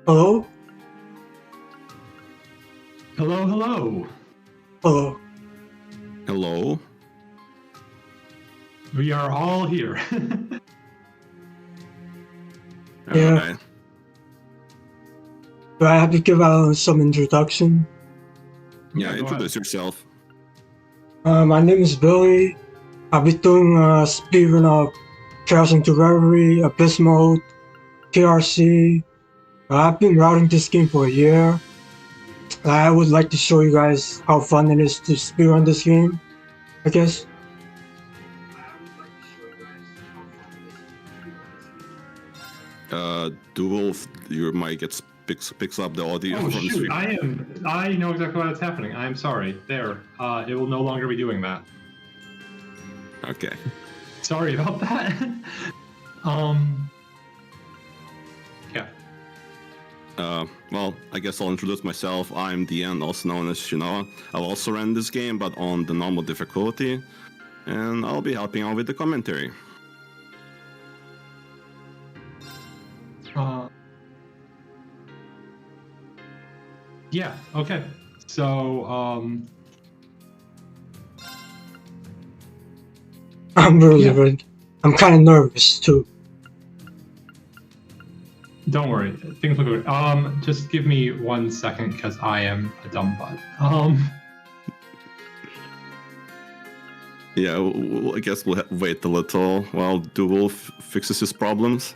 Hello? Hello, hello. Hello. Hello? We are all here. Yeah. Alright. Do I have to give out some introduction? Yeah, go introduce ahead. yourself. My name is Billy. I'll be doing a speedrun of Trails into Reverie, Abyss Mode, TRC. I've been routing this game for a year. I would like to show you guys how fun it is to speedrun this game, I guess. Dual, your mic picks up the audio Oh from the shoot! stream. I know exactly what's happening. I'm sorry. There. It will no longer be doing that. Okay. Sorry about that. Yeah. Well, I guess I'll introduce myself. I'm DN, also known as Shinoa. I'll also run this game, but on the normal difficulty. And I'll be helping out with the commentary. Yeah. Okay. So I'm really Yeah. ready. I'm kind of nervous too. don't worry. Things will go good. Just give me 1 second because I am a dumb butt. Yeah, I guess we'll wait a little while Dual fixes his problems.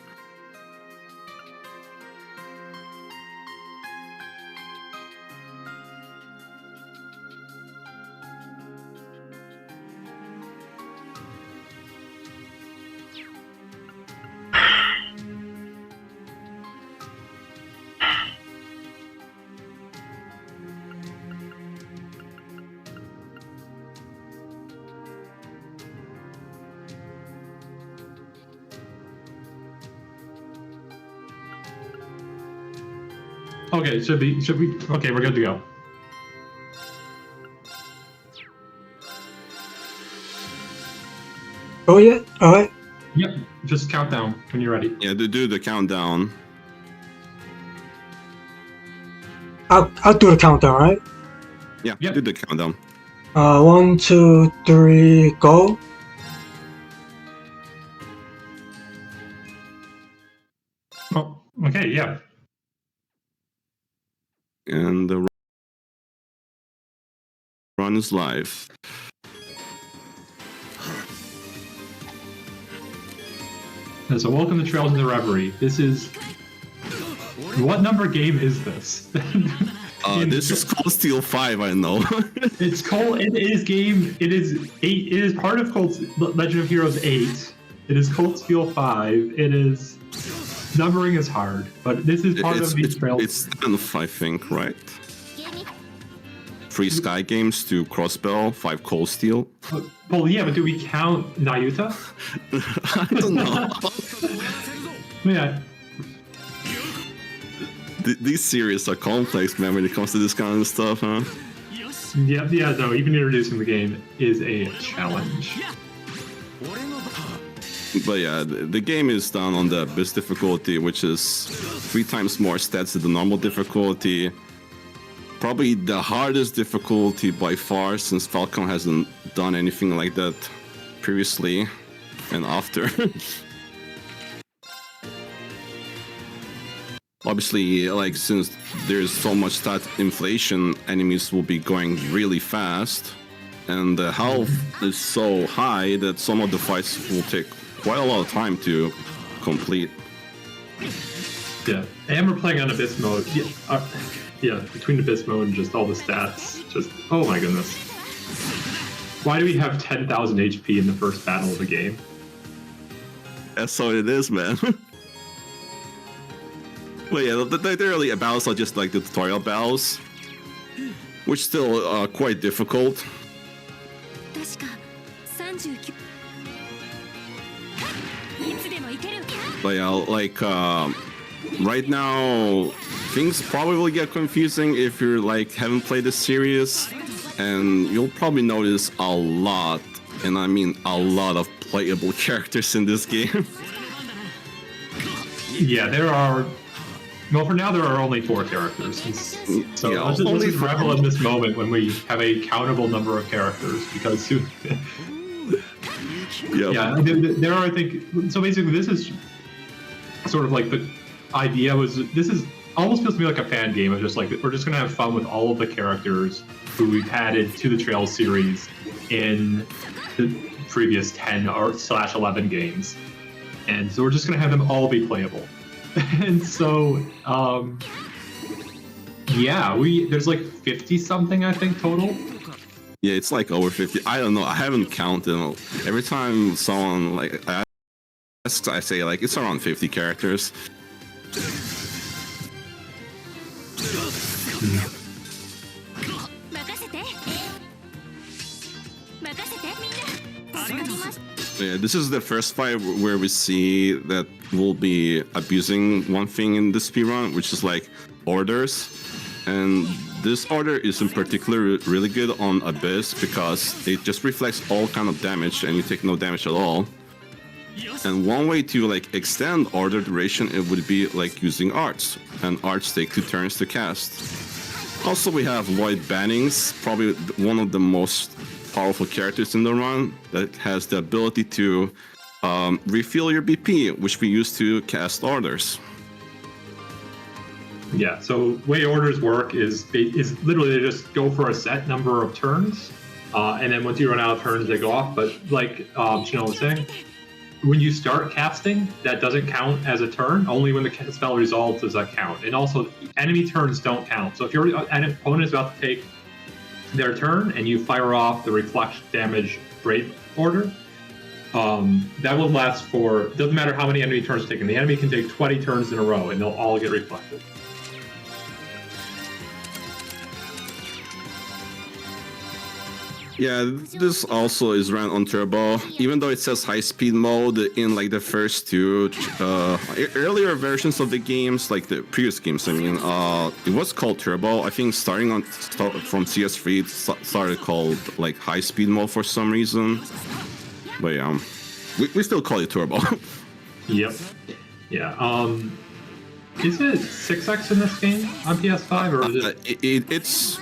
Okay. Should we? Okay, we're good to go. Oh yeah? Alright. Yep. Just count down when you're ready. Yeah, do the countdown. I'll do the countdown, right? Yeah, Yep. do the countdown. 1, 2, 3, go. Oh. Okay. Yeah. And the run is live. And so welcome to Trails into Reverie. This is... What number game is this? This is called Steel 5, I know. It's called... It is game... It is 8... It is part of Colt Legend of Heroes 8. It is Colt Steel 5. It is... Numbering is hard, but this is part of these trails. It's 10th, I think, right? 3 Sky Games, 2 Crossbell, 5 Cold Steel. Well, yeah, but do we count Nayuta? I don't know. Yeah. These series are complex, man, when it comes to this kind of stuff, huh? Yeah, no, even introducing the game is a challenge. But yeah, the game is done on the Abyss difficulty, which is 3 times more stats than the normal difficulty. Probably the hardest difficulty by far, since Falcon hasn't done anything like that previously and after. Obviously, like, since there's so much stat inflation, enemies will be going really fast, and the health is so high that some of the fights will take quite a lot of time to complete. Yeah, and we're playing on Abyss mode. Yeah, between Abyss mode and just all the stats, just oh my goodness. Why do we have 10,000 HP in the first battle of the game? That's how it is, man. But yeah, the early battles are just like the tutorial battles, which still are quite difficult. But yeah, like right now, things probably get confusing if you're like haven't played this series, and you'll probably notice a lot, and I mean a lot of playable characters in this game. Yeah, there are Well, for now there are only 4 characters, so Yeah, let's only just 4. revel in this moment when we have a countable number of characters, because soon. Yeah, there are, I think. So basically, this is sort of like the idea was. This is almost feels to me like a fan game of just like we're just gonna have fun with all of the characters who we've added to the Trails series in the previous 10 or / 11 games, and so we're just gonna have them all be playable. And so, yeah, there's like 50 something, I think, total. Yeah, it's like over 50. I don't know. I haven't counted. Every time someone like asks, I say like it's around 50 characters. Yeah, this is the first fight where we see that we'll be abusing one thing in the speedrun, which is like orders. And this order is in particular really good on Abyss because it just reflects all kind of damage and you take no damage at all. And one way to like extend order duration, it would be like using arts, and arts take 2 turns to cast. Also, we have Void Bannings, probably one of the most powerful characters in the run that has the ability to refill your BP, which we use to cast orders. Yeah, so way orders work is literally they just go for a set number of turns, and then once you run out of turns, they go off. But like Chanel was saying, when you start casting, that doesn't count as a turn. Only when the spell resolves does that count. And also, enemy turns don't count. So if your opponent is about to take their turn and you fire off the reflect damage break order, that will last for, doesn't matter how many enemy turns taken. The enemy can take 20 turns in a row and they'll all get reflected. Yeah, this also is ran on turbo, even though it says high-speed mode in like the first 2 earlier versions of the games, like the previous games. I mean, it was called turbo. I think starting from CS3, it started called like high-speed mode for some reason. But yeah, we still call it turbo. Yep. Yeah. Is it 6x in this game on PS5 or is it? It's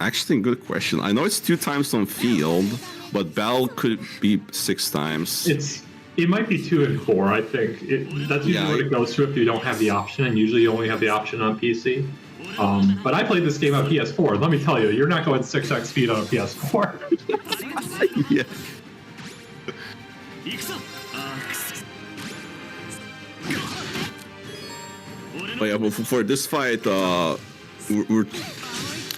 actually a good question. I know it's 2 times on field, but battle could be 6 times. It might be 2 and 4. I think that's usually what it goes to if you don't have the option, and usually you only have the option on PC. But I played this game on PS4. Let me tell you, you're not going 6x speed on a PS4. Yeah. But yeah, for this fight, we're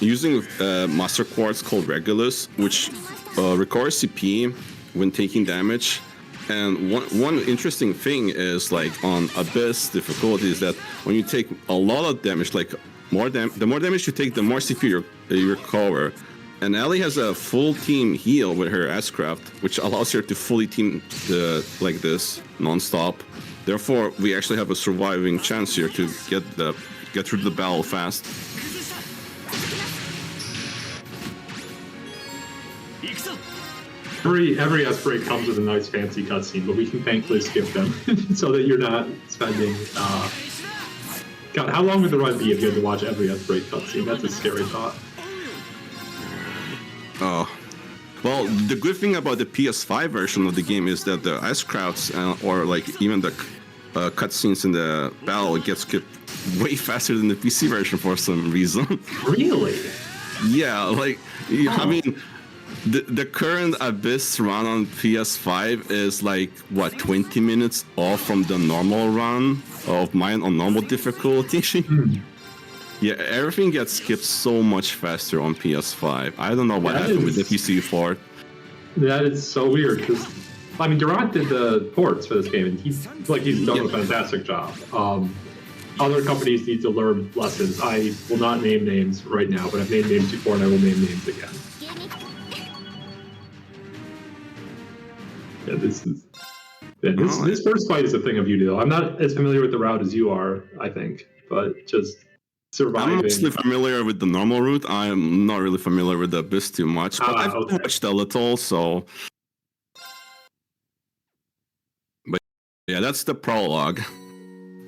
using Master Quartz called Regulus, which records CP when taking damage. And one interesting thing is like on Abyss difficulty is that when you take a lot of damage, like the more damage you take, the more CP you recover. And Ellie has a full team heal with her S-Craft, which allows her to fully team like this non-stop. Therefore, we actually have a surviving chance here to get through the battle fast. Every S break comes with a nice fancy cutscene, but we can thankfully skip them so that you're not spending. God, how long would the run be if you had to watch every S break cutscene? That's a scary thought. Oh. Well, the good thing about the PS5 version of the game is that the S-Crowds or like even the cutscenes in the battle gets skipped way faster than the PC version for some reason. Really? Yeah, like, I mean, the current Abyss run on PS5 is like, what, 20 minutes off from the normal run of mine on normal difficulty? Yeah, everything gets skipped so much faster on PS5. I don't know what happened with the PC port. That is so weird, because, I mean, Durant did the ports for this game, and he's done a fantastic job. Other companies need to learn lessons. I will not name names right now, but I've named names before, and I will name names again. Yeah, this first fight is a thing of beauty, though. I'm not as familiar with the route as you are, I think, but just surviving. I'm mostly familiar with the normal route. I'm not really familiar with the Abyss too much, but I've watched a little, so... But yeah, that's the prologue.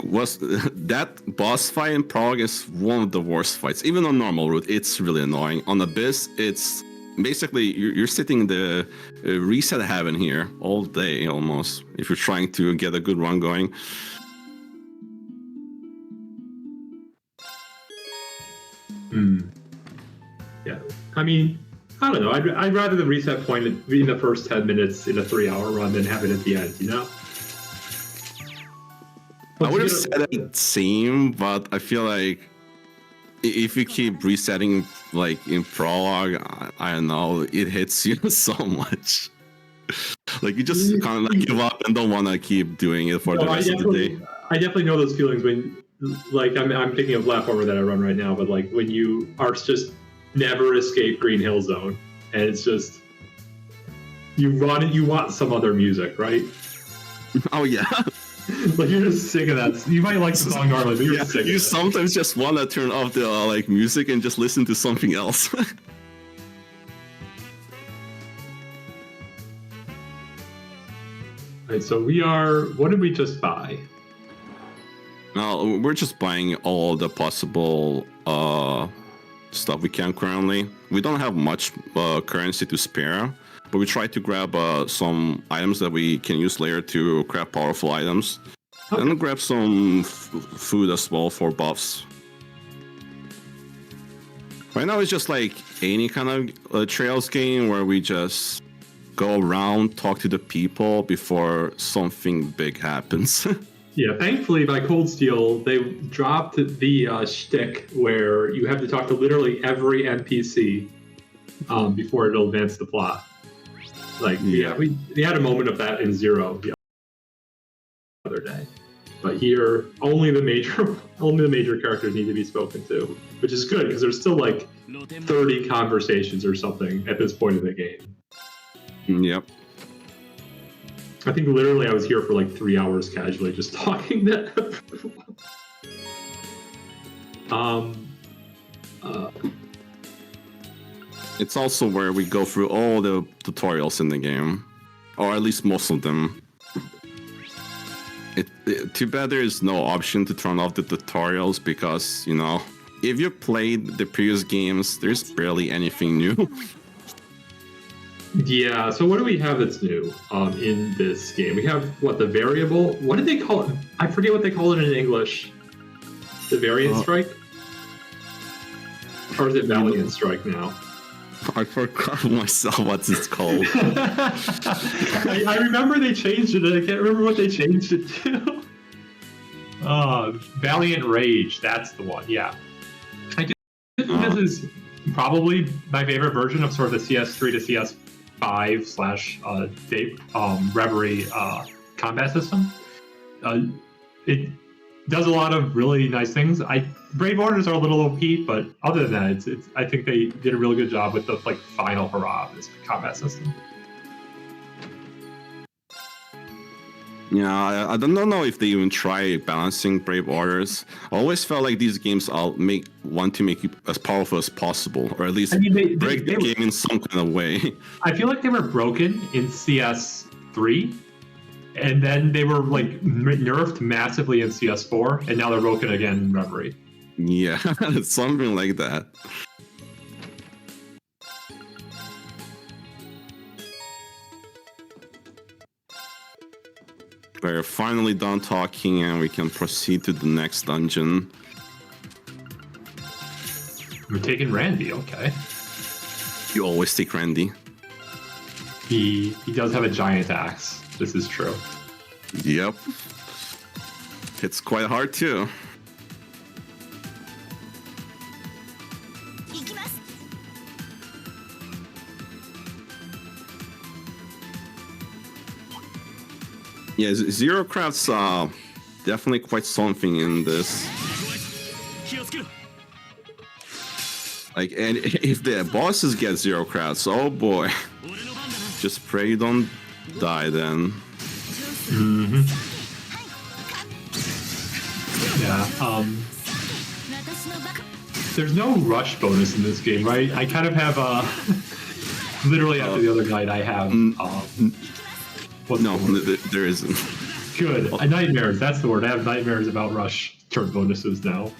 was that boss fight in Prague is one of the worst fights. Even on normal route, it's really annoying. On Abyss, it's basically you're sitting in the reset heaven here all day almost if you're trying to get a good run going. Yeah, I mean, I don't know. I'd rather the reset point be in the first 10 minutes in a 3-hour run than have it at the end, you know? I would have said it same, but I feel like if you keep resetting like in prologue, I don't know, it hits you so much. Like you just kind of like give up and don't want to keep doing it for the rest of the day. I definitely know those feelings when, like, I'm thinking of platformer that I run right now, but like when you are just never escape Green Hill Zone, and it's just you run it, you want some other music, right? Oh yeah. Like you're just sick of that. You might like the song normally, but you're sick. You sometimes just want to turn off the like music and just listen to something else. Right, so we are. What did we just buy? No, we're just buying all the possible stuff we can currently. We don't have much currency to spare, but we try to grab some items that we can use later to craft powerful items. Okay. And grab some food as well for buffs. Right now it's just like any kind of Trails game where we just go around, talk to the people before something big happens. Yeah, thankfully by Cold Steel, they dropped the shtick where you have to talk to literally every NPC before it'll advance the plot. Like, yeah, we had a moment of that in Zero the other day. But here, only the major characters need to be spoken to, which is good because there's still like 30 conversations or something at this point in the game. Yep. I think literally I was here for like 3 hours casually just talking to everyone. It's also where we go through all the tutorials in the game, or at least most of them. Too bad there is no option to turn off the tutorials because, you know, if you played the previous games, there's barely anything new. Yeah, so what do we have that's new in this game? We have, what, the variable? What did they call it? I forget what they call it in English. The variant strike? Or is it Valiant Strike now? I forgot myself what it's called. I remember they changed it, and I can't remember what they changed it to. Valiant Rage, that's the one, yeah. I do think this is probably my favorite version of sort of the CS3 to CS5 / Reverie combat system. It does a lot of really nice things. Brave Orders are a little OP, but other than that, I think they did a really good job with the like final hurrah of this combat system. Yeah, I don't know if they even try balancing Brave Orders. I always felt like these games want to make you as powerful as possible, or at least break the game in some kind of way. I feel like they were broken in CS3, and then they were like nerfed massively in CS4, and now they're broken again in Reverie. Yeah, something like that. We're finally done talking and we can proceed to the next dungeon. We're taking Randy, okay. You always take Randy. He does have a giant axe. This is true. Yep. It's quite hard too. Yeah, Zero Craft's definitely quite something in this. Like, and if the bosses get Zero Crafts, oh boy. Just pray you don't die then. Mm-hmm. Yeah, there's no rush bonus in this game, right? I kind of have, literally after the other night, I have, no, there isn't. Good. Nightmares. That's the word. I have nightmares about Rush turn bonuses now.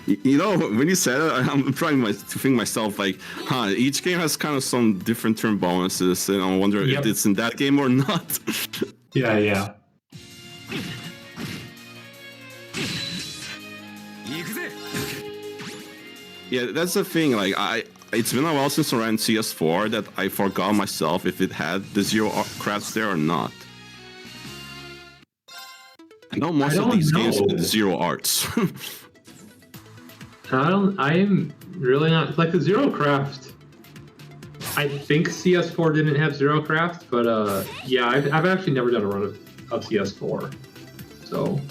You know, when you said it, I'm trying to think myself like, each game has kind of some different turn bonuses, and I wonder if it's in that game or not. Yeah. Yeah, that's the thing. Like, it's been a while since I ran CS4 that I forgot myself if it had the zero crafts there or not. I know most of these games had zero arts. I'm really not like the zero craft. I think CS4 didn't have zero craft, but yeah, I've actually never done a run of CS4, so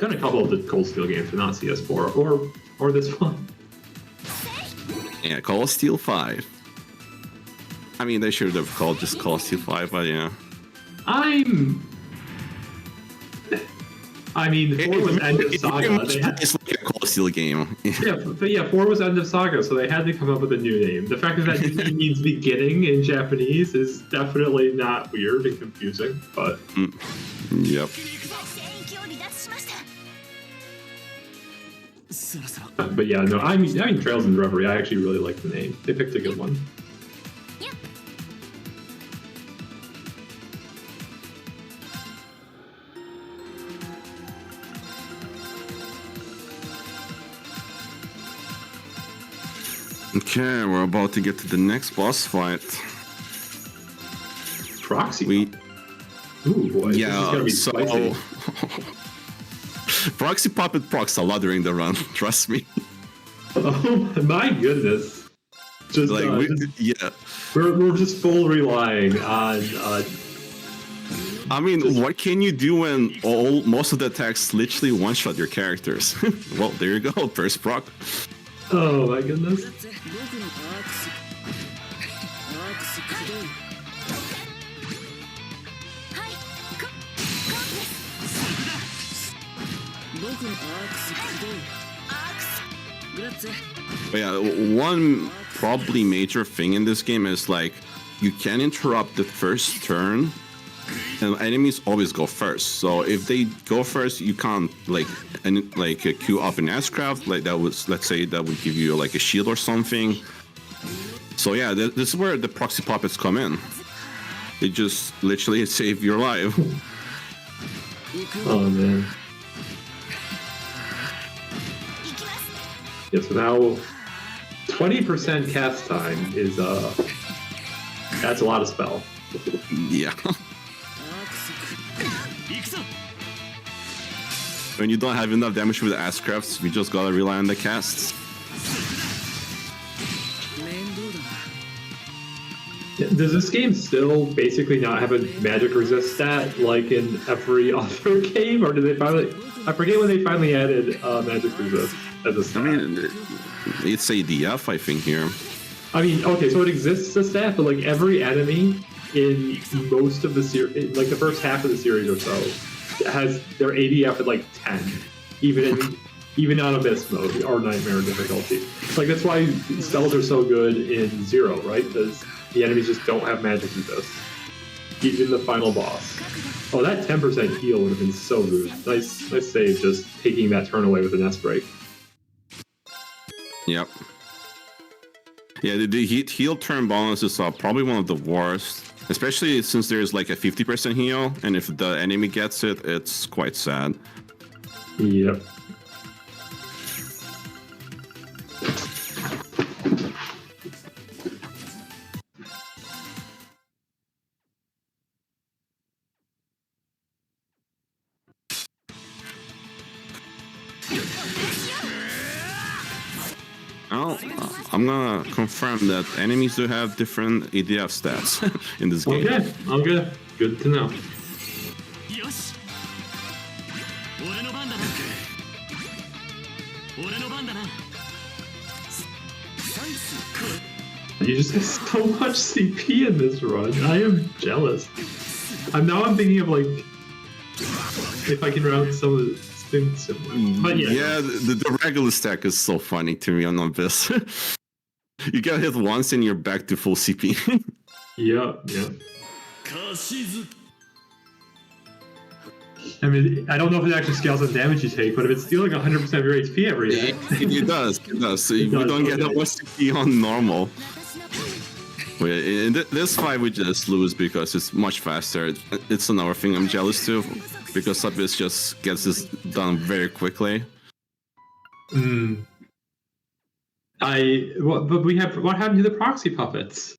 done a couple of the Cold Steel games, but not CS4 or this one. Yeah, Cold Steel 5. I mean, they should have called just Cold Steel 5, but yeah. I mean, 4 was End of Saga. It's like a Cold Steel game. Yeah, 4 was End of Saga, so they had to come up with a new name. The fact that it means beginning in Japanese is definitely not weird and confusing, but... Yep. But yeah, no, I mean Trails and Reverie, I actually really like the name. They picked a good one. Okay, we're about to get to the next boss fight. Proxy. Ooh, boy. Yeah, so... Proxy Puppet procs a lot during the run, trust me. Oh my goodness. Just like, we're just full relying on... I mean, what can you do when most of the attacks literally one-shot your characters? Well, there you go, first proc. Oh my goodness. But yeah, one probably major thing in this game is like you can interrupt the first turn, and enemies always go first. So if they go first, you can't queue up an S-craft like that was, let's say, that would give you like a shield or something. So yeah, this is where the proxy puppets come in. They just literally save your life. Oh man. Yeah, so now 20% cast time is that's a lot of spell. Yeah. When you don't have enough damage with S-crafts, you just gotta rely on the casts. Does this game still basically not have a magic resist stat like in every other game, or did they finally? I forget when they finally added magic resist as a stat. I mean, it's ADF, I think here. I mean, okay, so it exists as a stat, but like every enemy in most of the series, like the first half of the series or so, has their ADF at like 10, even on Abyss mode or Nightmare difficulty. Like that's why spells are so good in Zero, right? Because the enemies just don't have magic resist. Even the final boss. Oh, that 10% heal would have been so good. Nice save, just taking that turn away with an S-break. Yep. Yeah, the heal turn bonuses are probably one of the worst. Especially since there's like a 50% heal, and if the enemy gets it, it's quite sad. Yep. Oh, I'm gonna confirm that enemies do have different ADF stats in this game. Okay. Good to know. You just have so much CP in this run. I am jealous. I'm thinking of like if I can route some of the things. But yeah, the regular stack is so funny to me on Abyss. You get hit once and you're back to full CP. Yeah. I mean, I don't know if it actually scales the damage you take, but if it's stealing 100% of your HP every day, It does. It does. So It we does, don't get okay. a OCP on normal. In this fight, we just lose because it's much faster. It's another thing I'm jealous to, because Abyss just gets this done very quickly. But we have what happened to the proxy puppets?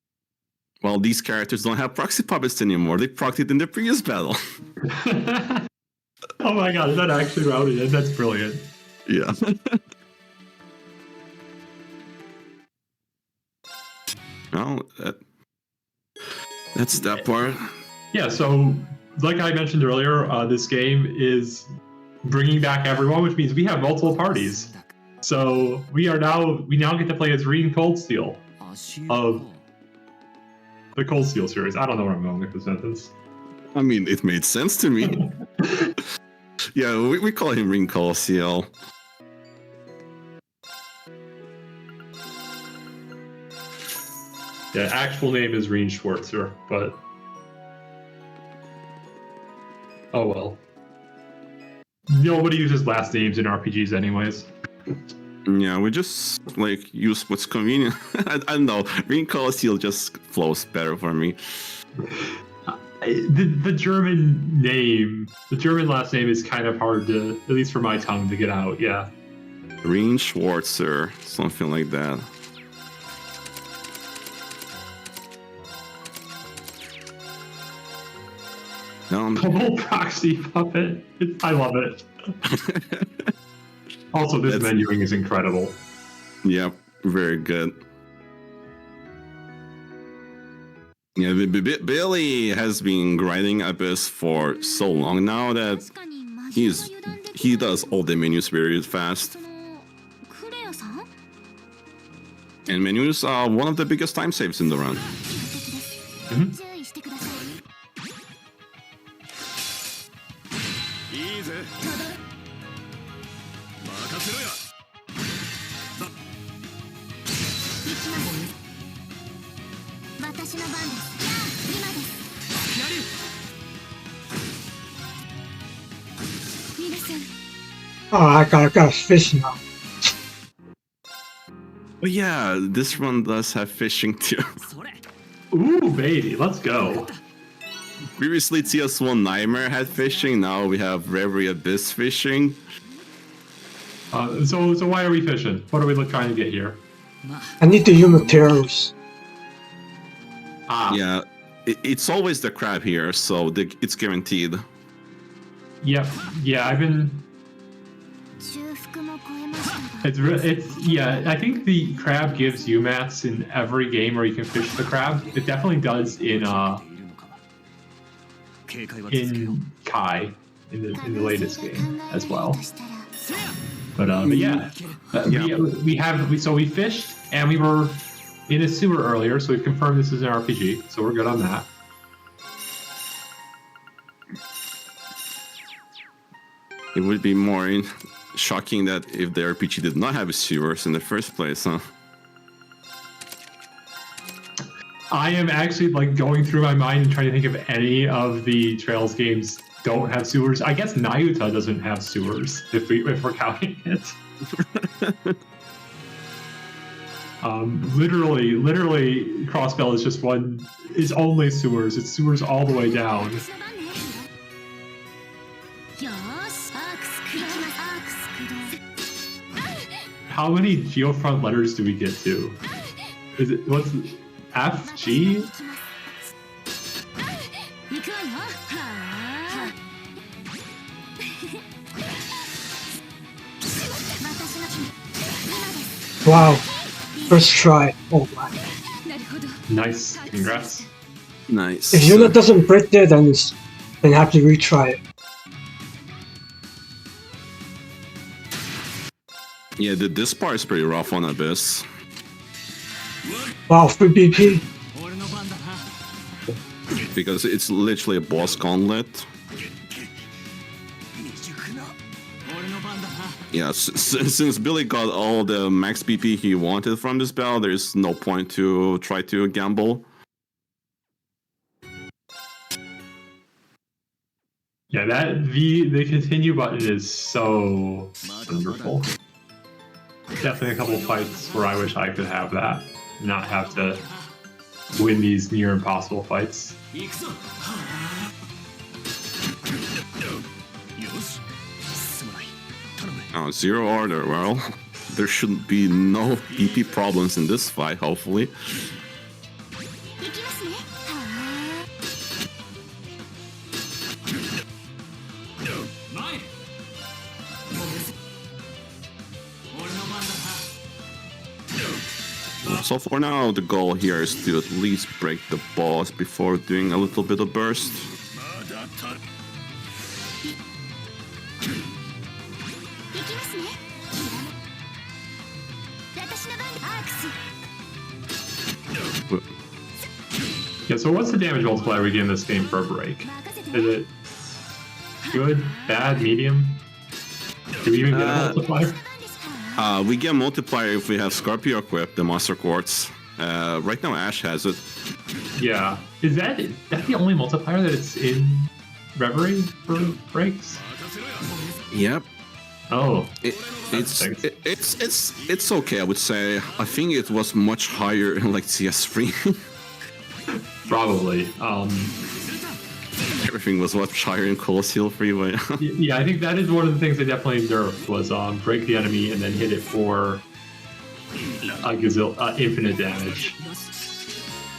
Well, these characters don't have proxy puppets anymore. They proxied in the previous battle. Oh my god, is that actually routed in? That's brilliant. Yeah. Well, that's that part. Yeah, so like I mentioned earlier, this game is bringing back everyone, which means we have multiple parties. So we now get to play as Reen Coldsteel of the Coldsteel series. I don't know where I'm going with the sentence. I mean, it made sense to me. Yeah, we call him Ring Coldsteel. Yeah, actual name is Reen Schwarzer, but oh well. Nobody uses last names in RPGs anyways. Yeah, we just like use what's convenient. I don't know. Ring Coldsteel just flows better for me. The German name, the German last name is kind of hard to, at least for my tongue, to get out. Yeah. Ring Schwarzer, something like that. Pummel proxy puppet. I love it. Also, this menuing is incredible. Yeah, very good. Yeah, Billy has been grinding Abyss for so long now that he does all the menus very fast. And menus are one of the biggest time saves in the run. Mm-hmm. Oh, I got fish now. Oh yeah, this one does have fishing too. Ooh, baby, let's go. Previously, TS1 Nightmare had fishing. Now we have Reverie Abyss fishing. So why are we fishing? What are we trying to get here? I need to use materials. Yeah, it's always the crab here, so it's guaranteed. Yep. Yeah, I've been. Yeah. I think the crab gives you mats in every game where you can fish the crab. It definitely does in Kai in the latest game as well. But yeah, we fished and we were in a sewer earlier, so we've confirmed this is an RPG, so we're good on that. It would be more shocking that if the RPG did not have sewers in the first place, huh? I am actually like going through my mind and trying to think of any of the Trails games don't have sewers. I guess Nayuta doesn't have sewers if we're counting it. Literally, Crossbell is only sewers. It's sewers all the way down. How many Geofront letters do we get to? What's F, G? Wow, first try. Oh my. Nice, congrats. Nice. If unit doesn't break there, then have to retry it. Yeah, this part is pretty rough on Abyss. Wow, free BP. Because it's literally a boss gauntlet. Yeah, since Billy got all the max BP he wanted from this battle, there's no point to try to gamble. Yeah, the continue button is so wonderful. Definitely a couple of fights where I wish I could have that, not have to win these near impossible fights. Oh, zero order. Well, there shouldn't be no BP problems in this fight, hopefully. So for now, the goal here is to at least break the boss before doing a little bit of burst. Yeah, so what's the damage multiplier we get in this game for a break? Is it good, bad, medium? Do we even get a multiplier? We get a multiplier if we have Scorpio equipped, the Master Quartz. Right now, Ash has it. Yeah. Is that the only multiplier that it's in Reverie for breaks? Yep. Oh. It's okay, I would say. I think it was much higher in like CS3. Probably. Everything was much higher in Colosseal Freeway. Yeah, I think that is one of the things they definitely nerfed was break the enemy and then hit it for infinite damage.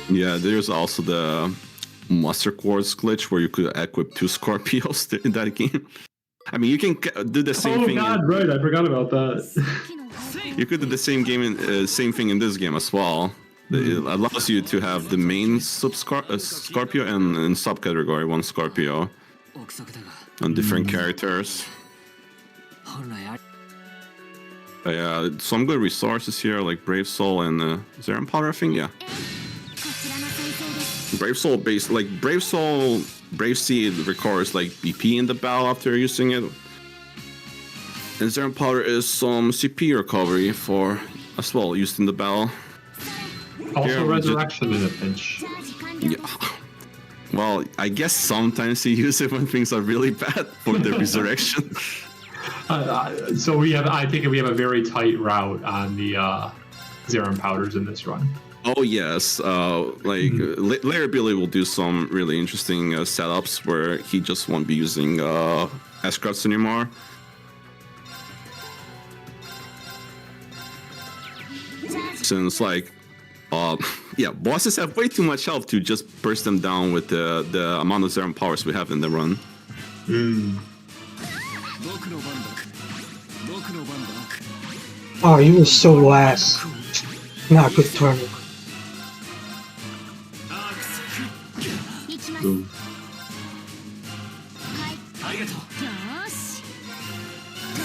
Yeah, there's also the Master Quartz glitch where you could equip 2 Scorpios in that game. I mean, you can do the same thing. Oh god, right! I forgot about that. You could do the same thing in this game as well. It allows you to have the main Scorpio and in subcategory 1 Scorpio on different characters. Yeah, some good resources here like Brave Soul and Zeran Powder, I think. Yeah, Brave Soul based like Brave Soul, Brave Seed requires like BP in the battle after using it, and Zeran Powder is some CP recovery for as well used in the battle. Also, resurrection in a pinch. Yeah. Well, I guess sometimes you use it when things are really bad for the resurrection. So I think we have a very tight route on the Zeran powders in this run. Oh yes, Layer Billy will do some really interesting setups where he just won't be using S-Crafts anymore. Since yeah, bosses have way too much health to just burst them down with the amount of Zeran powers we have in the run. Oh, you were so last. Not a good turn.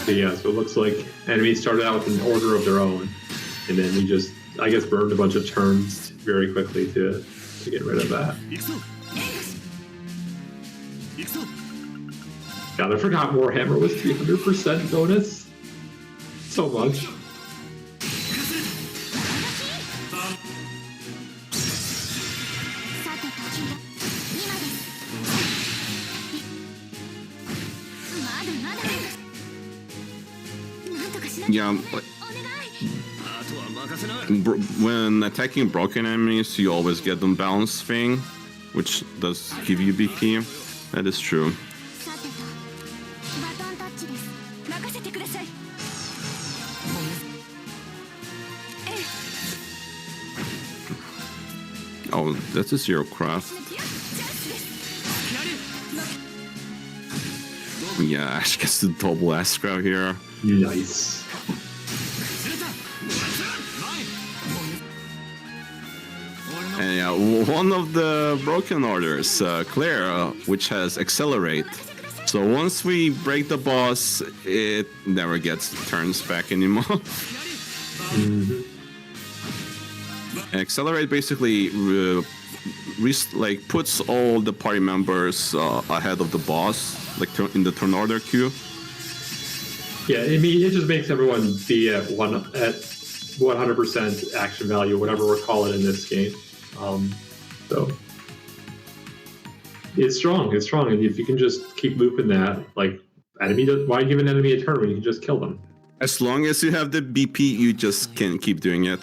Yeah, so it looks like enemies started out with an order of their own, and then we just, I guess, burned a bunch of turns very quickly to get rid of that. God, I forgot Warhammer was 300% bonus. So much. Yeah, when attacking broken enemies, you always get them balance thing, which does give you BP. That is true. Oh, that's a zero craft. Yeah, Ash gets the double S-Crowd here. Nice. And yeah, one of the broken orders, Claire, which has Accelerate. So once we break the boss, it never gets turns back anymore. Accelerate basically puts all the party members ahead of the boss, like in the turn order queue. Yeah, I mean, it just makes everyone be at 100% action value, whatever we're calling it in this game. So It's strong, and if you can just keep looping that, like, why give an enemy a turn when you can just kill them? As long as you have the BP, you just can keep doing it.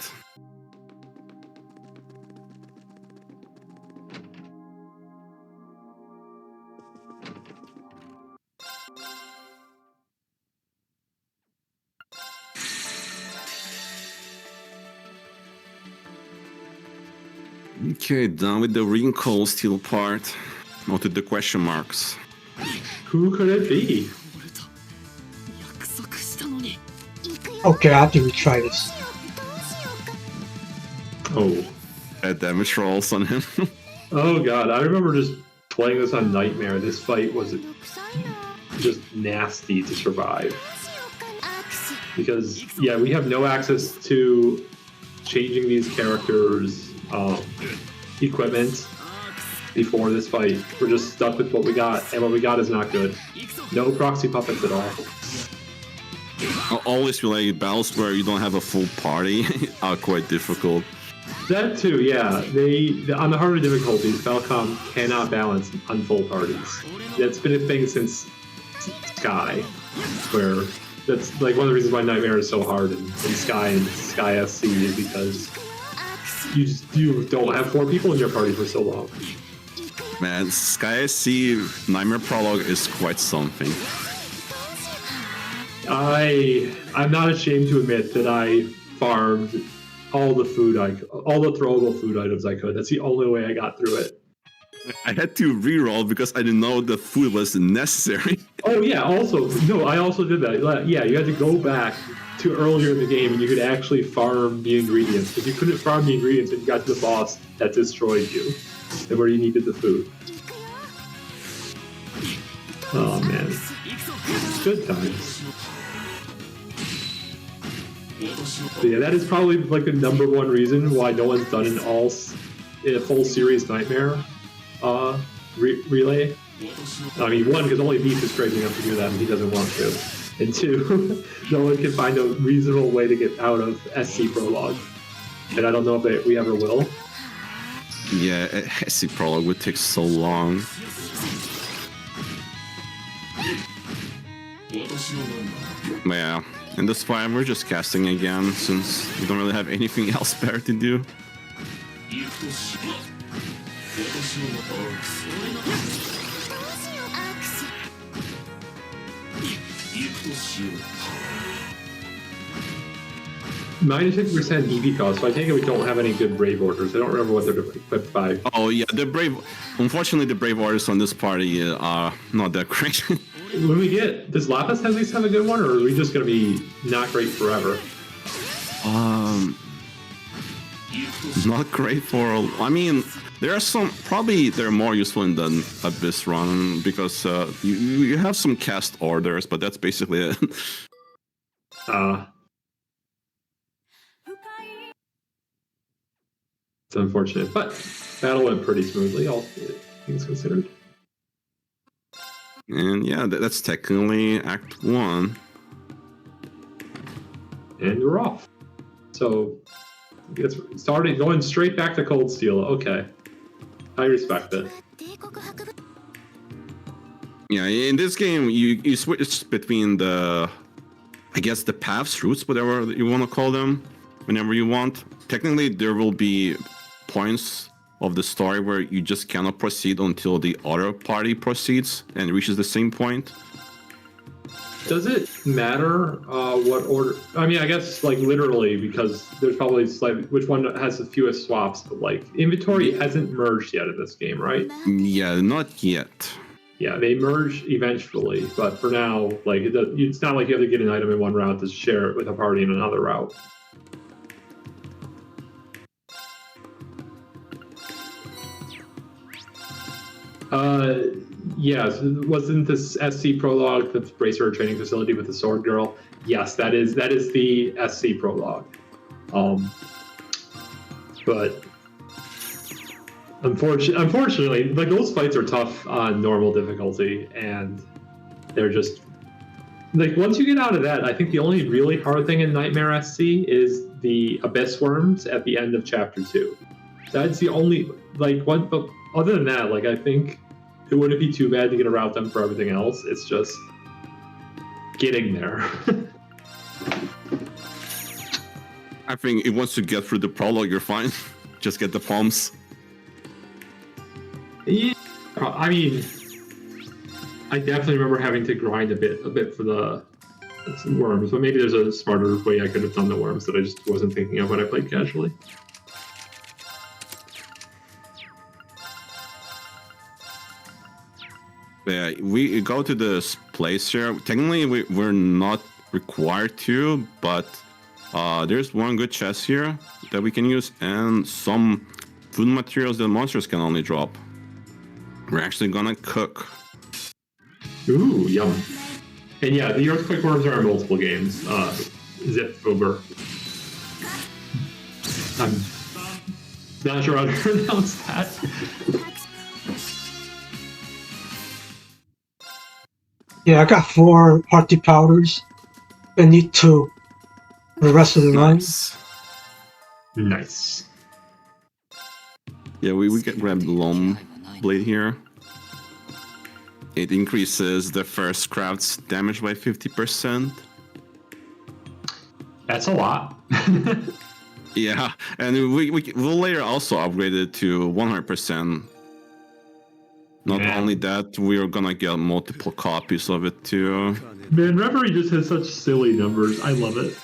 Okay, done with the wrinkle steel part. Now to the question marks. Who could it be? Okay, I have to retry this. Oh. Add damage rolls on him. Oh god, I remember just playing this on Nightmare. This fight was just nasty to survive. Because, yeah, we have no access to changing these characters' equipment before this fight. We're just stuck with what we got, and what we got is not good. No proxy puppets at all. I always feel like battles where you don't have a full party are quite difficult. That too, yeah. On the harder difficulties, Falcom cannot balance on full parties. That's been a thing since Sky, where that's like one of the reasons why Nightmare is so hard in Sky and Sky SC is because you don't have 4 people in your party for so long. Man, Sky SC Nightmare Prologue is quite something. I'm not ashamed to admit that I farmed all the throwable food items I could. That's the only way I got through it. I had to reroll because I didn't know the food was necessary. Oh yeah, I also did that. Yeah, you had to go back to earlier in the game and you could actually farm the ingredients. If you couldn't farm the ingredients and you got to the boss, that destroyed you. And where you needed the food. Oh man. Good times. But yeah, that is probably like the #1 reason why no one's done a full series Nightmare relay. I mean, 1, because only Beef is crazy enough to do that and he doesn't want to. And 2, no one can find a reasonable way to get out of SC Prologue. And I don't know if we ever will. Yeah, SC Prologue would take so long. But yeah, and that's why we're just casting again, since we don't really have anything else better to do. -6% EV cost, so I take it we don't have any good Brave orders. I don't remember what they're equipped by. Oh yeah, unfortunately the Brave orders on this party are not that great. Does Lapis at least have a good one, or are we just going to be not great forever? Not great for, I mean, there are some, probably they're more useful in the Abyss run, because you have some cast orders, but that's basically it. It's unfortunate, but battle went pretty smoothly, all things considered. And yeah, that's technically Act 1. And we're off. So, it's going straight back to Cold Steel. Okay. I respect it. Yeah, in this game, you switch between the paths, routes, whatever you want to call them, whenever you want. Technically, there will be points of the story where you just cannot proceed until the other party proceeds and reaches the same point. Does it matter what order? I mean, I guess like literally, because there's probably which one has the fewest swaps, but like inventory hasn't merged yet in this game, right? Yeah, not yet. Yeah, they merge eventually, but for now, like it's not like you have to get an item in one route to share it with a party in another route. Yes, wasn't this SC Prologue the Bracer Training Facility with the Sword Girl? Yes, that is the SC Prologue. But unfortunately, like those fights are tough on normal difficulty, and they're just like once you get out of that, I think the only really hard thing in Nightmare SC is the Abyss Worms at the end of Chapter 2. That's the only like one. But other than that, like I think it wouldn't be too bad to get around them for everything else. It's just getting there. I think once you get through the prologue, you're fine. Just get the palms. Yeah, I mean, I definitely remember having to grind a bit for the worms, but maybe there's a smarter way I could have done the worms that I just wasn't thinking of when I played casually. Yeah, we go to this place here. Technically, we're not required to, but there's one good chest here that we can use, and some food materials that monsters can only drop. We're actually gonna cook. Ooh, yum. And yeah, the earthquake worms are in multiple games. Zip over. I'm not sure how to pronounce that. Yeah, I got 4 hearty powders. I need 2 for the rest of the run. Nice. Yeah, we can grab the Loam Blade here. It increases the first craft's damage by 50%. That's a lot. Yeah, and we'll later also upgrade it to 100%. Not only that, we're gonna get multiple copies of it too. Man, Reverie just has such silly numbers. I love it.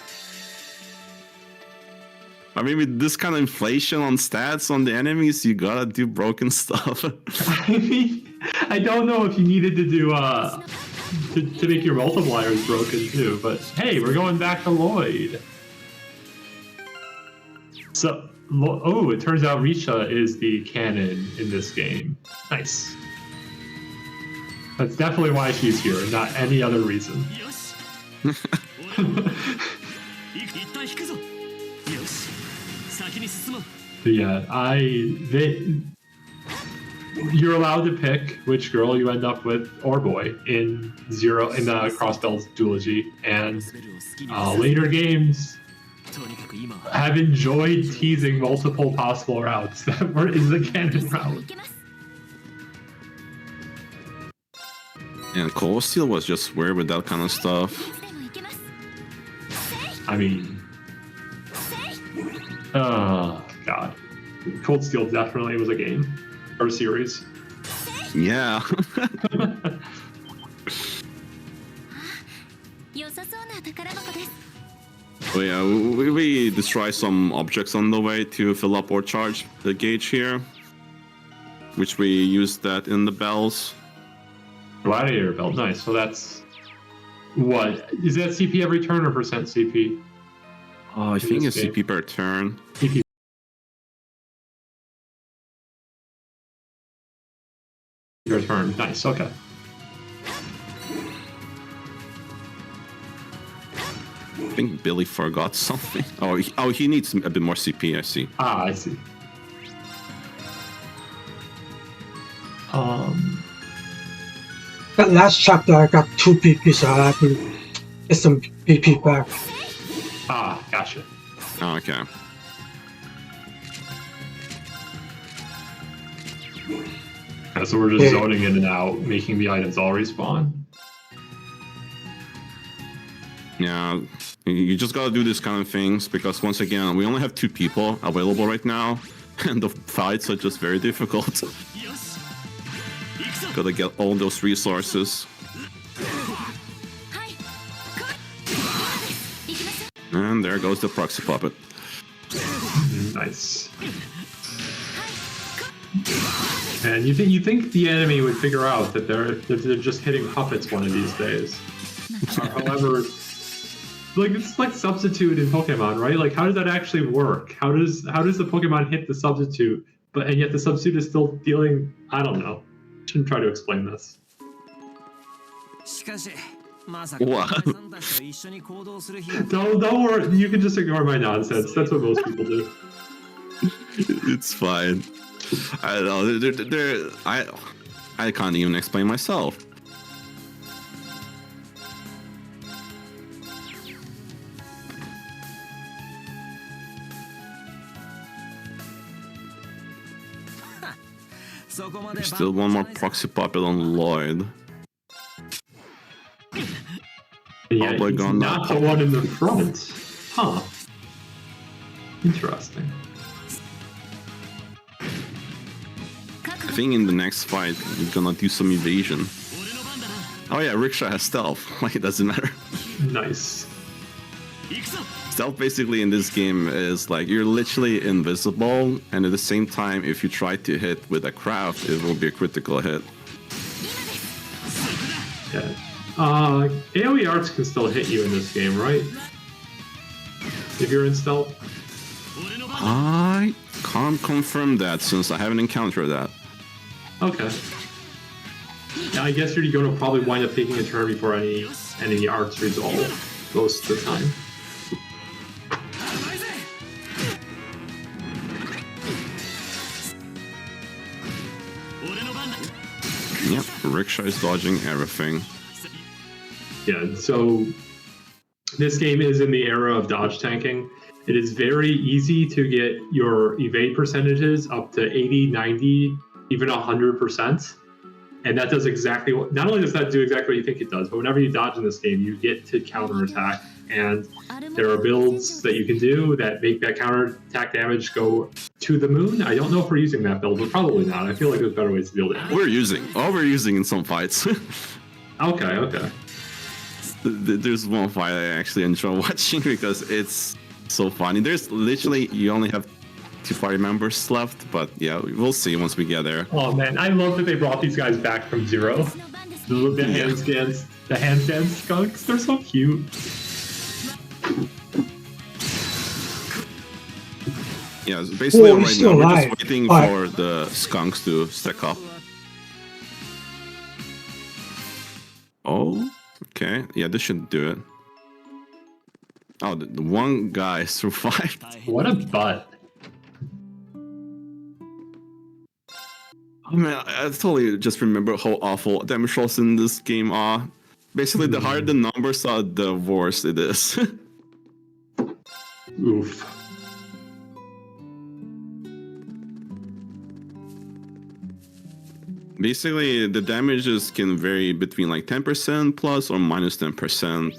I mean, with this kind of inflation on stats on the enemies, you gotta do broken stuff. I mean, I don't know if you needed to do to make your multipliers broken too, but hey, we're going back to Lloyd. So, oh, it turns out Risha is the canon in this game. Nice. That's definitely why she's here, not any other reason. Yeah, you're allowed to pick which girl you end up with or boy in the Crossbells duology, and later games have enjoyed teasing multiple possible routes that is the canon route. And Cold Steel was just weird with that kind of stuff. I mean, oh god, Cold Steel definitely was a game or a series. Yeah. Oh yeah, we destroy some objects on the way to fill up or charge the gauge here, which we use that in the bells. Gladiator belt, nice. So that's what is that CP every turn or percent CP? Oh, I think it's CP per turn. CP per turn, nice. Okay. I think Billy forgot something. Oh, he needs a bit more CP. I see. Ah, I see. That last chapter, I got 2 PP, so I have to get some PP back. Ah, gotcha. Oh, okay. Okay, so we're just zoning in and out, making the items all respawn. Yeah, you just gotta do these kind of things because once again, we only have 2 people available right now, and the fights are just very difficult. Gotta get all those resources. And there goes the proxy puppet. Nice. And you think the enemy would figure out that they're just hitting puppets one of these days? However, like it's like substitute in Pokemon, right? Like how does that actually work? How does the Pokemon hit the substitute, and yet the substitute is still dealing? I don't know. Shouldn't try to explain this. What? Don't worry. You can just ignore my nonsense. That's what most people do. It's fine. I don't know. I can't even explain myself. Still one more proxy puppet on Lloyd. Yeah, Probably he's gonna not the one in the front. Huh. Interesting. I think in the next fight, we're gonna do some evasion. Oh yeah, Rickshaw has stealth. Like, it doesn't matter. Nice. Stealth basically in this game is like you're literally invisible, and at the same time, if you try to hit with a craft, it will be a critical hit. Yeah. AoE arts can still hit you in this game, right? If you're in stealth? I can't confirm that since I haven't encountered that. Okay. Yeah, I guess you're going to probably wind up taking a turn before any arts resolve most of the time. Yep, Rickshaw is dodging everything. Yeah, so this game is in the era of dodge tanking. It is very easy to get your evade percentages up to 80, 90, even 100%. And that does exactly what, not only does that do exactly what you think it does, but whenever you dodge in this game, you get to counterattack. And there are builds that you can do that make that counterattack damage go to the moon. I don't know if we're using that build, but probably not. I feel like there's better ways to build it. We're using in some fights. Okay. There's one fight I actually enjoy watching because it's so funny. There's literally, you only have 2 party members left, but yeah, we'll see once we get there. Oh man, I love that they brought these guys back from zero. The handstand skunks, they're so cute. Yeah, basically Whoa, right now we're alive. just waiting for the skunks to stack up. Oh, okay. Yeah, this should do it. Oh, the one guy survived. What a butt. Oh man, I totally just remember how awful damage rolls in this game are. Basically, the higher the numbers are, the worse it is. Oof. Basically, the damages can vary between like 10% plus or minus 10%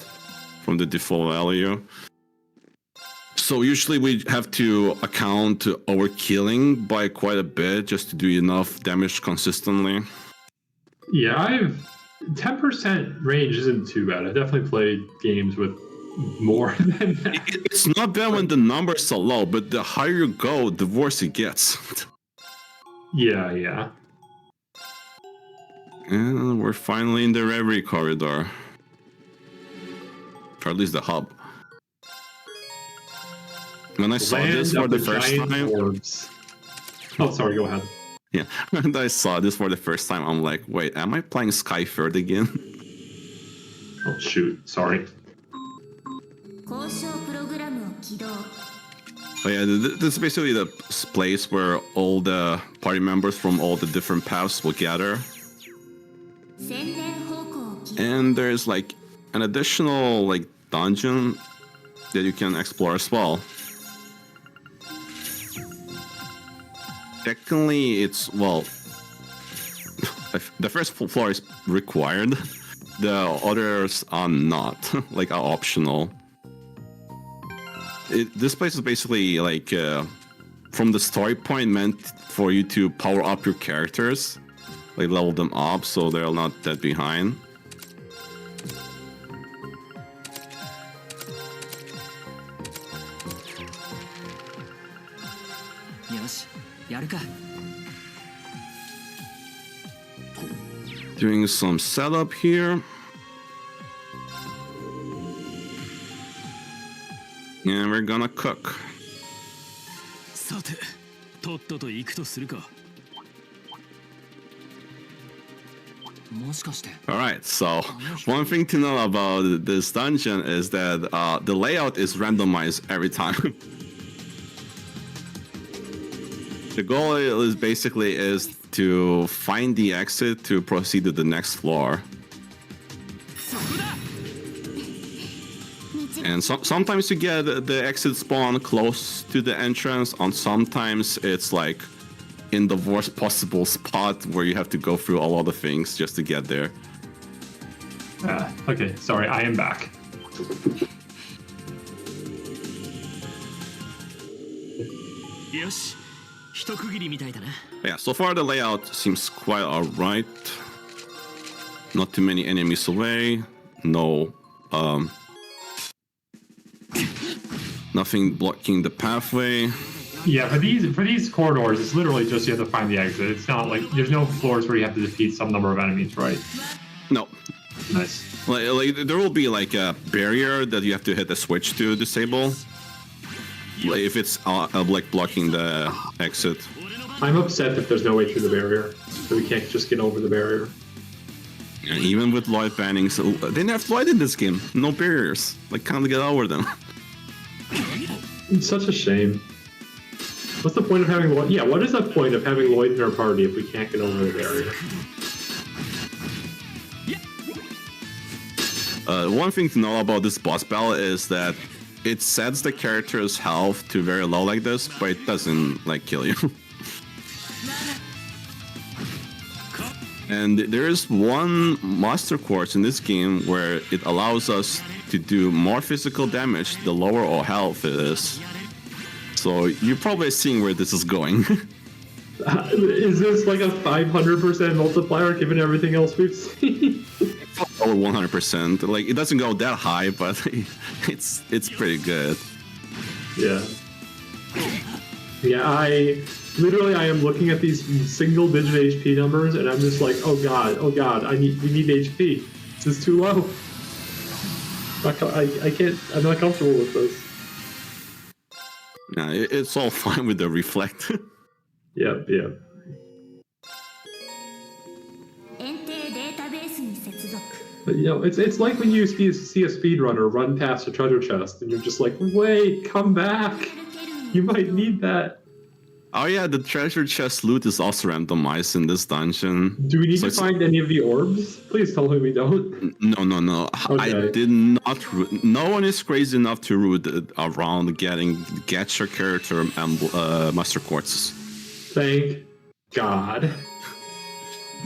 from the default value. So usually we have to account overkilling by quite a bit just to do enough damage consistently. Yeah, 10% range isn't too bad. I definitely played games with more than that. It's not bad when the numbers are low, but the higher you go, the worse it gets. Yeah. And we're finally in the Reverie Corridor. Or at least the hub. When I saw this for the first time... Orbs. Oh, sorry, go ahead. Yeah, when I saw this for the first time, I'm like, wait, am I playing Skyford again? Oh, shoot. Sorry. Oh yeah, this is basically the place where all the party members from all the different paths will gather. And there's like an additional like dungeon that you can explore as well. Technically, it's, well, the first floor is required. The others are not, like, are optional. This place is basically like from the story point meant for you to power up your characters, like level them up so they're not that behind. Doing some setup here. And we're gonna cook. Alright, so one thing to know about this dungeon is that the layout is randomized every time. The goal is basically to find the exit to proceed to the next floor. And sometimes you get the exit spawn close to the entrance, and sometimes it's like in the worst possible spot where you have to go through a lot of things just to get there. Okay, sorry, I am back. Yeah, so far the layout seems quite alright. Not too many enemies away. No, nothing blocking the pathway. Yeah, for these corridors, it's literally just you have to find the exit. It's not like there's no floors where you have to defeat some number of enemies, right? No. Nice. Like there will be like a barrier that you have to hit a switch to disable. Like if it's like blocking the exit. I'm upset if there's no way through the barrier, so we can't just get over the barrier. And even with Lloyd banning, so they nerfed Lloyd in this game. No barriers. Like can't get over them. It's such a shame. What's the point of having Lloyd? Yeah, what is the point of having Lloyd in our party if we can't get over the barrier? One thing to know about this boss battle is that it sets the character's health to very low like this, but it doesn't like kill you. And there is one master course in this game where it allows us to do more physical damage the lower our health is. So you're probably seeing where this is going. Is this like a 500% multiplier given everything else we've seen? Over 100%. Like it doesn't go that high, but it's pretty good. Yeah. Yeah, I am looking at these single-digit HP numbers, and I'm just like, oh god, we need HP. This is too low. I can't. I'm not comfortable with this. Nah, it's all fine with the reflect. Yep. But it's like when you see a speedrunner run past a treasure chest, and you're just like, wait, come back. You might need that. Oh yeah, the treasure chest loot is also randomized in this dungeon. Do we need to find any of the orbs? Please tell me we don't. No. Okay. I did not root. No one is crazy enough to root around get your character master quartz. Thank God.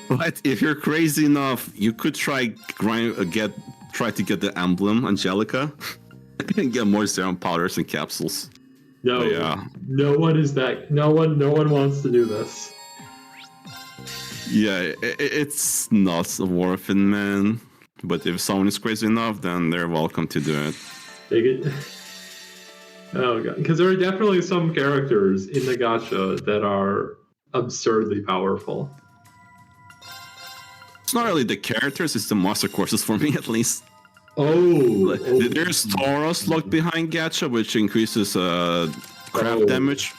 But if you're crazy enough, you could try to get the emblem Angelica and get more serum powders and capsules. No, yeah. No one wants to do this. Yeah, it's not worth it, man. But if someone is crazy enough, then they're welcome to do it. Take it. Oh god, because there are definitely some characters in the gacha that are absurdly powerful. It's not really the characters; it's the master courses for me, at least. Oh. There's Tauros locked behind gacha, which increases craft damage,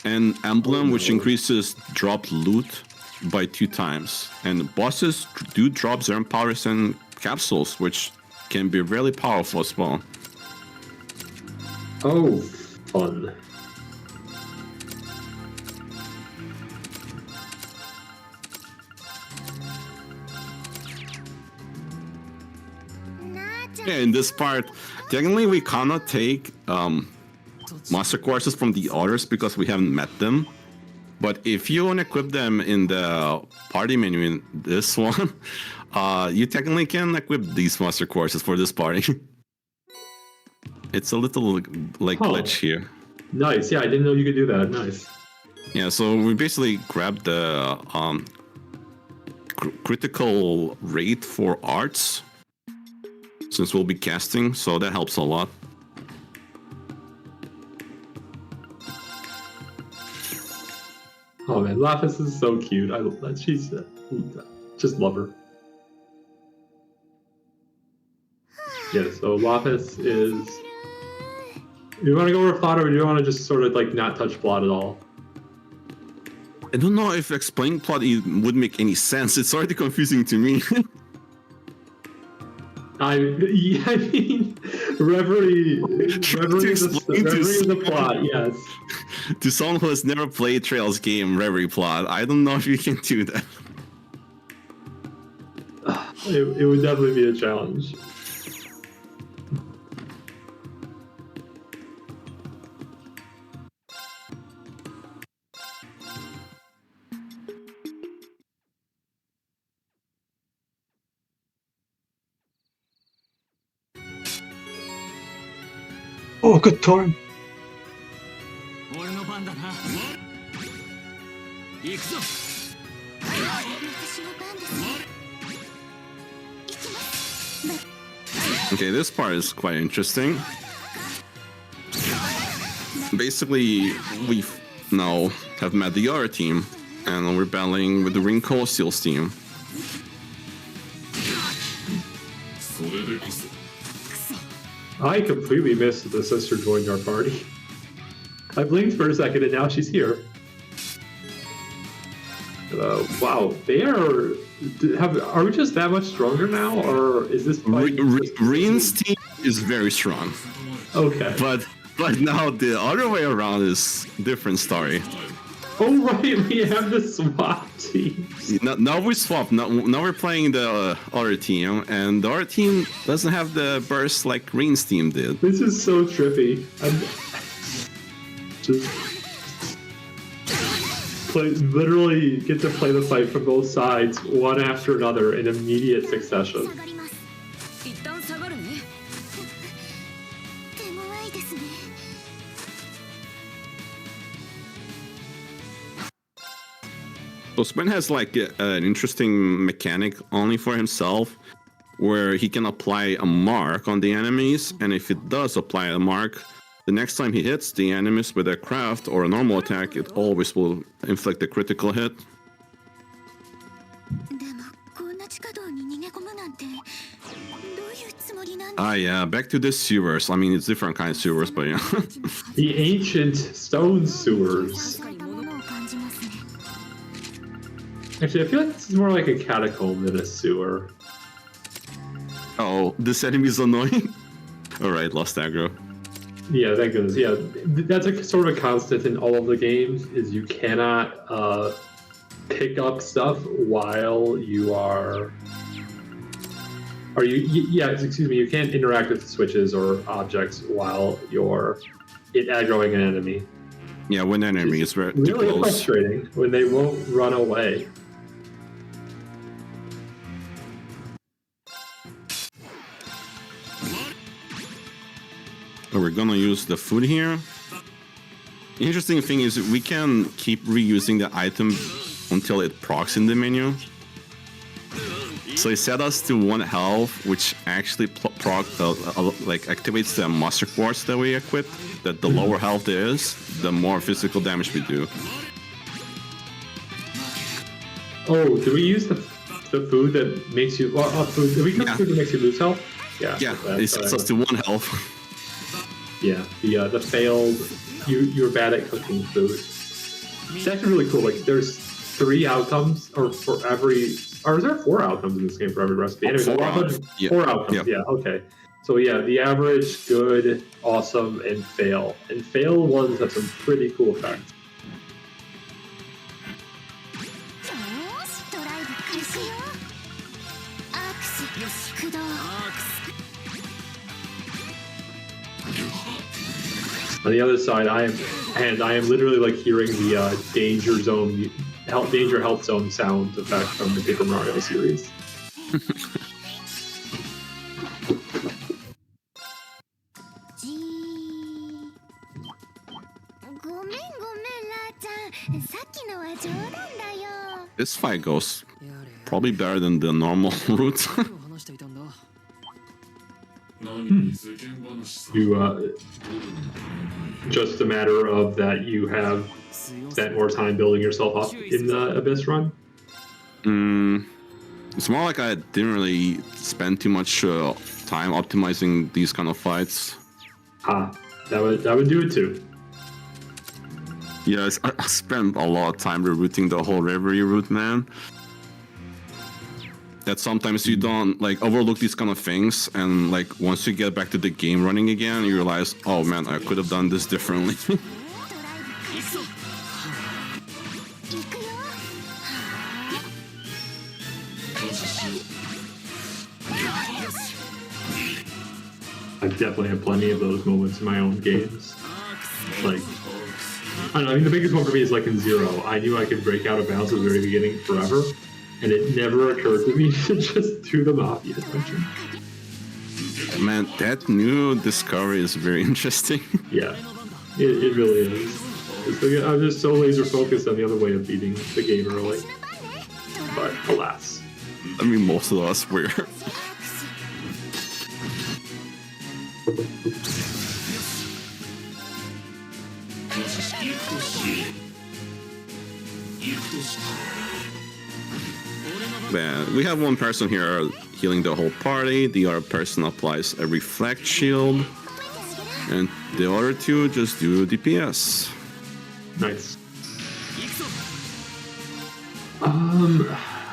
and emblem, which increases dropped loot by 2 times. And bosses do drop serum powders and capsules, which can be really powerful as well. Oh, fun. Yeah, in this part, technically we cannot take master courses from the others because we haven't met them. But if you unequip them in the party menu in this one, you technically can equip these master courses for this party. It's a little like glitch here. Nice, yeah, I didn't know you could do that. Nice. Yeah, so we basically grabbed the critical rate for arts, since we'll be casting, so that helps a lot. Oh man, Lapis is so cute. She's just love her. Yeah, so Lapis is. You want to go over plot, or do you want to just sort of like not touch plot at all? I don't know if explaining plot would make any sense. It's already confusing to me. I mean, Reverie is the plot, yes. To someone who has never played Trails game, Reverie plot, I don't know if you can do that. It would definitely be a challenge. Oh, good turn. Okay, this part is quite interesting. Basically, we now have met the other team, and we're battling with the Ring Cold Steel's team. I completely missed the sister joined our party. I blinked for a second and now she's here. Wow, they are. Are we just that much stronger now, or is this? Reen's team is very strong. Okay. But now the other way around is different story. Oh right, we have the SWAT team. Now we swap. Now we're playing the other team, and the other team doesn't have the burst like Reen's team did. This is so trippy. Literally get to play the fight from both sides, one after another, in immediate succession. So Spin has like an interesting mechanic only for himself, where he can apply a mark on the enemies, and if it does apply a mark, the next time he hits the enemies with a craft or a normal attack, it always will inflict a critical hit. Ah yeah, back to the sewers. I mean, it's different kind of sewers, but yeah. The ancient stone sewers. Actually, I feel like this is more like a catacomb than a sewer. Oh, this enemy is annoying. Alright, lost aggro. Yeah, thank goodness. Yeah, that's a sort of a constant in all of the games, is you cannot pick up stuff while you are... excuse me, you can't interact with switches or objects while you're aggroing an enemy. Yeah, when an enemy is very really close. Frustrating when they won't run away. We're gonna use the food here. The interesting thing is we can keep reusing the item until it procs in the menu. So it set us to 1 health, which actually activates the muster quartz that we equip. That the lower health is, the more physical damage we do. Oh, do we use the food that makes you... food, do we cook food that makes you lose health? Yeah. Yeah, it sets us to 1 health. Yeah, the failed... You're bad at cooking food. It's actually really cool. Like, there's 3 outcomes, or for every... Or is there 4 outcomes in this game for every recipe? Anyway, 4 outcomes, yeah, okay. So yeah, the average, good, awesome, and fail. And fail ones have some pretty cool effects. On the other side, I am literally like hearing the danger health zone sound effect from the Paper Mario series. This fight goes probably better than the normal route. You just a matter of that you have spent more time building yourself up in the Abyss run? It's more like I didn't really spend too much time optimizing these kind of fights. That would do it too. Yes, I spent a lot of time rerouting the whole Reverie route, man. That sometimes you don't overlook these kind of things, and once you get back to the game running again, you realize, oh man, I could have done this differently. I definitely have plenty of those moments in my own games. I don't know, I mean, the biggest one for me is in Zero. I knew I could break out of bounds at the very beginning forever, and it never occurred to me to just do the Mafia dungeon. Man, that new discovery is very interesting. Yeah, it really is. I'm just so laser focused on the other way of beating the game early. But alas. I mean, most of us were. Man, we have one person here healing the whole party. The other person applies a reflect shield. And the other two just do DPS. Nice.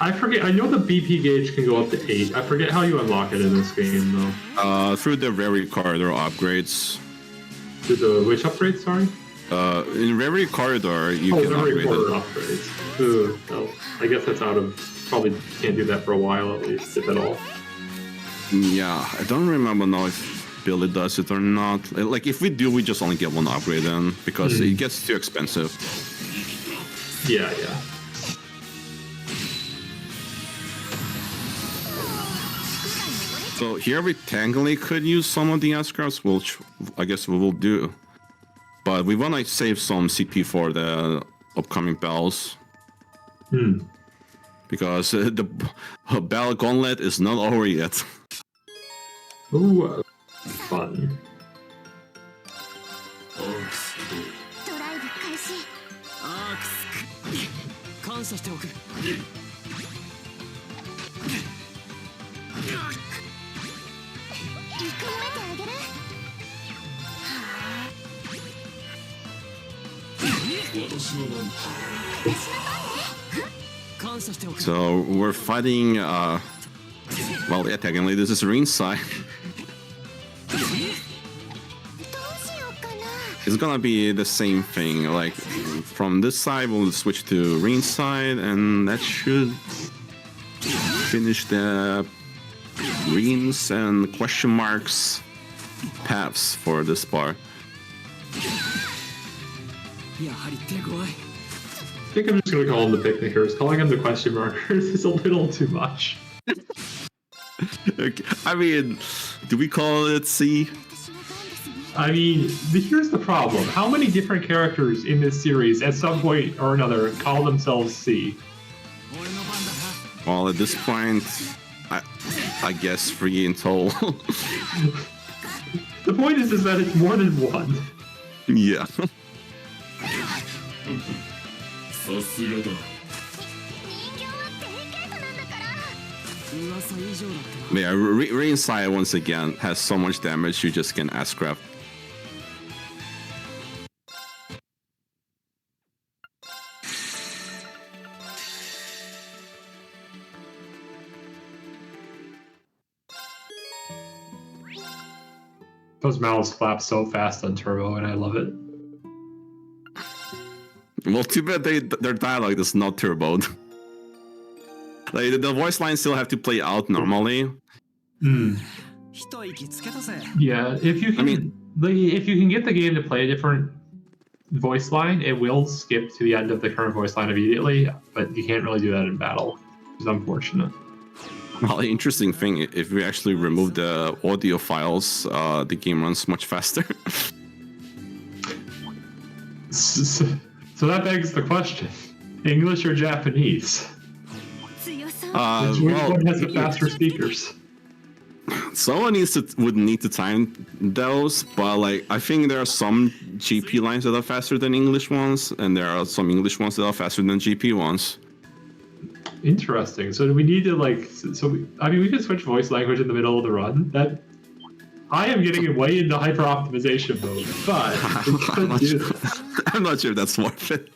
I forget. I know the BP gauge can go up to 8. I forget how you unlock it in this game, though. Through the Reverie Corridor upgrades. Through the which upgrade? Sorry. In Reverie Corridor, you can Reverie upgrade Corridor it. upgrades. Ooh, well, I guess that's out of. Probably can't do that for a while at least, if at all. Yeah, I don't remember now if Billy does it or not. Like, if we do, we just only get one upgrade then, because it gets too expensive. Yeah. So here we technically could use some of the S-Scraps, which I guess we will do. But we want to save some CP for the upcoming bells. Because the bell gauntlet is not over yet. Ooh, fun. So we're fighting, well, yeah, technically this is ringside. It's gonna be the same thing, like from this side we'll switch to ringside and that should finish the greens and question marks paths for this part. I think I'm just gonna call them the picnickers. Calling them the question markers is a little too much. Okay. I mean, do we call it C? I mean, here's the problem. How many different characters in this series at some point or another call themselves C? Well, at this point, I guess 3 in total. The point is that it's more than one. Yeah. Yeah, Reinside once again has so much damage you just can S-Scrap. Those mouths flap so fast on Turbo, and I love it. Well, too bad their dialogue is not turboed. Like, the voice lines still have to play out normally. Yeah, if you can, if you can get the game to play a different voice line, it will skip to the end of the current voice line immediately, but you can't really do that in battle, which is unfortunate. Well, the interesting thing, if we actually remove the audio files, the game runs much faster. So that begs the question: English or Japanese? Which one has the faster speakers? Someone would need to time those, but like I think there are some GP lines that are faster than English ones, and there are some English ones that are faster than GP ones. Interesting. So do we need to I mean, we can switch voice language in the middle of the run. That I am getting way into hyper optimization mode, but I'm not sure that's worth it.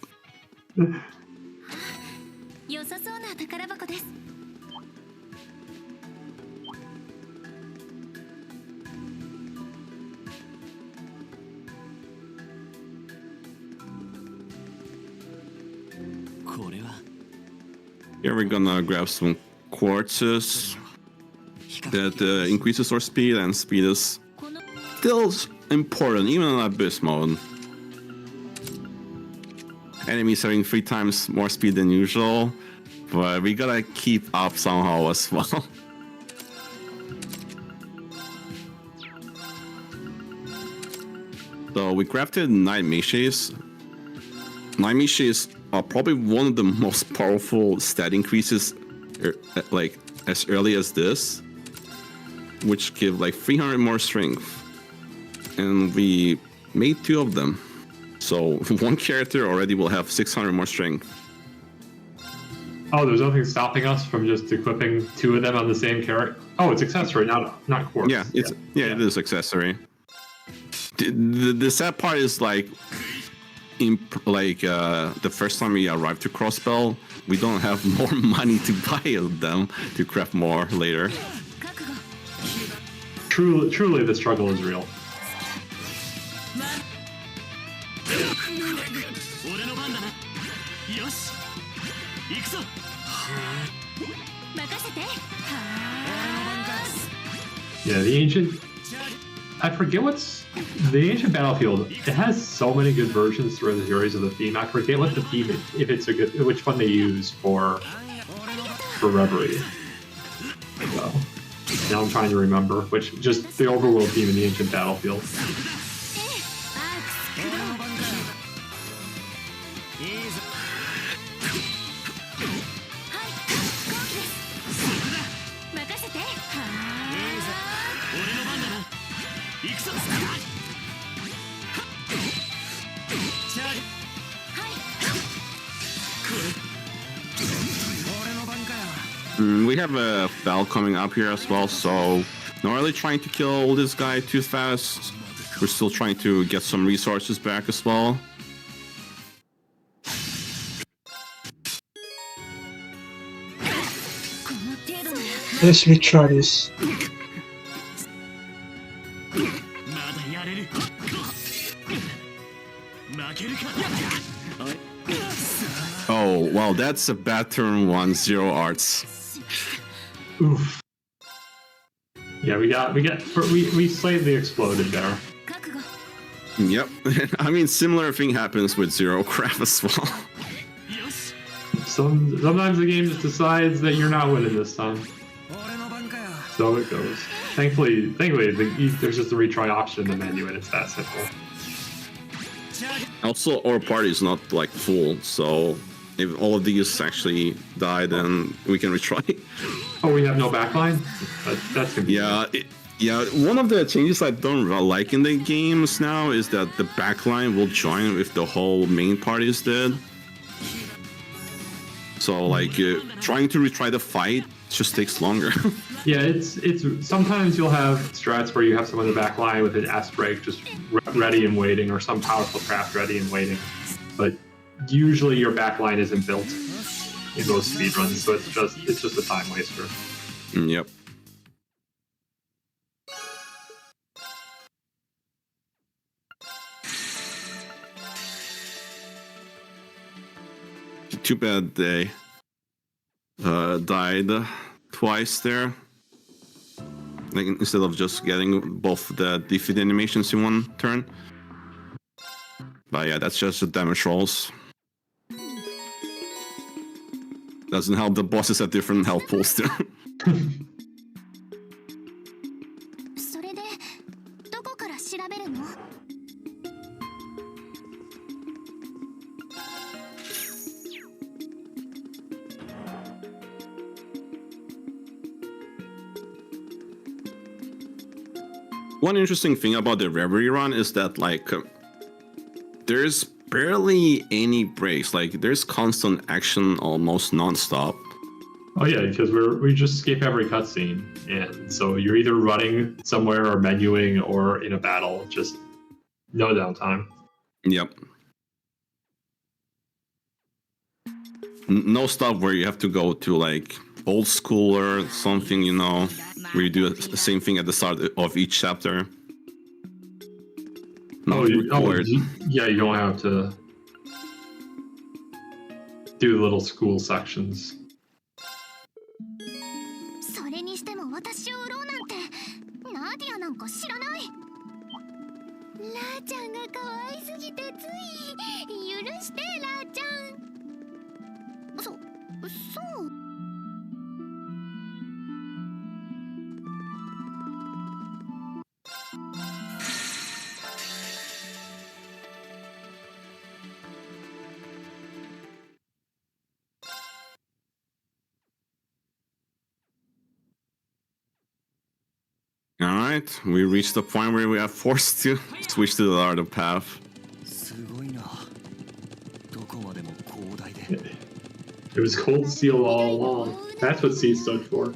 Here we're gonna grab some quartzes that increases our speed, and speed is still important even in Abyss mode. Enemies having 3 times more speed than usual, but we gotta keep up somehow as well. So we crafted 9 Mishes. 9 Mishes are probably one of the most powerful stat increases, like as early as this, which give like 300 more strength. And we made 2 of them. So one character already will have 600 more strength. Oh, there's nothing stopping us from just equipping 2 of them on the same character. Oh, it's accessory, not quartz. Yeah, it is accessory. The sad part is like, the first time we arrived to Crossbell, we don't have more money to buy them to craft more later. Truly, the struggle is real. Yeah, the ancient. I forget what's the ancient battlefield. It has so many good versions through the series of the theme. I forget what the theme, if it's a good, which one they use for Reverie. So now I'm trying to remember which, just the overworld theme in the ancient battlefield. We have a Val coming up here as well, so not really trying to kill this guy too fast. We're still trying to get some resources back as well. Let's retry this. Oh, wow, that's a bad turn 1, 0 arts. Oof. Yeah, we slightly exploded there. Yep. I mean, similar thing happens with 0 craft as well. Sometimes the game just decides that you're not winning this time. So it goes. Thankfully, there's just a retry option in the menu, and it's that simple. Also, our party is not like full, so if all of these actually die, then we can retry. Oh, we have no backline? That's convenient. Yeah, one of the changes I don't like in the games now is that the backline will join if the whole main party is dead. So, like, trying to retry the fight just takes longer. Yeah, it's sometimes you'll have strats where you have someone in the back line with an S break just ready and waiting, or some powerful craft ready and waiting. But usually your back line isn't built in those speedruns, so it's just a time waster. Yep. Too bad they died twice there. Like, instead of just getting both the defeat animations in one turn. But yeah, that's just the damage rolls. Doesn't help the bosses at different health pools too. One interesting thing about the Reverie run is that, like, there's barely any breaks. Like, there's constant action almost non-stop. Oh yeah, because we just skip every cutscene, and so you're either running somewhere or menuing or in a battle. Just no downtime. Yep. No stuff where you have to go to, like, old school or something, you know, where you do the same thing at the start of each chapter. You don't have to do little school sections. Alright, we reached the point where we are forced to switch to the other path. It was Cold Steel all along. That's what C stood for.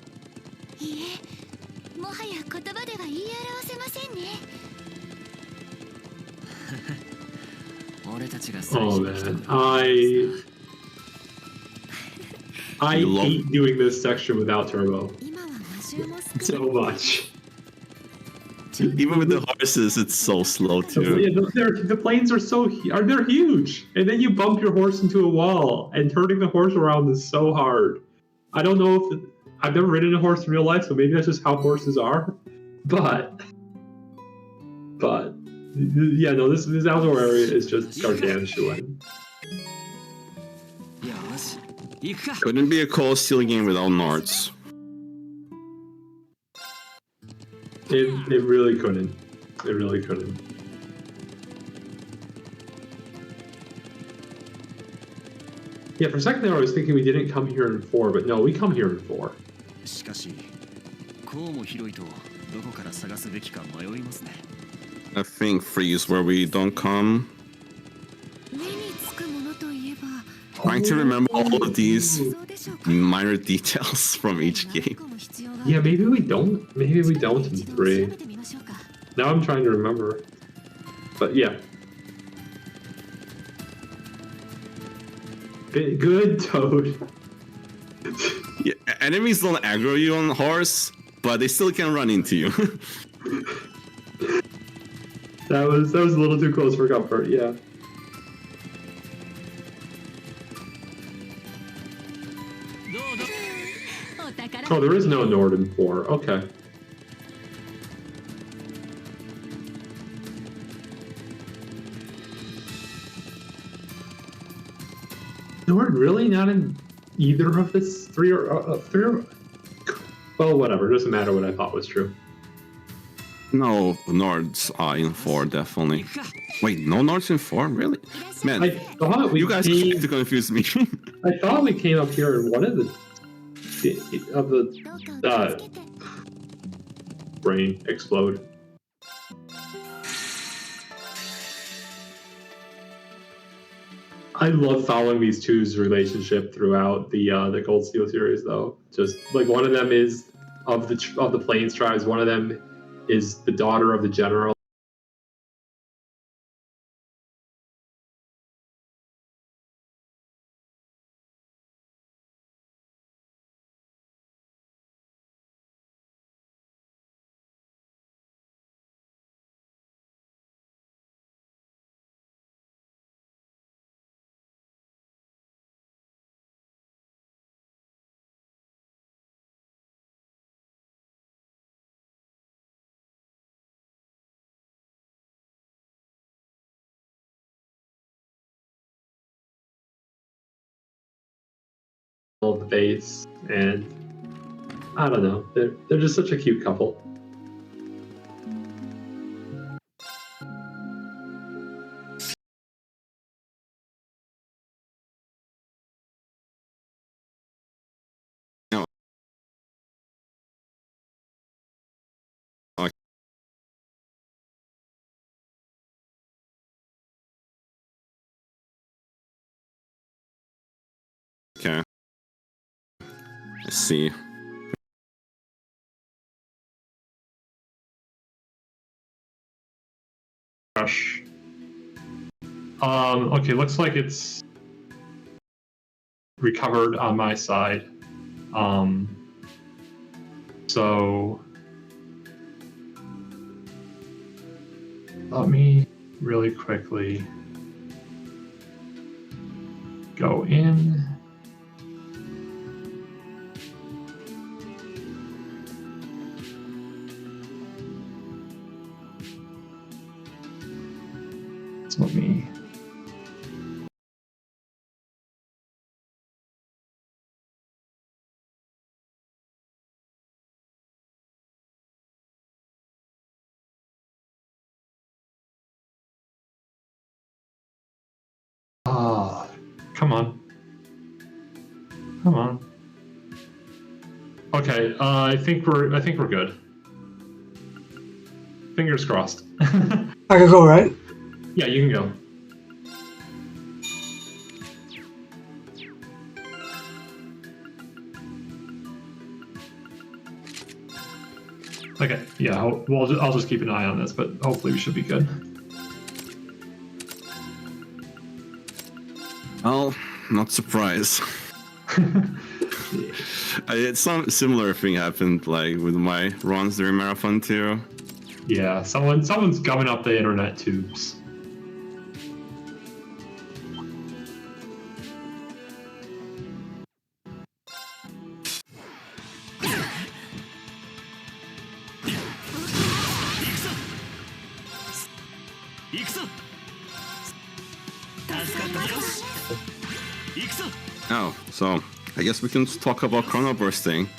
Oh man, I hate doing this section without turbo so much. Even with the horses, it's so slow too. Yeah, the planes are they're huge, and then you bump your horse into a wall, and turning the horse around is so hard. I don't know if I've never ridden a horse in real life, so maybe that's just how horses are. But yeah, no, this outdoor area is just gargantuan. Couldn't be a Cold Steel game without Nards. It really couldn't. It really couldn't. Yeah, for a second there I was thinking we didn't come here in 4, but no, we come here in 4. I think 3 is where we don't come. Trying to remember all of these minor details from each game. Yeah, maybe we don't. Maybe we don't in 3. Now I'm trying to remember. But yeah. Good, Toad. Yeah, enemies don't aggro you on horse, but they still can run into you. That was a little too close for comfort, yeah. Oh, there is no Nord in 4. Okay. Nord really not in either of this 3 or 3 or... Well, whatever. It doesn't matter what I thought was true. No, Nords are in 4, definitely. Wait, no Nords in 4? Really? Man, you guys keep to confuse me. I thought we came up here in one of the brain explode. I love following these two's relationship throughout the Cold Steel series, though. Just like one of them is of the Plains tribes, one of them is the daughter of the general. The base, and I don't know, they're just such a cute couple. Okay. Let's see. Gosh. Okay, looks like it's recovered on my side. So let me really quickly go in. Let me. Ah, come on. Come on. Okay, I think we're good. fingers crossed. I can go, right? Yeah, you can go. Okay, yeah, well, I'll just keep an eye on this, but hopefully we should be good. Well, not surprised. It's some similar thing happened like with my runs during marathon too. Yeah, someone's gumming up the internet tubes. Oh, so I guess we can talk about chrono bursting.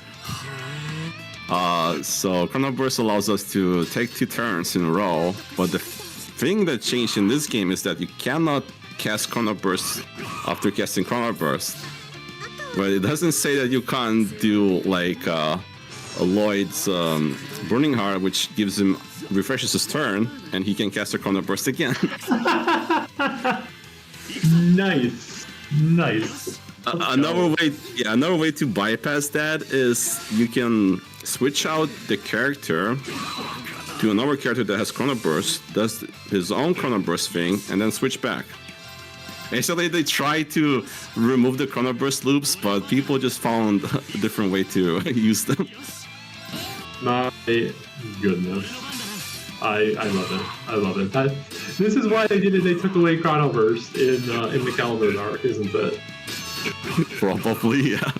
So chrono burst allows us to take 2 turns in a row, but the thing that changed in this game is that you cannot cast chrono burst after casting chrono burst. But it doesn't say that you can't do like Lloyd's Burning Heart, which gives him refreshes his turn, and he can cast a chrono burst again. Nice. Another way to bypass that is you can switch out the character to another character that has chrono burst, does his own chrono burst thing, and then switch back. Actually, they try to remove the chrono burst loops, but people just found a different way to use them. My goodness. I love it. This is why they did it. They took away Chrono Burst in the Calendar arc, isn't it? Probably, yeah.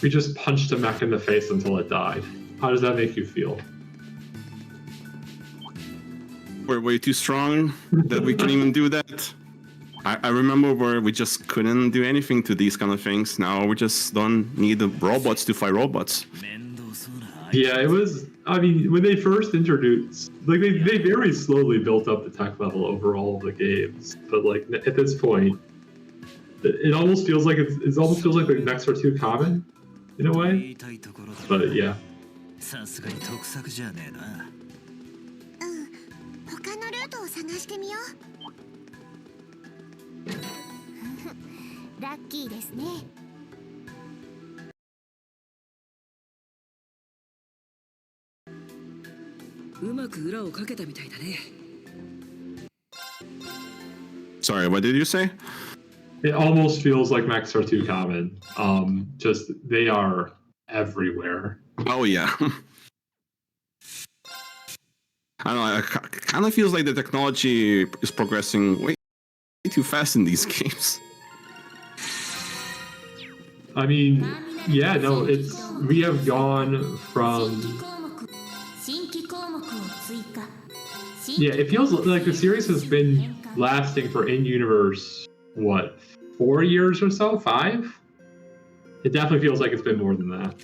We just punched a mech in the face until it died. How does that make you feel? We're way too strong that we can even do that. I remember where we just couldn't do anything to these kind of things. Now we just don't need the robots to fight robots. Yeah, it was. I mean, when they first introduced, like they very slowly built up the tech level over all of the games. But like at this point, it almost feels like it almost feels like the mechs are too common, in a way. But yeah. 他のルートを探してみよう。ラッキーですね。うまく裏をかけたみたいだね。Sorry, what did you say? It almost feels like mechs are too common. Just they are everywhere. Oh yeah. I don't know, it kind of feels like the technology is progressing way too fast in these games. I mean, yeah, no, we have gone from. Yeah, it feels like the series has been lasting for in-universe, what, 4 years or so? 5? It definitely feels like it's been more than that.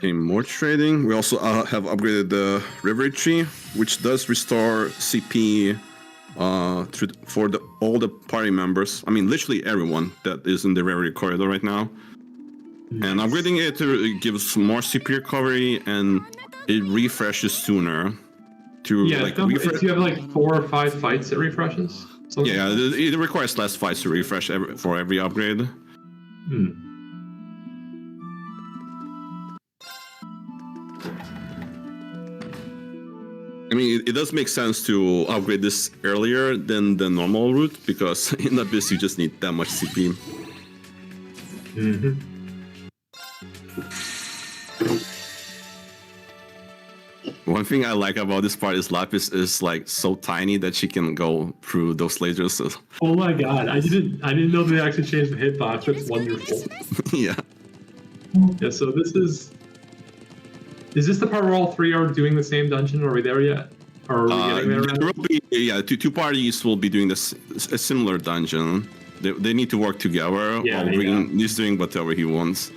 In more trading, we also have upgraded the Reverie tree, which does restore CP for all the party members. I mean, literally everyone that is in the Reverie Corridor right now. And upgrading it gives more CP recovery, and it refreshes sooner. Yeah, like you have like 4 or 5 fights it refreshes. Yeah, it requires less fights to refresh for every upgrade. I mean, it does make sense to upgrade this earlier than the normal route, because in Abyss you just need that much CP. One thing I like about this part is Lapis is like so tiny that she can go through those lasers. Oh my god, I didn't know they actually changed the hitbox. That's wonderful. Yeah. Yeah, so this is this the part where all three are doing the same dungeon? Are we there yet? Or are we getting there? There will be, yeah, two parties will be doing this a similar dungeon. They need to work together while Rin is doing whatever he wants.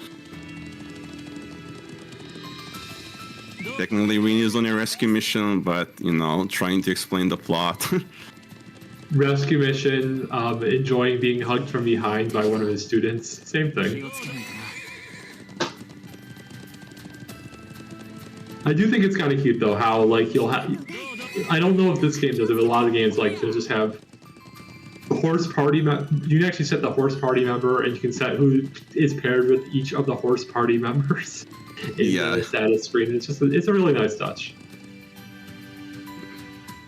Technically, Rin is on a rescue mission, but trying to explain the plot. Rescue mission, enjoying being hugged from behind by one of his students. Same thing. I do think it's kind of cute though, how like you'll have. I don't know if this game does it, but a lot of games like you'll just have horse party. You can actually set the horse party member, and you can set who is paired with each of the horse party members in the status screen. It's a really nice touch.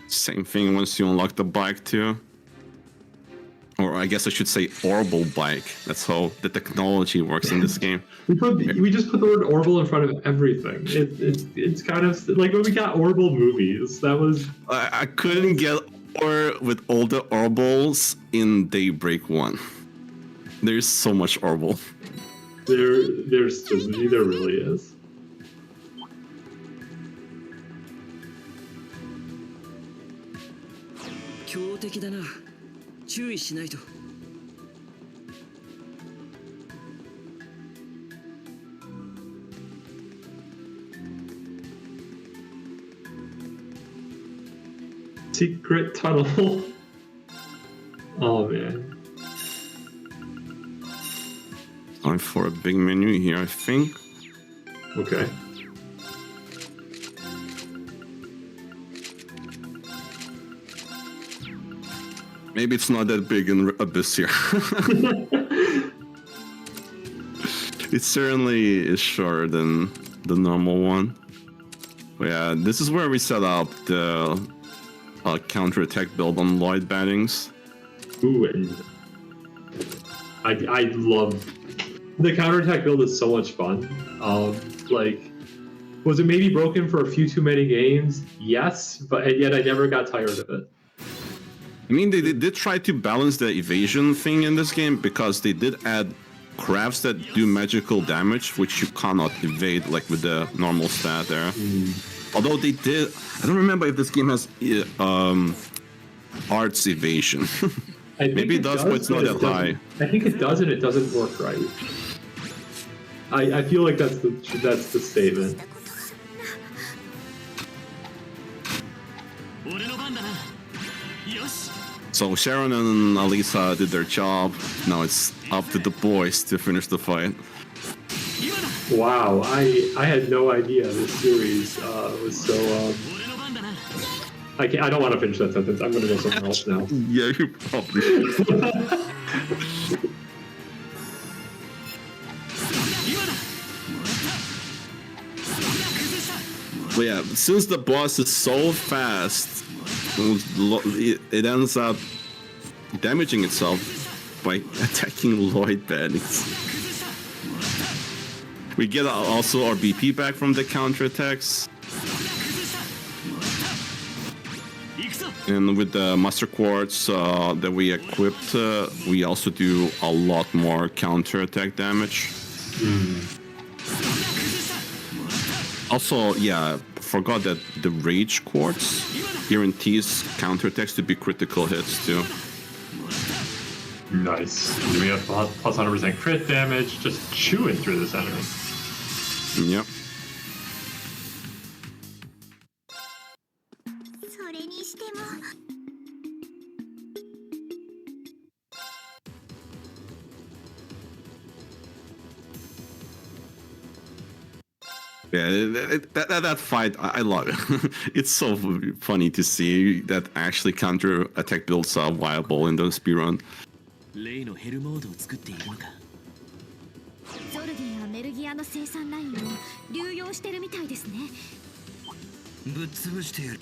Same thing once you unlock the bike too. Or I guess I should say Orbital bike. That's how the technology works in this game. We just put the word Orbital in front of everything. It's kind of like when we got Orbital movies. That was I couldn't get with all the Orbitals in Daybreak 1. There's so much Orbital. There really is. Secret tunnel. Oh man. Time for a big menu here, I think. Okay. Maybe it's not that big in Abyss here. It certainly is shorter than the normal one. But yeah, this is where we set up the counter-attack build on Lloyd Battings. Ooh, and I love the counterattack build. Is so much fun. Like, was it maybe broken for a few too many games? Yes, but yet I never got tired of it. I mean, they did try to balance the evasion thing in this game because they did add crafts that do magical damage, which you cannot evade like with the normal stat there. Although they did, I don't remember if this game has arts evasion. Maybe it does, but it's not that high. I think it does, and it doesn't work right. I feel like that's the statement. So Sharon and Alisa did their job. Now it's up to the boys to finish the fight. Wow, I had no idea this series was so. I don't want to finish that sentence. I'm going to go somewhere else now. Yeah, you probably should. But yeah, since the boss is so fast, it ends up damaging itself by attacking Lloyd Battings. We get also our BP back from the counterattacks. And with the Master Quartz that we equipped, we also do a lot more counterattack damage. Also, yeah, forgot that the Rage Quartz guarantees counterattacks to be critical hits too. Nice. We have plus 100% crit damage, just chewing through this enemy. Yep. Yeah, that fight, I love it. It's so funny to see that actually counter-attack builds are viable in the speedrun. 例のヘルモードを作っているのか。ゾルディやメルギアの生産ラインを流用してるみたいですね。ぶっ潰してやる。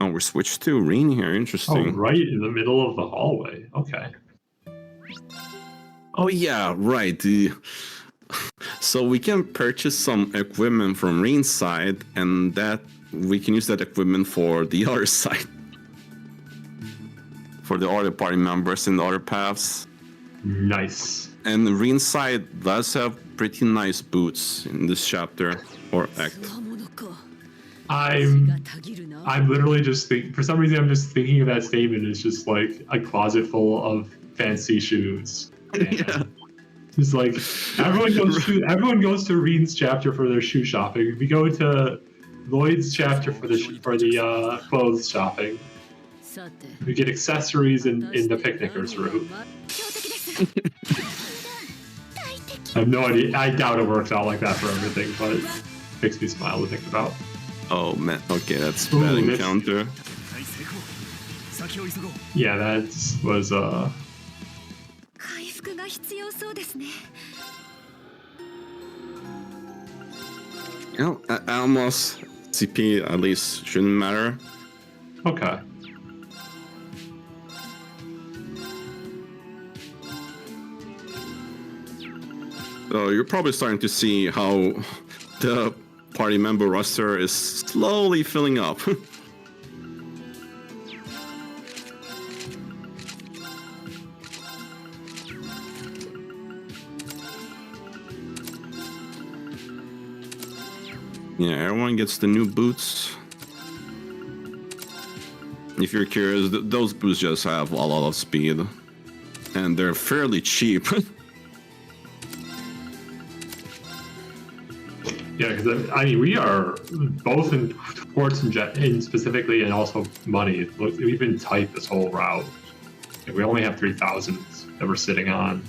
Oh, we're switched to Rin here. Interesting. Oh, right in the middle of the hallway. Okay. Oh yeah, right. So we can purchase some equipment from Rin's side, and that we can use that equipment for the other side. for the other party members in the other paths. Nice. And Ringside does have pretty nice boots in this chapter or act. I'm literally just for some reason I'm just thinking of that statement as just like a closet full of fancy shoes. Yeah. It's like everyone goes to Reen's chapter for their shoe shopping. We go to Lloyd's chapter for the clothes shopping. We get accessories in the picnickers room. I have no idea. I doubt it works out like that for everything, but it makes me smile to think about. Oh man, okay, that's bad encounter. Yeah, that was You know, Almost CP at least shouldn't matter. okay. So you're probably starting to see how the party member roster is slowly filling up. Yeah, everyone gets the new boots. If you're curious, those boots just have a lot of speed. And they're fairly cheap. Yeah, because I mean, we are both in quartz and specifically, and also money. We've been tight this whole route. We only have 3,000 that we're sitting on.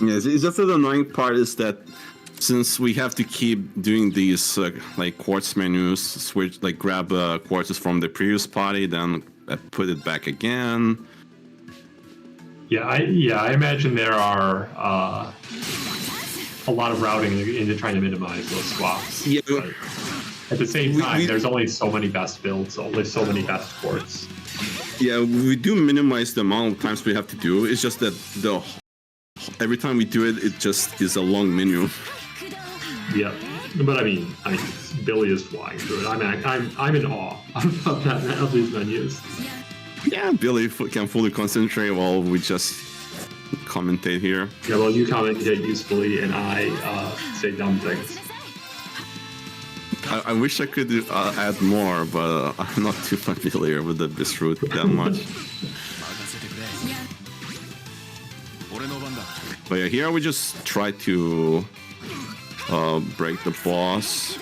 Yes, it's just the annoying part is that since we have to keep doing these like quartz menus, switch like grab quartzes from the previous party, then put it back again. Yeah, I imagine there are a lot of routing into trying to minimize those swaps. Yeah. But at the same time, there's only so many best builds, only so many best quartz. Yeah, we do minimize the amount of times we have to do. It's just that every time we do it, it just is a long menu. Yeah, but I mean, Billy is flying through it. I'm in awe of these menus. Yeah, Billy can fully concentrate while we just commentate here. Yeah, well, you commentate usefully, and I say dumb things. I wish I could add more, but I'm not too familiar with this route that much. But yeah, here we just try to break the boss.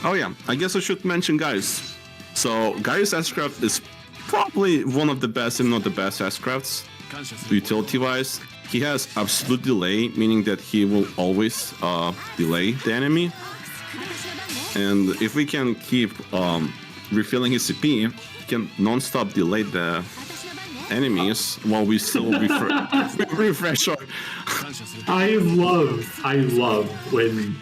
Oh yeah, I guess I should mention Gaius. So Gaius S-Craft is probably one of the best, if not the best S-Crafts, utility-wise. He has absolute delay, meaning that he will always delay the enemy. And if we can keep refilling his CP, he can non-stop delay the enemies while we still refresh our... I love when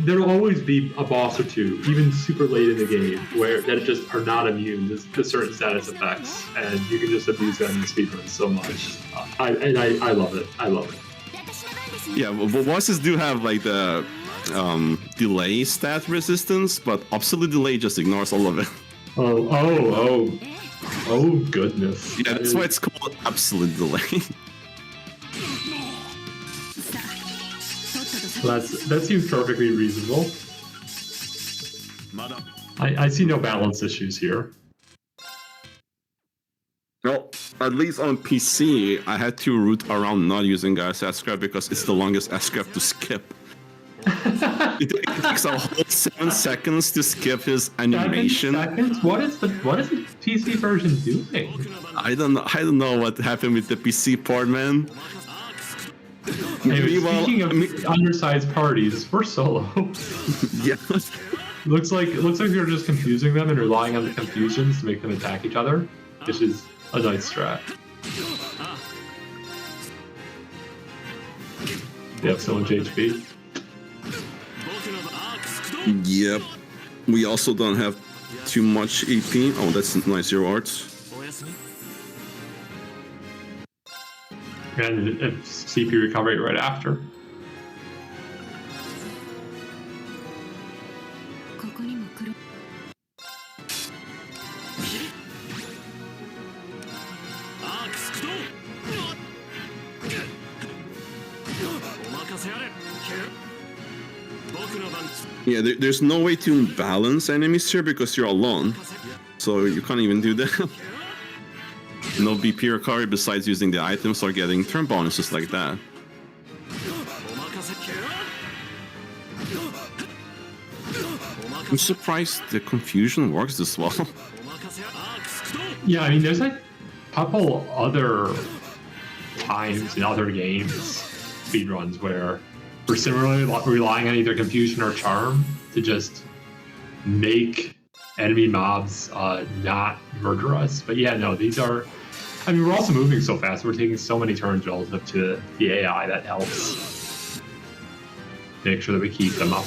there'll always be a boss or two, even super late in the game, where that just are not immune to certain status effects, and you can just abuse them in speedruns so much. I love it. I love it. Yeah, but bosses do have like the delay stat resistance, but absolute delay just ignores all of it. Oh goodness. Yeah, that's why it's called absolute delay. That seems perfectly reasonable. I see no balance issues here. Well, at least on PC, I had to root around not using Gaius S-Craft because it's the longest S-Craft to skip. It takes a whole 7 seconds to skip his animation. 7 seconds? What is the PC version doing? I don't know what happened with the PC port, man. Anyway, speaking of undersized parties, we're solo. Yeah. Looks like you're just confusing them and relying on the confusions to make them attack each other, which is a nice strat. They have so much HP. Yep. We also don't have too much EP. Oh, that's nice, zero arts. And CP recovery right after. ここにも来る。アークス駆動。お任せあれ。僕の番。 Yeah, there's no way to balance enemies here because you're alone. So you can't even do that. No BP recovery besides using the items or getting turn bonuses like that. I'm surprised the confusion works this well. Yeah, I mean, there's like a couple other times in other games, speedruns, where we're similarly relying on either confusion or charm to just make enemy mobs not murder us. But yeah, no, these are... I mean, we're also moving so fast. We're taking so many turns relative to the AI that helps make sure that we keep them up.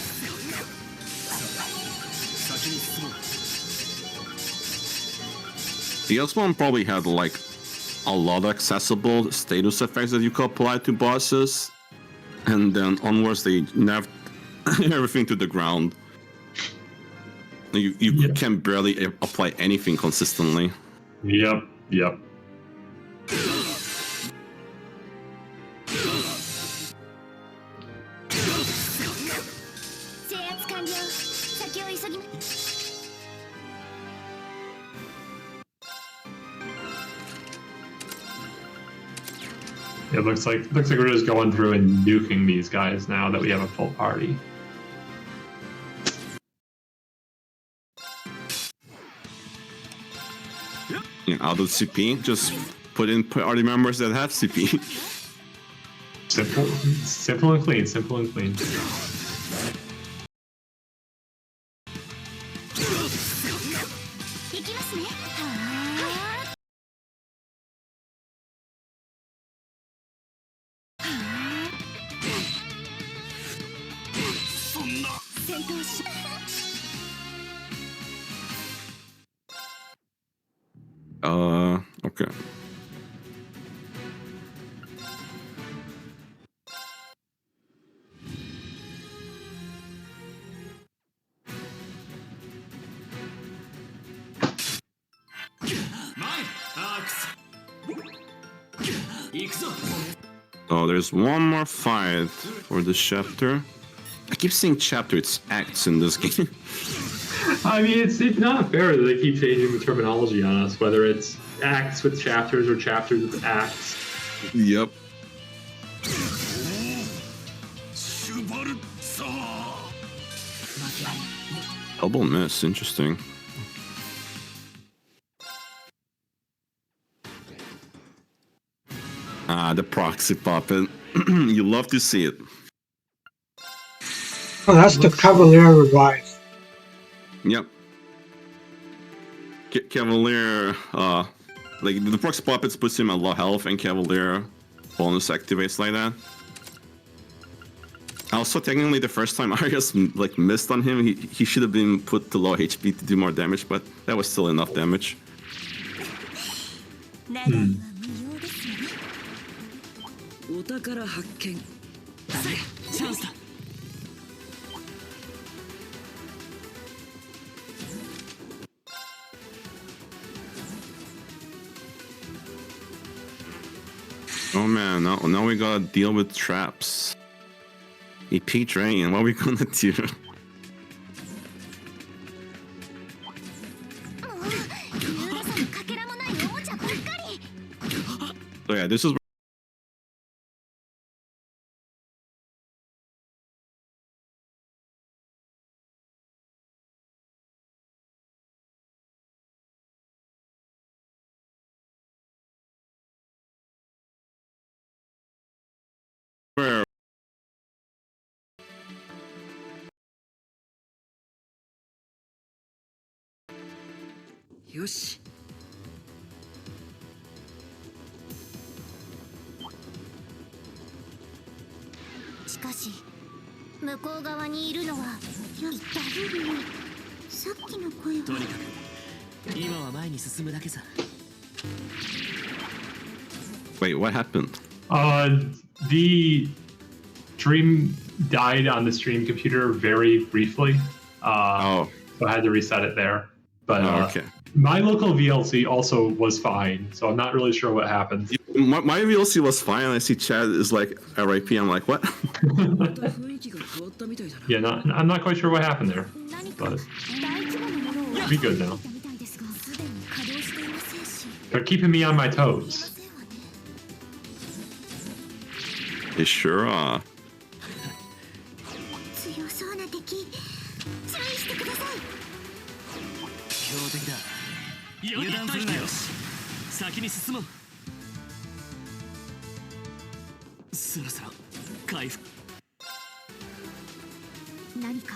The X1 probably had like a lot of accessible status effects that you could apply to bosses, and then onwards they nerfed everything to the ground. You can barely apply anything consistently. Yep. 制圧完了。先を急ぎま。 It looks like we're just going through and nuking these guys now that we have a full party. Yeah, out of CP, just put in party members that have CP. Simple and clean. Simple and clean. Okay. Oh, there's one more fight for this chapter. I keep saying chapter, it's acts in this game. I mean, it's not fair that they keep changing the terminology on us, whether it's acts with chapters or chapters with acts. Yep. Double miss, interesting. Ah, the proxy puppet. You love to see it. Oh, that's the Cavalier revive. Yep. Cavalier, like the proxy puppets puts him at low health, and Cavalier bonus activates like that. Also, technically, the first time Arias like missed on him, he should have been put to low HP to do more damage, but that was still enough damage. Oh man, now we gotta deal with traps. EP drain, what are we gonna do? So yeah, this is where Yoshi. しかし向こう側にいるのは一体さっきの声は。とにかく今は前に進むだけさ。 wait, what happened? The stream died on the stream computer very briefly. So I had to reset it there. But okay. My local VLC also was fine, so I'm not really sure what happened. My VLC was fine. I see chat is like RIP. I'm like, what? Yeah, I'm not quite sure what happened there, but be good now. They're keeping me on my toes. They sure are. 強そうな敵注意してください。強敵だ。油断するなよ。先に進もう。そろそろ回復。何か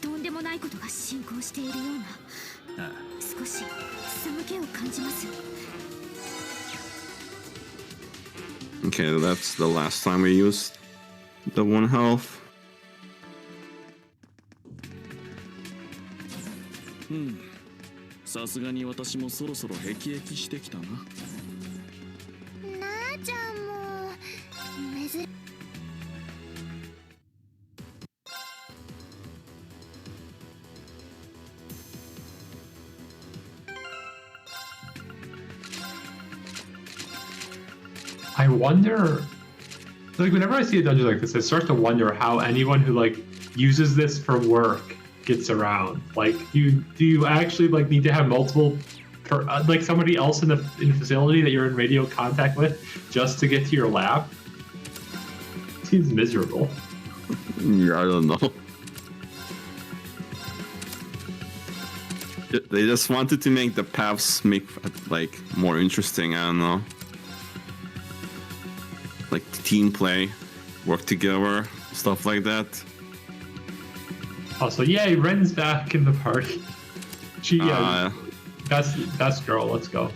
とんでもないことが進行しているような。少し寒気を感じます。 Okay, that's the last time we used the 1 health. さすがに私もそろそろ辟易してきたな。なあちゃんも珍。 I wonder, like, whenever I see a dungeon like this, I start to wonder how anyone who like uses this for work gets around. Like, do you actually like need to have multiple, like somebody else in the facility that you're in radio contact with just to get to your lab? Seems miserable. Yeah, I don't know. They just wanted to make the paths like more interesting. I don't know. Like team play, work together, stuff like that. Also, yay, Ren's back in the party. She, best girl. Let's go.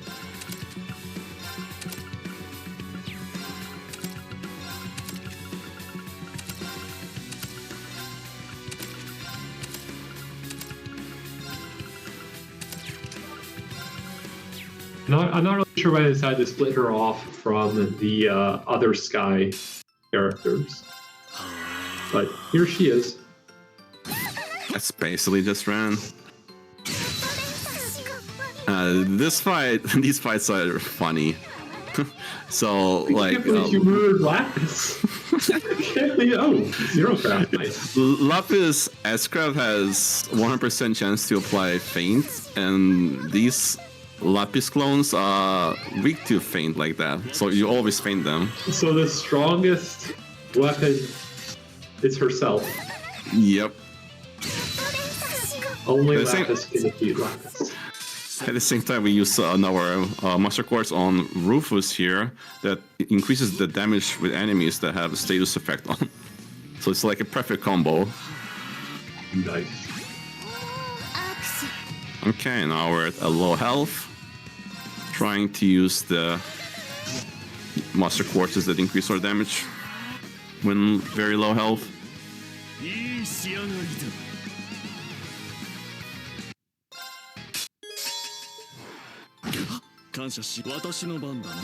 No, I'm not really sure why they decided to split her off from the other Sky characters. But here she is. That's basically just Ren. This fight, these fights are funny. So, like, you murdered Lapis. Oh, zero craft. Nice. Lapis S-Craft has 100% chance to apply feint, and these Lapis clones are weak to feint like that, so you always feint them. So the strongest weapon is herself. Yep. Only Lapis can defeat Lapis. At the same time, we use our Master Quartz on Rufus here that increases the damage with enemies that have a status effect on. So it's like a perfect combo. Nice. Okay, now we're at a low health. Trying to use the Master Quartzes that increase our damage when very low health. いい仕上がりだ。感謝し、私の番だな。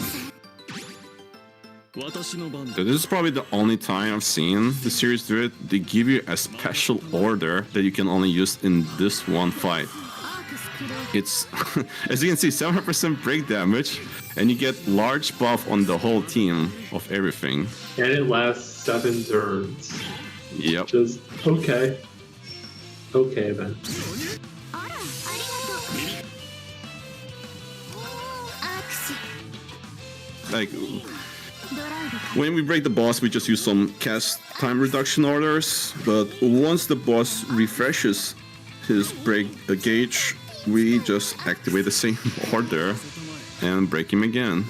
私の番だ。 So this is probably the only time I've seen the series do it. They give you a special order that you can only use in this one fight. It's, as you can see, 700% break damage, and you get large buff on the whole team of everything. And it lasts 7 turns. Yep. Just okay. Okay then. Like, when we break the boss, we just use some cast time reduction orders, but once the boss refreshes his break gauge, we just activate the same order and break him again.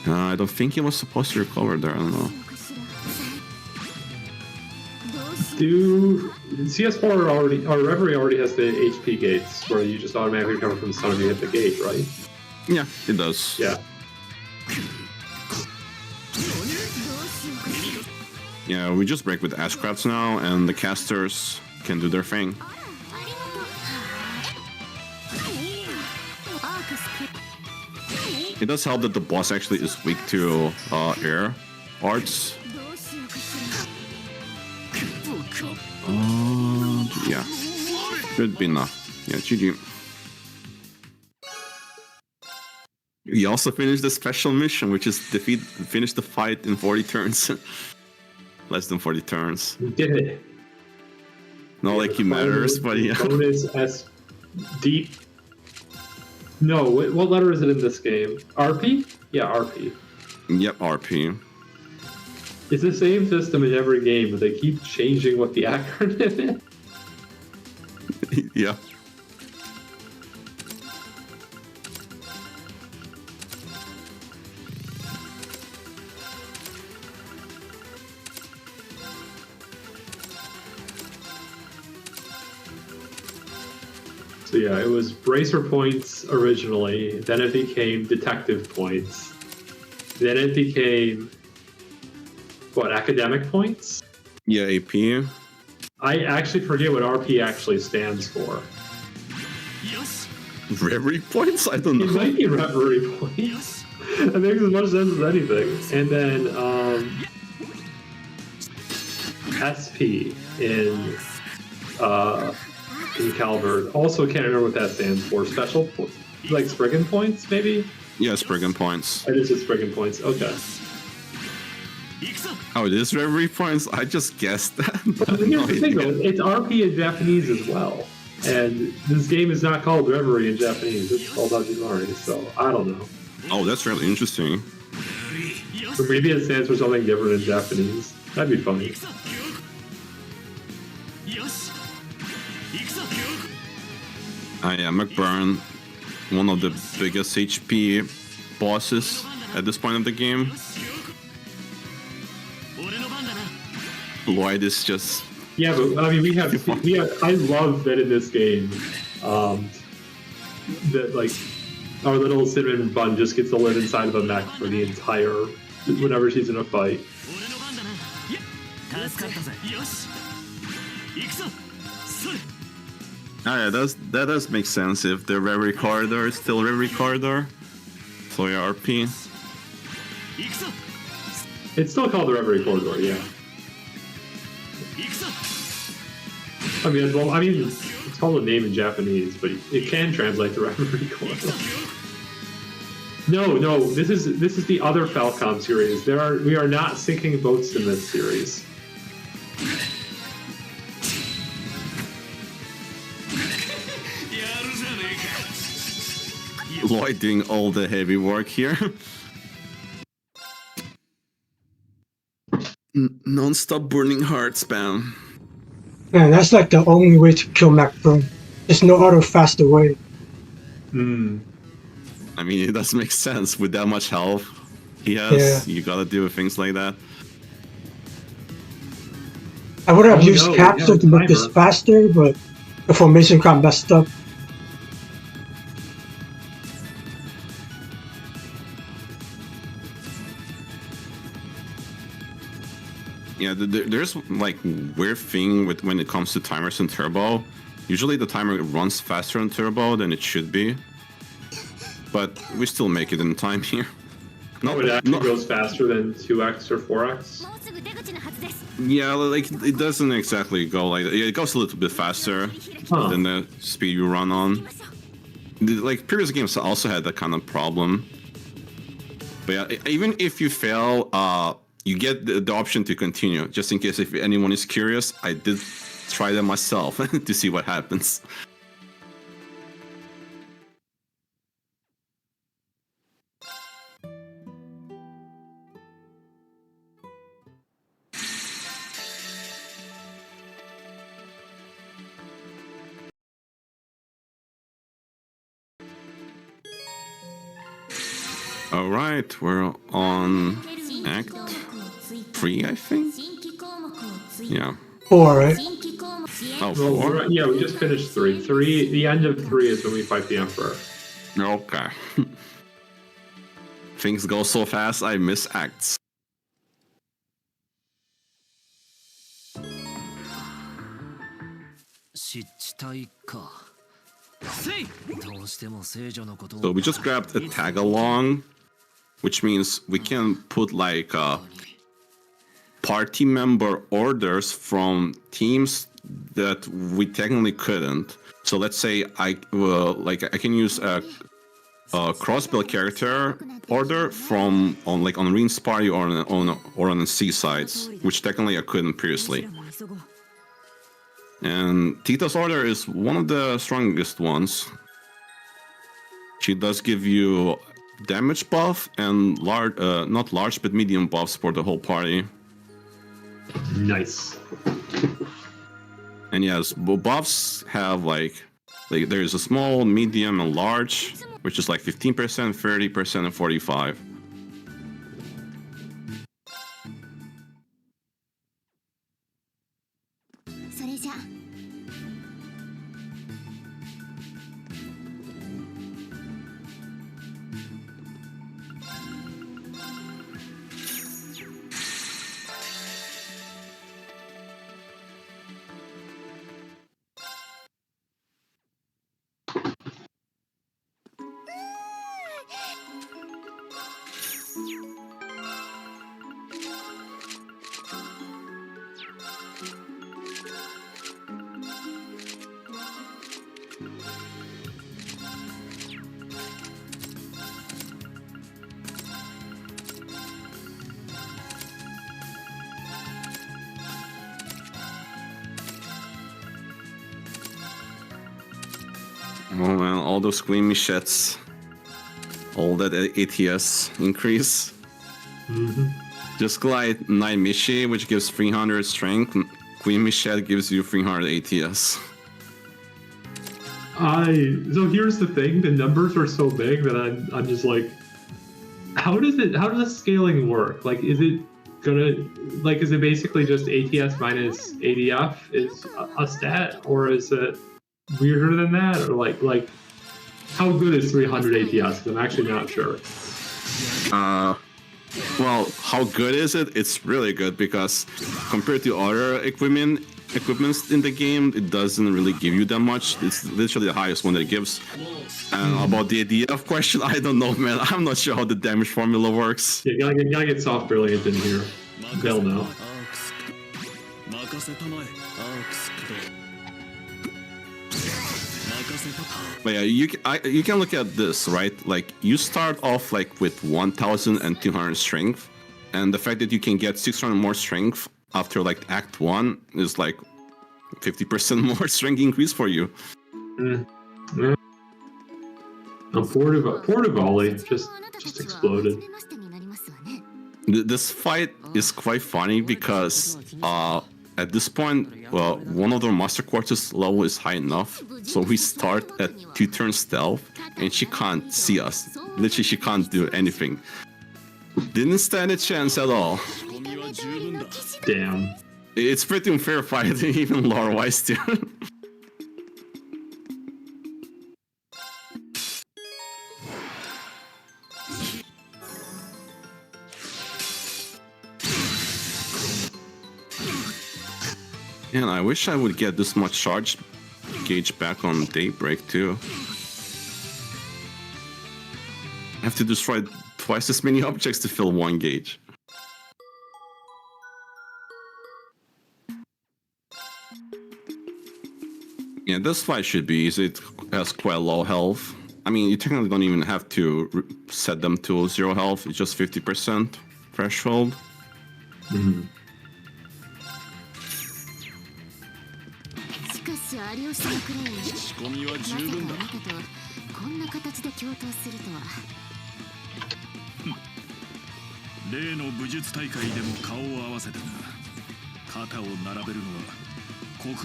I don't think he was supposed to recover there, I don't know. Do CS4 already, or Reverie already has the HP gates where you just automatically recover from the stun if you hit the gate, right? Yeah, it does. Yeah. Yeah, we just break with Ashcrafts now, and the casters can do their thing. It does help that the boss actually is weak to air arts. どうしようかしら。 Yeah, should be enough. Yeah, GG. We also finished the special mission, which is finish the fight in 40 turns. Less than 40 turns. We did it. Not like it matters, but yeah. Bonus S deep. No, what letter is it in this game? RP? Yeah, RP. Yep, RP. It's the same system in every game, but they keep changing what the acronym is. Yeah. So yeah, it was bracer points originally, then it became detective points, then it became, what, academic points? Yeah, AP. I actually forget what RP actually stands for. Reverie points? I don't It know. might be Reverie points. That makes as much sense as anything. And then SP in Calvert. Also can't remember what that stands for. Special, like Spriggan points, maybe? Yeah, Spriggan points. It is just Spriggan points. Okay. Oh, it is Reverie points? I just guessed that. But here's the thing, though. It's RP in Japanese as well. And this game is not called Reverie in Japanese. It's called Hajimari, so I don't know. Oh, that's really interesting. Or maybe it stands for something different in Japanese. That'd be funny. Yeah, McBurn, one of the biggest HP bosses at this point of the game. Lloyd is just... Yeah, but I mean, we have. I love that in this game, that like our little cinnamon bun just gets to live inside of a mech for the entire whenever she's in a fight. Oh yeah, that does make sense if the Reverie Corridor is still Reverie Corridor. So yeah, RP. It's still called the Reverie Corridor, yeah. I mean, well, it's called a name in Japanese, but it can translate to Reverie Corridor. No, this is the other Falcom series. We are not sinking boats in this series. Lloyd doing all the heavy work here. Non-stop burning heart spam. Man, that's like the only way to kill MacBurn. There's no other faster way. I mean, it does make sense with that much health he has. Yeah. You gotta do things like that. I would have used no, Capsule yeah, to make this timer. faster, but the formation got messed up. Yeah, there's like weird thing with when it comes to timers in Turbo. Usually the timer runs faster in Turbo than it should be, but we still make it in time here. No, it actually goes faster than 2x or 4x. もうすぐ出口のはずです。 Yeah, like it doesn't exactly go like that. Yeah, it goes a little bit faster than the speed you run on. Like previous games also had that kind of problem. But yeah, even if you fail, you get the option to continue, just in case if anyone is curious. I did try them myself to see what happens. All right, we're on Act 3, I think. Yeah. 4, right? Oh, Well, 4? yeah, we just finished 3. The end of 3 is when we fight the Emperor. Okay. Things go so fast, I miss acts. So we just grabbed a tag along, which means we can put like party member orders from teams that we technically couldn't. So let's say I can use a crossbill character order from on Reen's party or on the seasides, which technically I couldn't previously. And Tita's order is one of the strongest ones. She does give you damage buff and not large but medium buffs for the whole party. Nice. And yes, buffs have like there's a small, medium, and large, which is like 15%, 30%, and 45%. Oh man, all those queen michettes, all that ATS increase. Just glide 9 Mishi, which gives 300 strength. Queen Michette gives you 300 ATS. So here's the thing: the numbers are so big that I'm just like, how does the scaling work? Like, is it basically just ATS minus ADF is a stat, or is it weirder than that, or like how good is 300 ATS? I'm actually not sure. Well, how good is it? It's really good because compared to other equipments in the game, it doesn't really give you that much. It's literally the highest one that it gives. And about the ADF question, I don't know, man. I'm not sure how the damage formula works. Yeah, gotta get soft brilliant in here. They'll know. But yeah, you can look at this, right? Like, you start off like with 1,200 strength, and the fact that you can get 600 more strength after like Act 1 is like 50% more strength increase for you. Yeah. Porta volley just exploded. This fight is quite funny because at this point, well, one of the Master Quartz level is high enough, so we start at 2-turn stealth, and she can't see us. Literally, she can't do anything. Didn't stand a chance at all. Damn. It's pretty unfair fight, even lore-wise too. And I wish I would get this much charge gauge back on Daybreak too. I have to destroy twice as many objects to fill 1 gauge. Yeah, this fight should be easy. It has quite low health. I mean, you technically don't even have to set them to 0 health. It's just 50% threshold. Mm-hmm.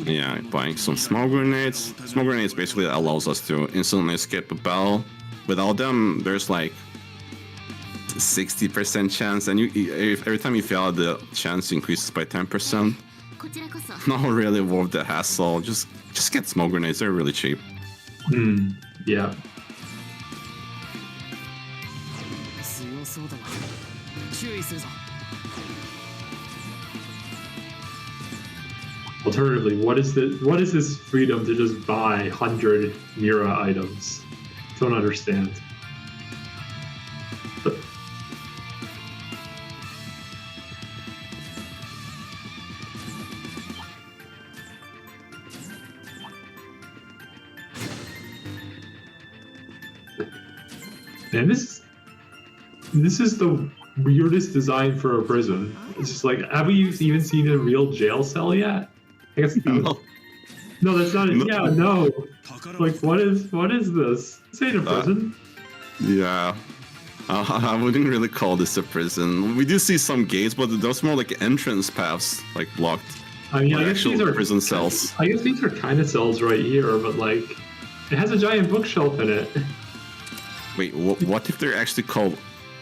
Yeah, buying some smoke grenades. Smoke grenades basically allows us to instantly escape a battle. Without them, there's like 60% chance, and every time you fail, the chance increases by 10%. Not really worth the hassle. Just get smoke grenades. They're really cheap. Yeah. Alternatively, what is this freedom to just buy 100 Mira items? Don't understand. But, man, this is the weirdest design for a prison. It's just like, have we even seen a real jail cell yet? I guess No. no, that's not it. No. Yeah, no. Like, what is this? This ain't a prison. Yeah. I wouldn't really call this a prison. We do see some gates, but those more like entrance paths, like blocked. I mean, Or I guess actual these are prison cells. I guess these are kind of cells right here, but like, it has a giant bookshelf in it. Wait, what if they're actually called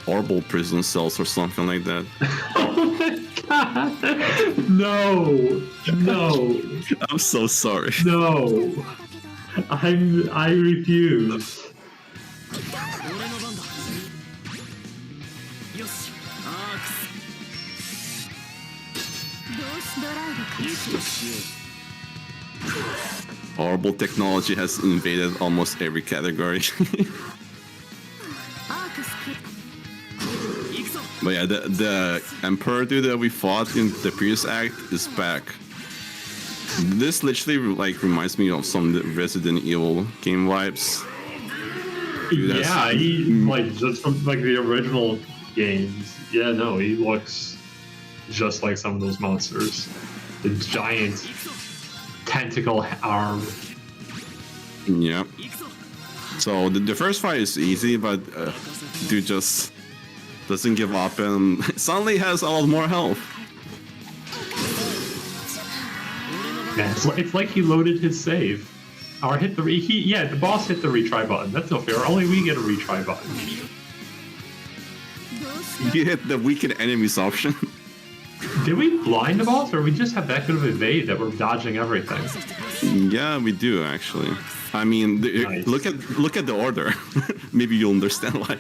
orbital prison cells or something like that? Oh my god! No, no, I'm so sorry. no! I refuse. 俺の番だ。よし、アークス。同志ドライブ開始。息をしよ Orbital technology has invaded almost every category. アークスク。う。行くぞ。 But yeah, the Emperor dude that we fought in the previous act is back. This literally like reminds me of some Resident Evil game vibes. Dude, that's- Yeah, he like just from like the original games. Yeah, no, he looks just like some of those monsters. The giant tentacle arm. Yeah. 行くぞ。 So the first fight is easy, but dude just doesn't give up and suddenly has a lot more health. Yeah, it's like he loaded his save. Or hit the the boss hit the retry button. That's no fair. Only we get a retry button. 同志 You hit the weaken enemies option. Did we blind the boss, or we just have that good of evade that we're dodging everything? Yeah, we do actually. I mean, Nice. look at the order. Maybe you'll understand why.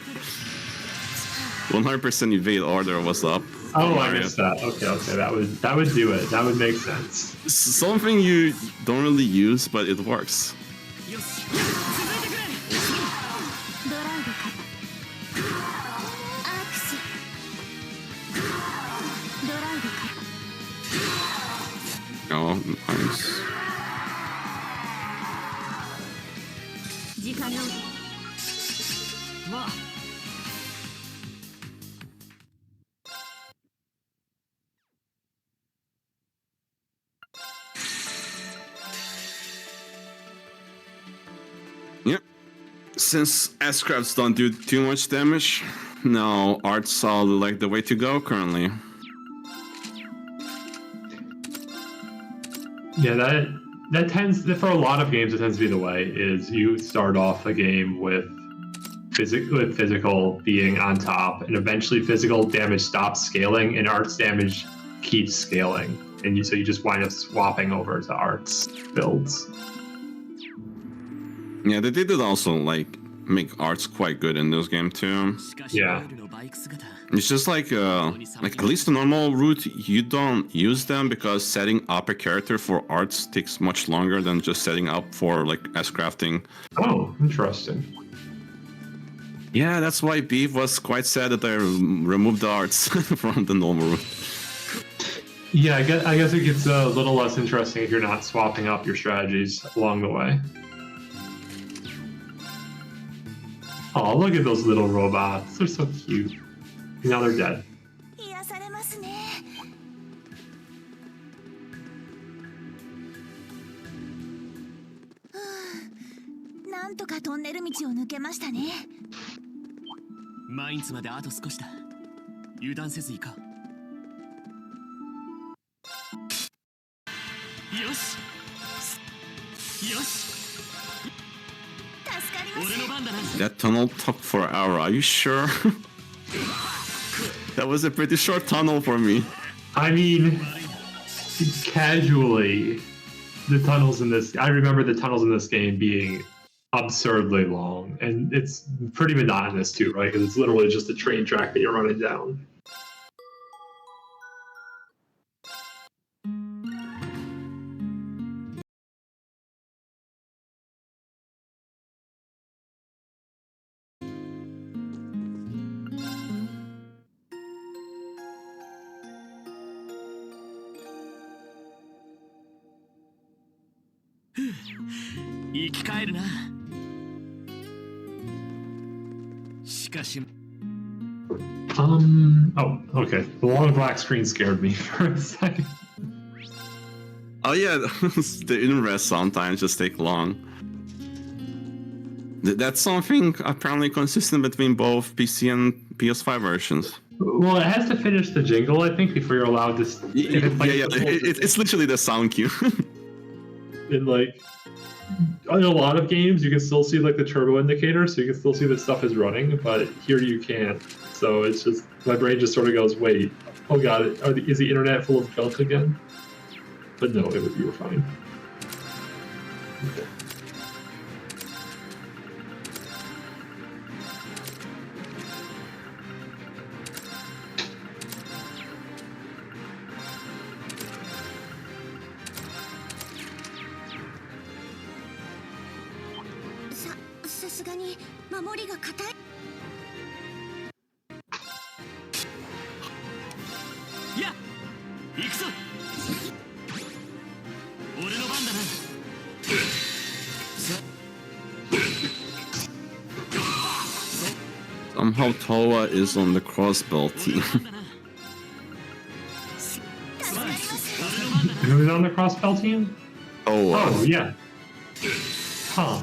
100% evade order was up. Oh, I missed that. Okay, that would do it. That would make sense. Something you don't really use, but it works. よし。続いてくれ。ドライブ開始。アークス。ドライブ開始。 Oh, nice. 時間の。まあ。 Yep. Since S-crafts don't do too much damage, now arts are like the way to go currently. Yeah, that tends for a lot of games. It tends to be the way is you start off a game with physical being on top, and eventually physical damage stops scaling, and arts damage keeps scaling, and so you just wind up swapping over to arts builds. Yeah, they did also like make arts quite good in this game too. しかし Yeah. ロイルのバイク姿。 It's just like at least the normal route, you don't use them because setting up a character for arts takes much longer than just setting up for like S-crafting. Oh, interesting. Yeah, that's why Beef was quite sad that I removed the arts from the normal route. Yeah, I guess it gets a little less interesting if you're not swapping up your strategies along the way. Oh, look at those little robots. They're so cute. Now they're dead. 癒されますね。ふうなんとかトンネル道を抜けましたね。マインツまであと少しだ。油断せず行こう。よし。よし。助かります。俺の番だな。 That tunnel took for an hour. Are you sure? That was a pretty short tunnel for me. I mean, casually, the tunnels in this. I remember the tunnels in this game being absurdly long, and it's pretty monotonous too, right? Because it's literally just a train track that you're running down. 生き返るな。しかし Oh, okay. The long black screen scared me for a second. Oh yeah, the interest sometimes just take long. That's something apparently consistent between both PC and PS5 versions. Well, it has to finish the jingle, I think, before you're allowed to. It's literally the sound cue. In like, in a lot of games, you can still see like the turbo indicator, so you can still see that stuff is running, but here you can't. So it's just my brain just sort of goes, wait, oh god, is the internet full of junk again? But no, you were fine. Okay. さすがに守りが固い。いや行くぞ。俺の番だな。 Somehow Toa is on the crossbow team. Who's on the crossbell team? Oh, yeah. Huh.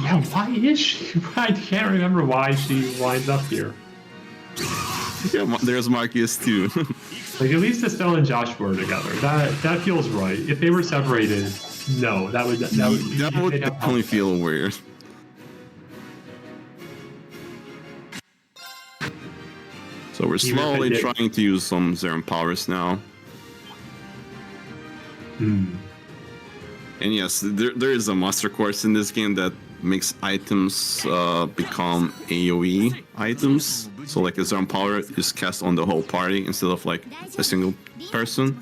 Yeah, why is she? I can't remember why she winds up here. Yeah, there's Marcus too. Like, at least Estelle and Josh were together. That feels right. If they were separated, no, that would definitely feel weird. So we're slowly trying to use some Zeren powers now. And yes, there is a master course in this game that makes items become AoE items. So like a Zeren power is cast on the whole party instead of like a single person.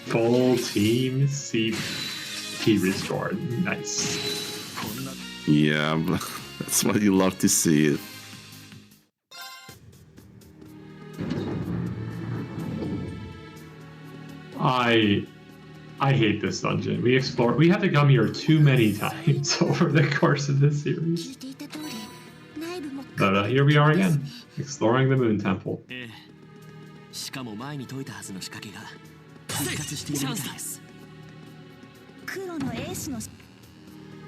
Full team CP restored. Nice. Yeah, that's what you love to see. I hate this dungeon. We have to come here too many times over the course of this series. But here we are again, exploring the Moon Temple. しかも前に解いたはずの仕掛けが復活しているみたいです。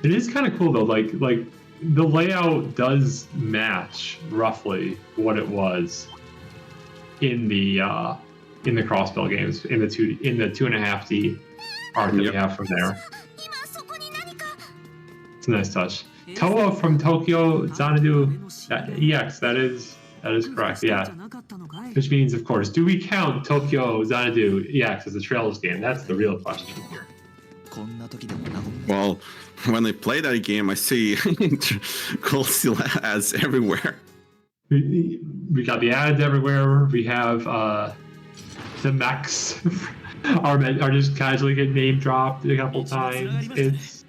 It is kind of cool though, like the layout does match roughly what it was in the Crossbell games, in the 2.5D art that we have from there. It's a nice touch. Toa from Tokyo Xanadu EX, that is correct, yeah. Which means, of course, do we count Tokyo Xanadu EX as a Trails game? That's the real question here. Well, when I play that game, I see gold steel ads everywhere. We got the ads everywhere. We have the mechs are just casually get name dropped a couple times.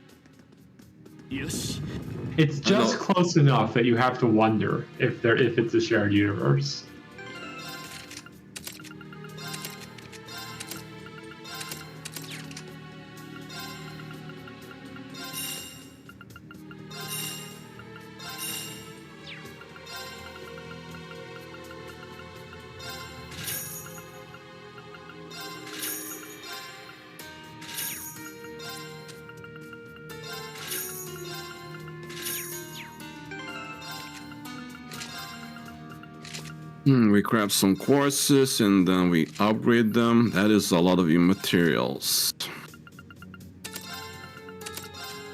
It's just close enough that you have to wonder if it's a shared universe. We grab some quartzes and then we upgrade them. That is a lot of new materials.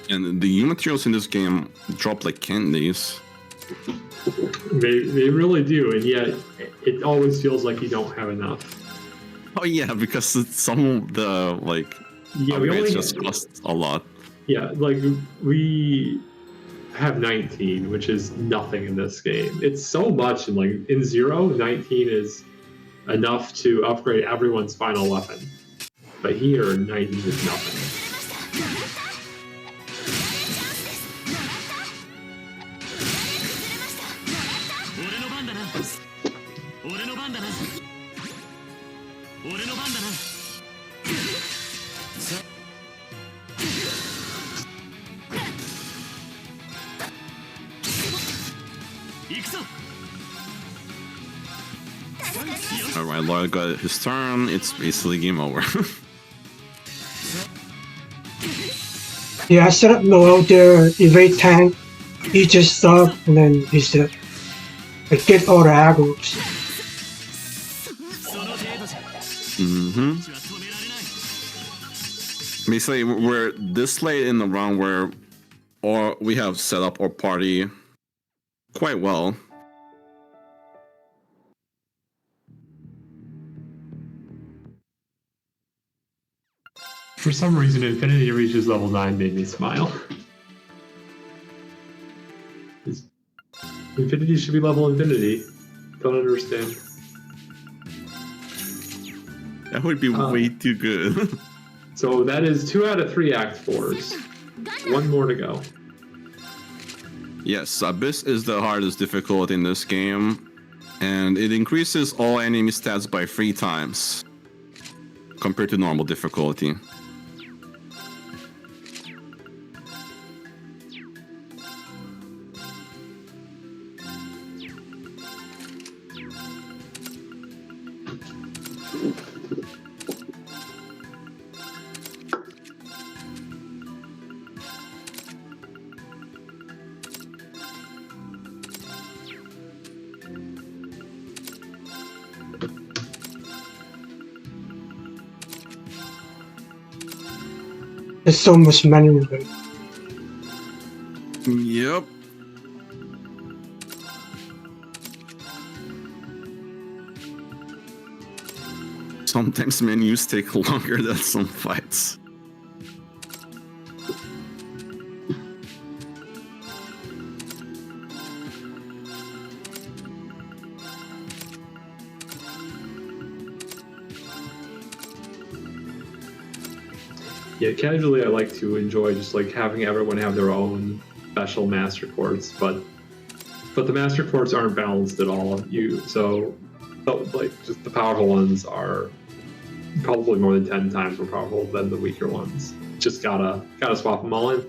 And the new materials in this game drop like candies. They really do, and yet it always feels like you don't have enough. Oh yeah, because some of the upgrades just cost a lot. Yeah, like we have 19, which is nothing in this game. It's so much, and like in Zero, 19 is enough to upgrade everyone's final weapon. But here, 19 is nothing. 俺の番だな。行くぞ。 Alright, Lloyd got his turn. It's basically game over. Yeah, I set up Noel there, evade tank, eat his stuff, and then he's dead. Like, get all the aggros. その程度じゃ。 Mm-hmm. ちは止められない。 Basically, we're this late in the round where we have set up our party quite well. For some reason, Infinity reaches level 9 made me smile. Infinity should be level Infinity. Don't understand. That would be way too good. So that is 2 out of 3 Act 4s. 1 more to go. Yes, Abyss is the hardest difficulty in this game, and it increases all enemy stats by 3 times compared to normal difficulty. There's so much money of it. Yep. Sometimes menus take longer than some fights. Yeah, casually I like to enjoy just like having everyone have their own special master courts, but the master courts aren't balanced at all. So like just the powerful ones are probably more than 10 times more powerful than the weaker ones. Just gotta swap them all in.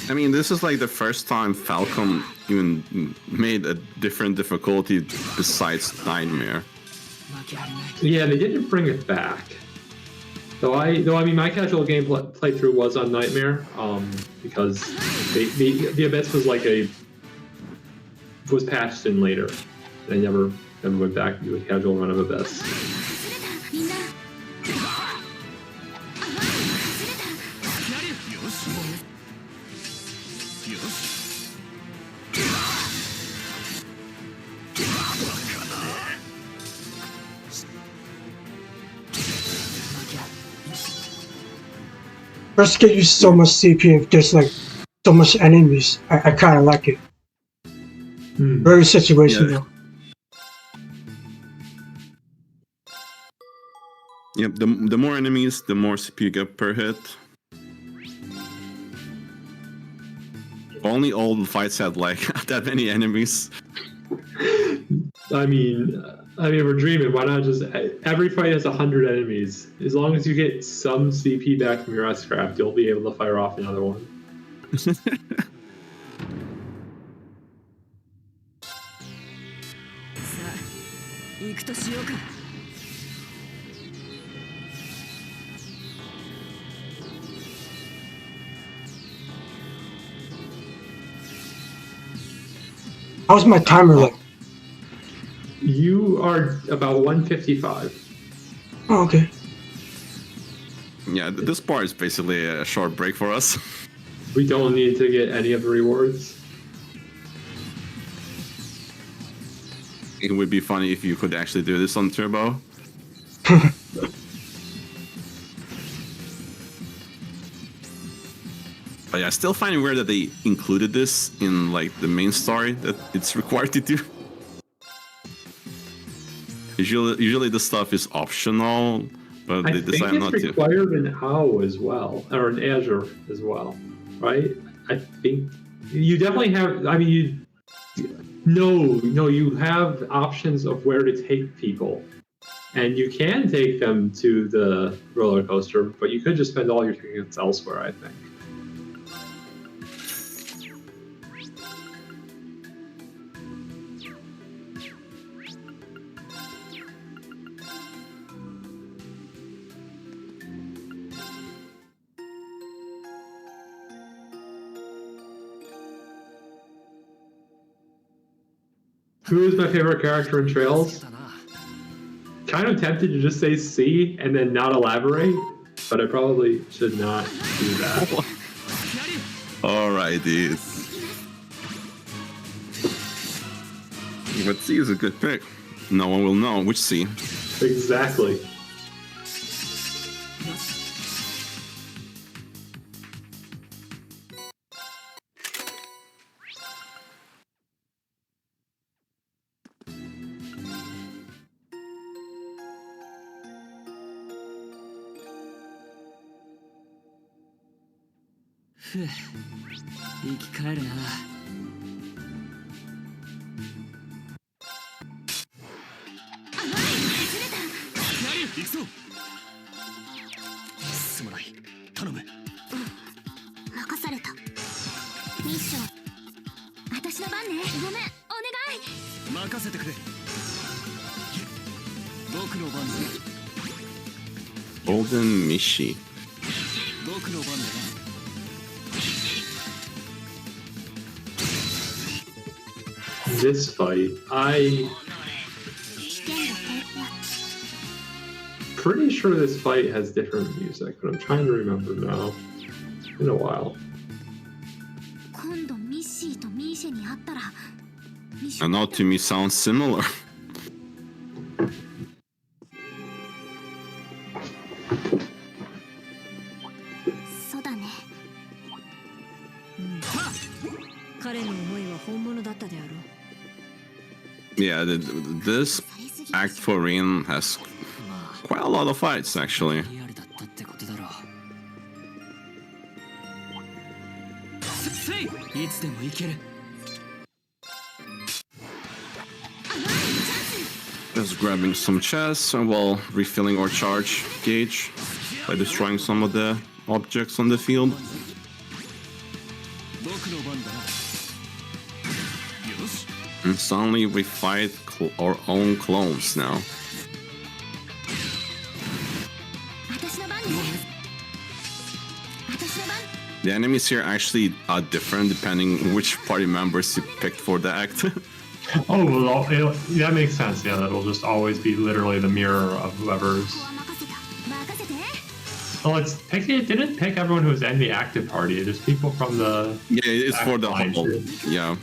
I mean, this is like the first time Falcom even made a different difficulty besides Nightmare. Yeah, they didn't bring it back. Though I mean, my casual game playthrough was on Nightmare, because the Abyss was patched in later. I never went back to do a casual run of Abyss. First get you so much CP if there's like so much enemies. I kind of like it. Very situational. Yep, the more enemies, the more CP you get per hit. Only old fights had like that many enemies. I mean, we're dreaming. Why not just every fight has 100 enemies? As long as you get some CP back from your S-craft, you'll be able to fire off another one. How's my timer like? You are about 155. Oh, okay. Yeah, this part is basically a short break for us. We don't need to get any of the rewards. It would be funny if you could actually do this on Turbo. But yeah, I still find it weird that they included this in like the main story that it's required to do. Usually this stuff is optional, but they decide not to. I think it's required in HAO as well, or in Azure as well, right? I think you definitely have. I mean, No, you have options of where to take people. And you can take them to the roller coaster, but you could just spend all your tickets elsewhere, I think. Who is my favorite character in Trails? Kind of tempted to just say C and then not elaborate, but I probably should not do that. Alright, dude. But C is a good pick. No one will know which C. Exactly. Golden Mishi. This fight, pretty sure this fight has different music, but I'm trying to remember now. It's been a while. And now to me sounds similar. Yeah, this Act 4 Rin has quite a lot of fights, actually. Just grabbing some chests while refilling our charge gauge by destroying some of the objects on the field. And suddenly we fight our own clones now. The enemies here actually are different depending which party members you picked for the act. Oh, well, that makes sense. Yeah, that'll just always be literally the mirror of whoever's. Well, it didn't pick everyone who was in the active party. It just people from the. Yeah, it's for the whole. Yeah.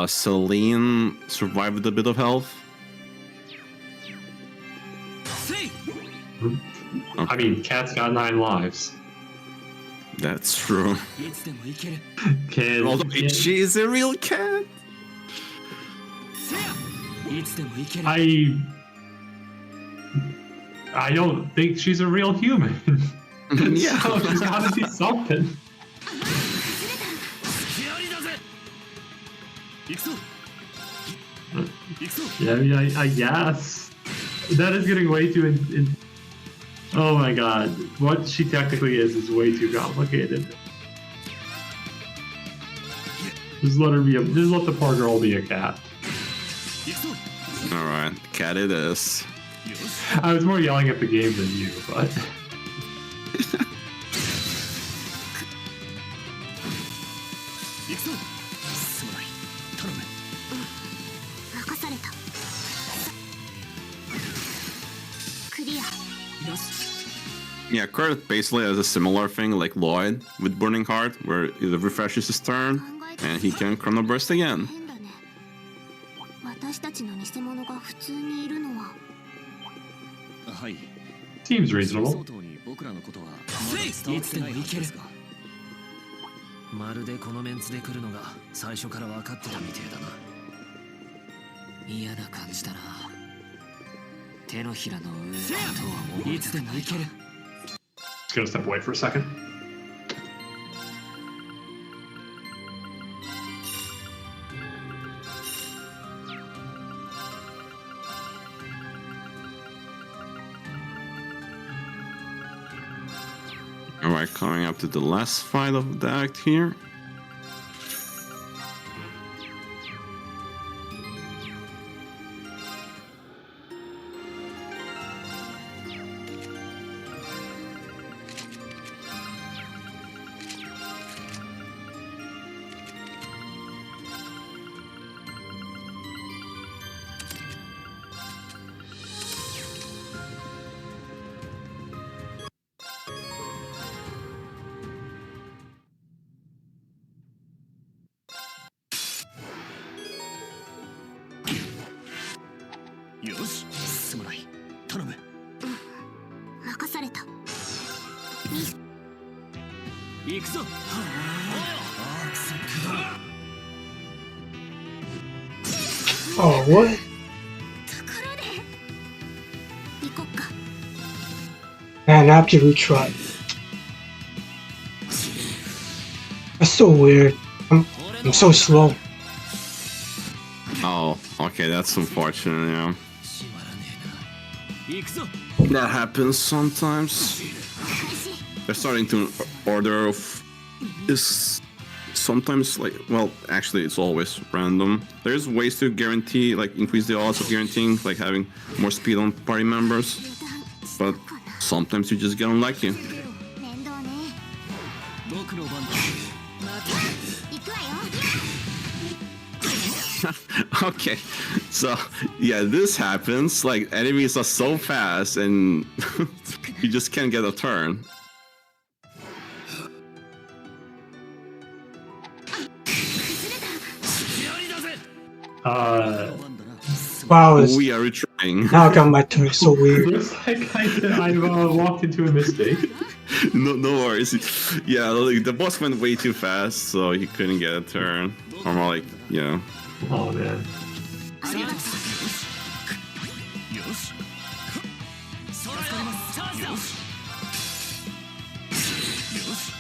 Celine survived a bit of health. I mean, Cat's got 9 lives. That's true. Although she is a real cat. I don't think she's a real human. Yeah. So she's gotta be something. Yeah, I guess. That is getting way too oh my god. What she technically is way too complicated. Just let the poor girl be a cat. Alright, cat it is. I was more yelling at the game than you, but... Yeah, Kurt basically has a similar thing like Lloyd with Burning Heart, where it refreshes his turn and he can Chrono Burst again. Seems reasonable. いつでもいける。まるでこのメンツで来るのが最初から分かってたみてえだな。嫌な感じだな。手のひらの上とは思いつでもいける。Just gonna step away for a second. Alright, coming up to the last fight of the act here.よし、すまない。頼む。任された。行くぞ。はあ、くそくだ。Oh, what? ところで行こっか。 Man, I have to retry. That's so weird. I'm so slow. Oh, okay, that's unfortunate, yeah. しまらねえな。行くぞ。 That happens sometimes. They're starting to order of is sometimes like, well, actually it's always random. There's ways to guarantee, like increase the odds of guaranteeing, like having more speed on party members, but sometimes you just get unlucky. 面倒ね。僕の番だ。行くわよ。 Okay, so yeah, this happens. Like enemies are so fast, and you just can't get a turn. Wow, it's, We are retrying. now I got my turn. So weird. Looks like I've walked into a mistake. No worries. Yeah, like, the boss went way too fast, so he couldn't get a turn. Or more like, yeah. Oh man. よし。それチャージだ。よし。よし。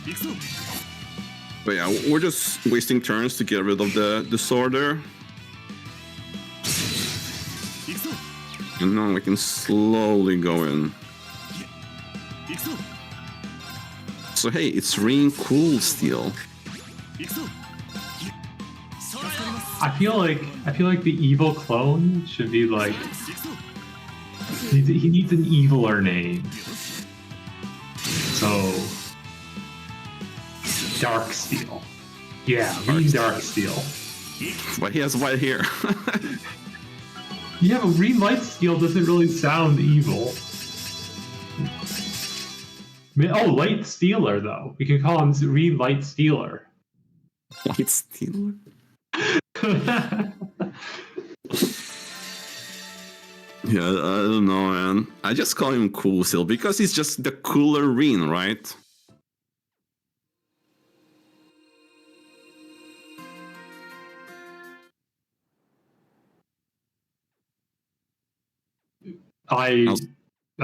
行くぞ。 But yeah, we're just wasting turns to get rid of the disorder. 行くぞ。 And now we can slowly go in. 行くぞ。 So hey, it's Ring Cool Steel. 行くぞ。それ。 I feel like the evil clone should be like 行くぞ。 he needs an eviler name. So Dark Steel. Yeah, Reen Dark Steel. But he has white hair. Yeah, but Reen Light Steel doesn't really sound evil. Oh, Light Stealer though. We could call him Reen Light Stealer. White Steel? Yeah, I don't know, man. I just call him Cool Steel because he's just the cooler Reen, right? I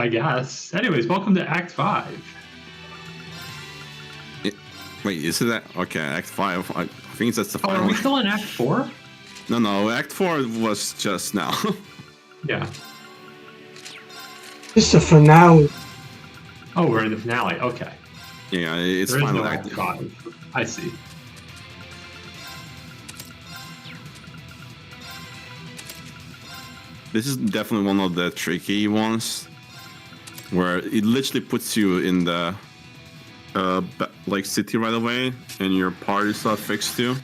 guess. Anyways, welcome to Act 5. Wait, is it that? Okay, Act 5. I think that's the Oh, final. are we still in Act 4? No, Act 4 was just now. Yeah. This is the finale. Oh, we're in the finale. Okay. Yeah, it's There is final no Act. Act 5. I see. This is definitely one of the tricky ones, where it literally puts you in the like city right away, and your parties are fixed to.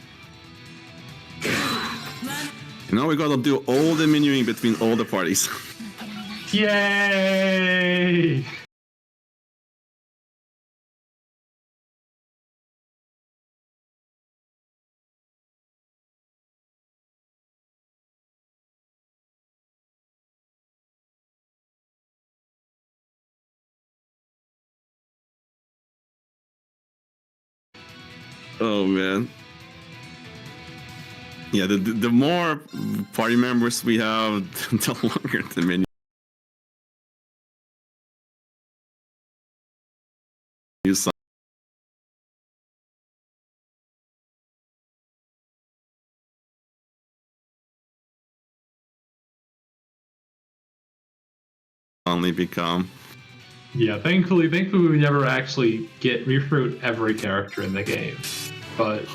And now we gotta do all the menuing between all the parties. Yay! Oh man. Yeah, the more party members we have, the longer the menu suddenly become. Yeah, thankfully we never actually get recruit every character in the game, but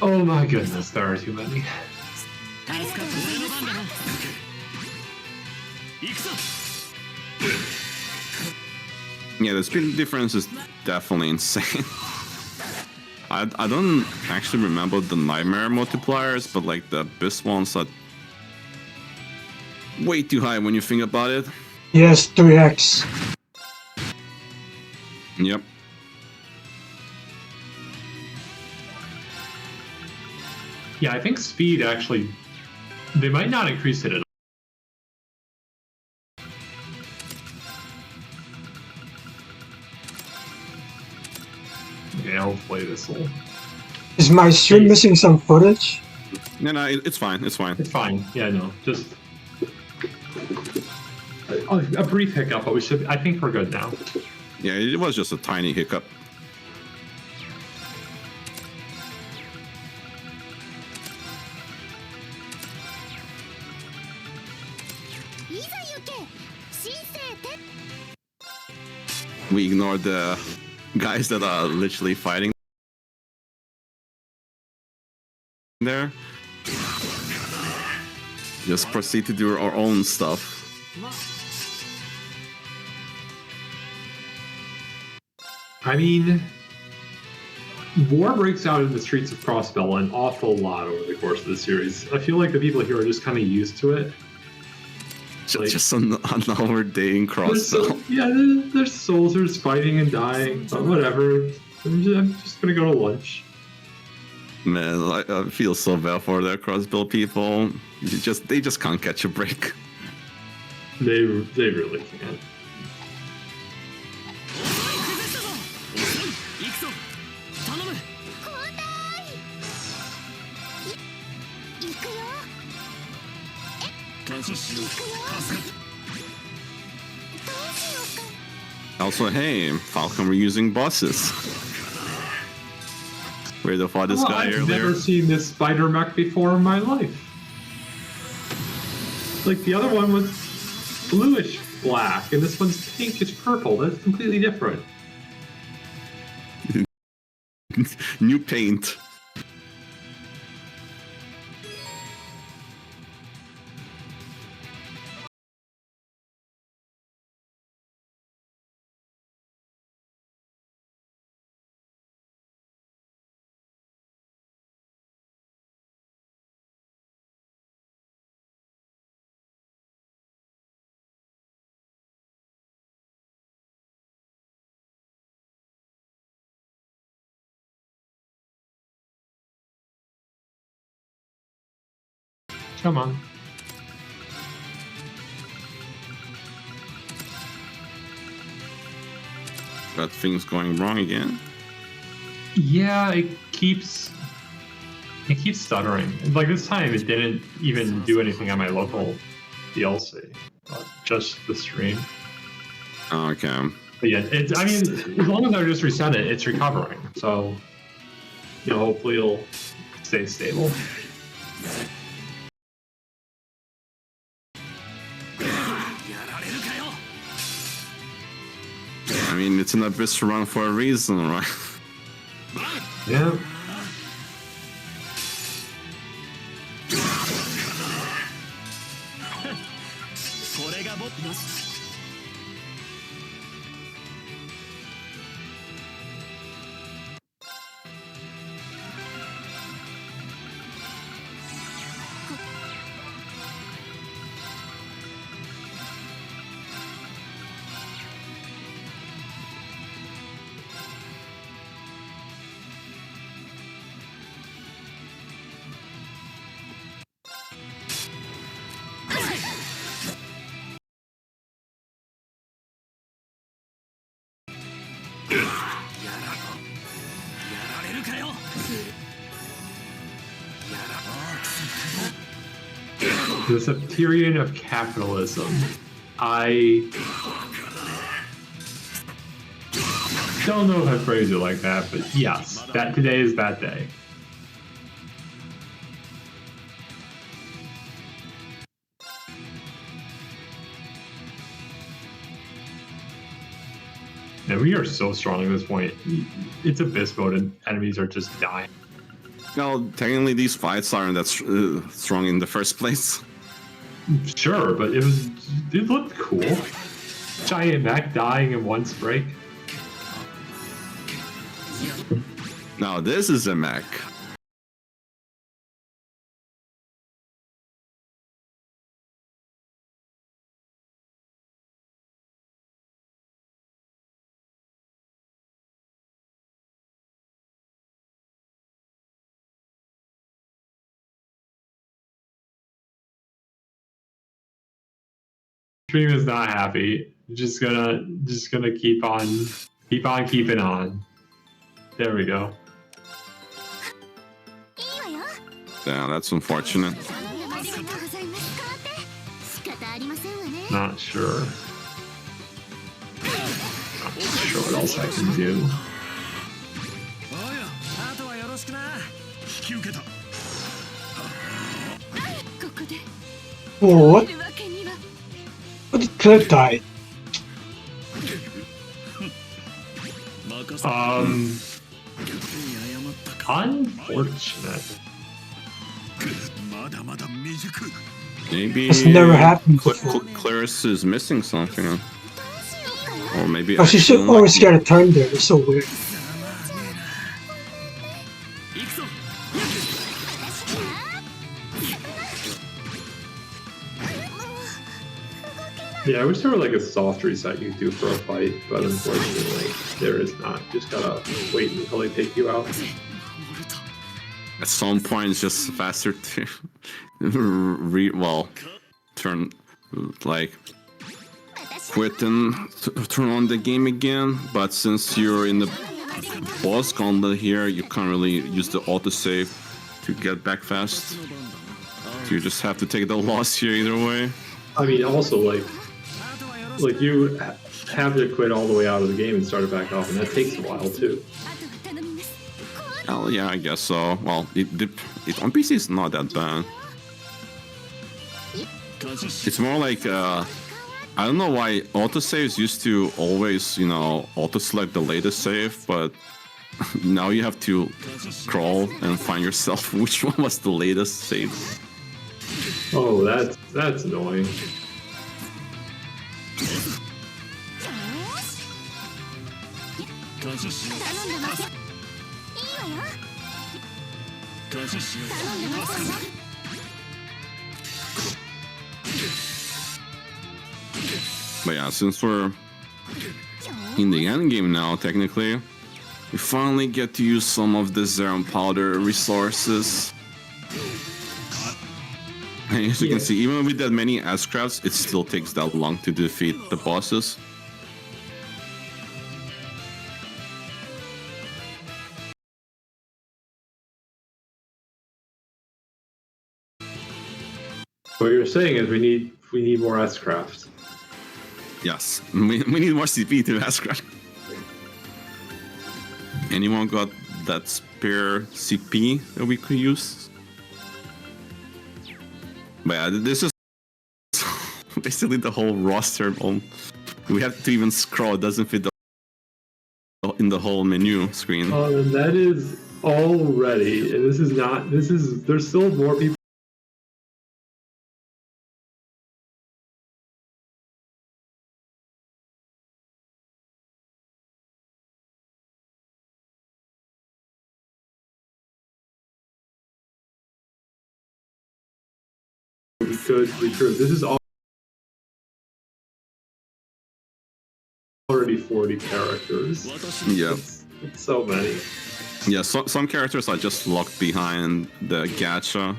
oh my goodness, there are too many. Yeah, the speed difference is definitely insane. I don't actually remember the Nightmare multipliers, but like the Abyss ones are way too high when you think about it. Yes, 3x. Yep. Yeah, I think speed actually, they might not increase it at all. Okay, hopefully this will. Is my stream missing some footage? No, it's fine. It's fine. It's fine. Yeah, no, just a brief hiccup, but we should. I think we're good now. Yeah, it was just a tiny hiccup. We ignore the guys that are literally fighting there. Just proceed to do our own stuff. I mean, war breaks out in the streets of Crossbell an awful lot over the course of the series. I feel like the people here are just kind of used to it. Just another day in Crossbell. There's soldiers fighting and dying, but whatever. I'm just gonna go to lunch. Man, I feel so bad for the Crossbell people. They just can't catch a break. They really can't. Also, hey, Falcon reusing bosses. Where the fought this guy earlier? I've never seen this spider mech before in my life. Like the other one was bluish black, and this one's pinkish purple. That's completely different. New paint. Come on. Got things going wrong again. Yeah, it keeps stuttering. Like this time, it didn't even do anything on my local DLC, just the stream. Okay. But yeah, I mean, as long as I just reset it, it's recovering. So, hopefully it'll stay stable. I mean, it's an Abyss run for a reason, right? Yeah. The Septarian of capitalism. I don't know if I phrased it like that, but yes, that today is that day. And we are so strong at this point. It's abyss mode and enemies are just dying. Well, technically these fights aren't that strong in the first place. Sure, but it looked cool. Giant mech dying in one strike. Now this is a mech. Dream is not happy. Just gonna keep on keeping on. There we go. Yeah, that's unfortunate. Not sure. Not sure what else I can do. Oh, what? What did Cliff die? Unfortunate. Maybe That's never happened before. Clarice is missing something. Or maybe Oh, she should accidentally- always get a turn there. It's so weird. Yeah, I wish there were like a soft reset you could do for a fight, but unfortunately there is not. Just gotta wait until they take you out. At some point, it's just faster to turn like quit and turn on the game again. But since you're in the boss gauntlet here, you can't really use the autosave to get back fast. So you just have to take the loss here either way. I mean, also like you have to quit all the way out of the game and start it back off, and that takes a while too. Oh yeah, I guess so. Well, it on PC is not that bad. It's more like I don't know why autosaves used to always, auto-select the latest save, but now you have to crawl and find yourself which one was the latest save. Oh, that's annoying. But yeah, since we're in the end game now, technically, we finally get to use some of the Zerum powder resources. And as you can see, even with that many S-crafts, it still takes that long to defeat the bosses. What you're saying is we need more S-craft. Yes, we need more CP to S-craft. Anyone got that spare CP that we could use? But yeah, this is basically the whole roster. We have to even scroll; it doesn't fit in the whole menu screen. That is already, and this is not. There's still more people. We could recruit. This is already 40 characters. Yeah. It's so many. Yeah, some characters are just locked behind the gacha.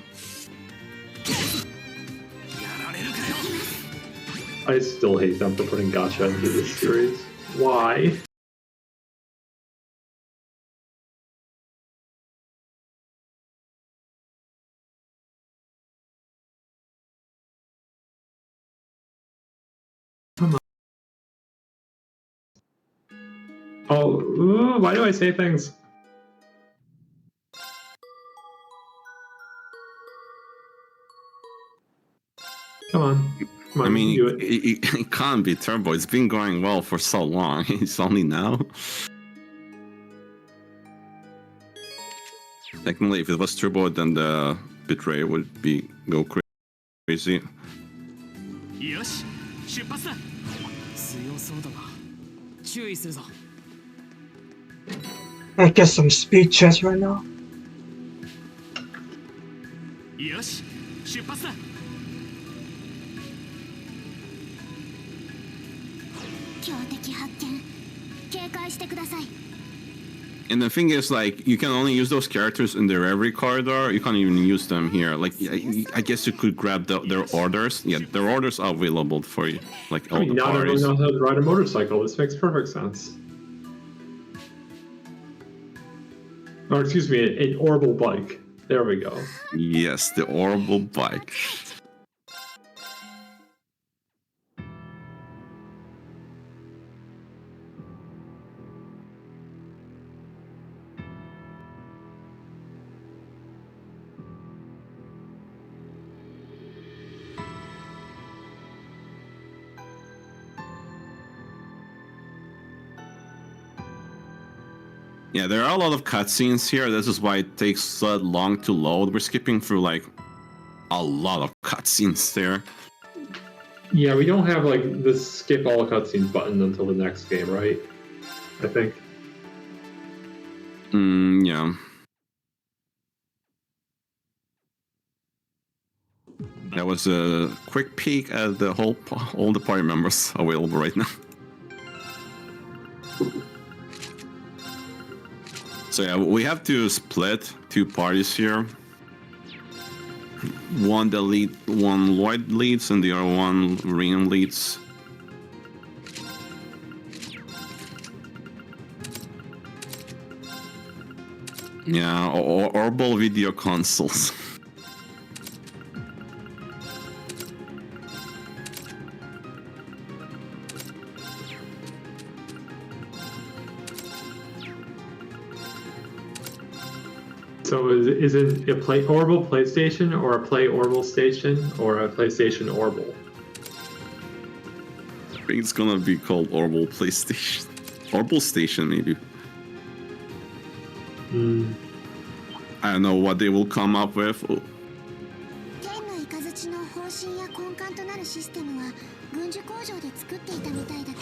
I still hate them for putting gacha into this series. Why? Oh, ooh, why do I say things? Come on. Come on, I mean, do it. it can't be turbo. It's been going well for so long. It's only now. Technically, if it was turbo, then the bitrate would go crazy. よし出発だ強そうだな注意するぞ I get some speed checks right now. よし出発だ 強敵発見警戒してください And the thing is, like, you can only use those characters in the Reverie Corridor. You can't even use them here. Like, I guess you could grab their orders. Yeah, their orders are available for you. Like, all I mean, the not everyone parties. knows how to ride a motorcycle. This makes perfect sense. Or excuse me, an orbital bike. There we go. Yes, the horrible bike. Yeah, there are a lot of cutscenes here. This is why it takes so long to load. We're skipping through like a lot of cutscenes there. Yeah, we don't have like the skip all cutscenes button until the next game, right? I think. Yeah. That was a quick peek at the all the party members available right now. So yeah, we have to split two parties here. One Lloyd leads, and the other one Rian leads. Yeah, orbital video consoles. So is it a play orbital PlayStation or a play orbital station or a PlayStation orbital? I think it's gonna be called orbital PlayStation. Orbital Station, maybe. I don't know what they will come up with. 天の雷の方針や根幹となるシステムは軍需工場で作っていたみたいだけ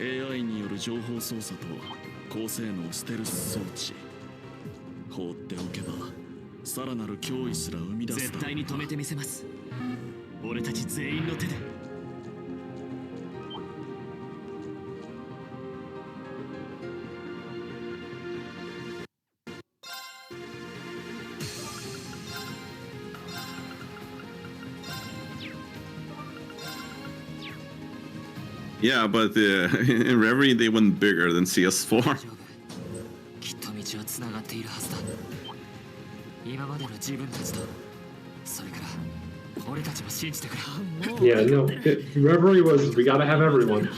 ど AI による情報操作と高性能ステルス装置放っておけばさらなる脅威すら生み出す絶対に止めてみせます俺たち全員の手で Yeah, but in Reverie they went bigger than CS4. きっと道はつながっているはずだ今までの自分たちとそれから俺たちも信じてくれ Yeah, no. Reverie was we gotta have everyone,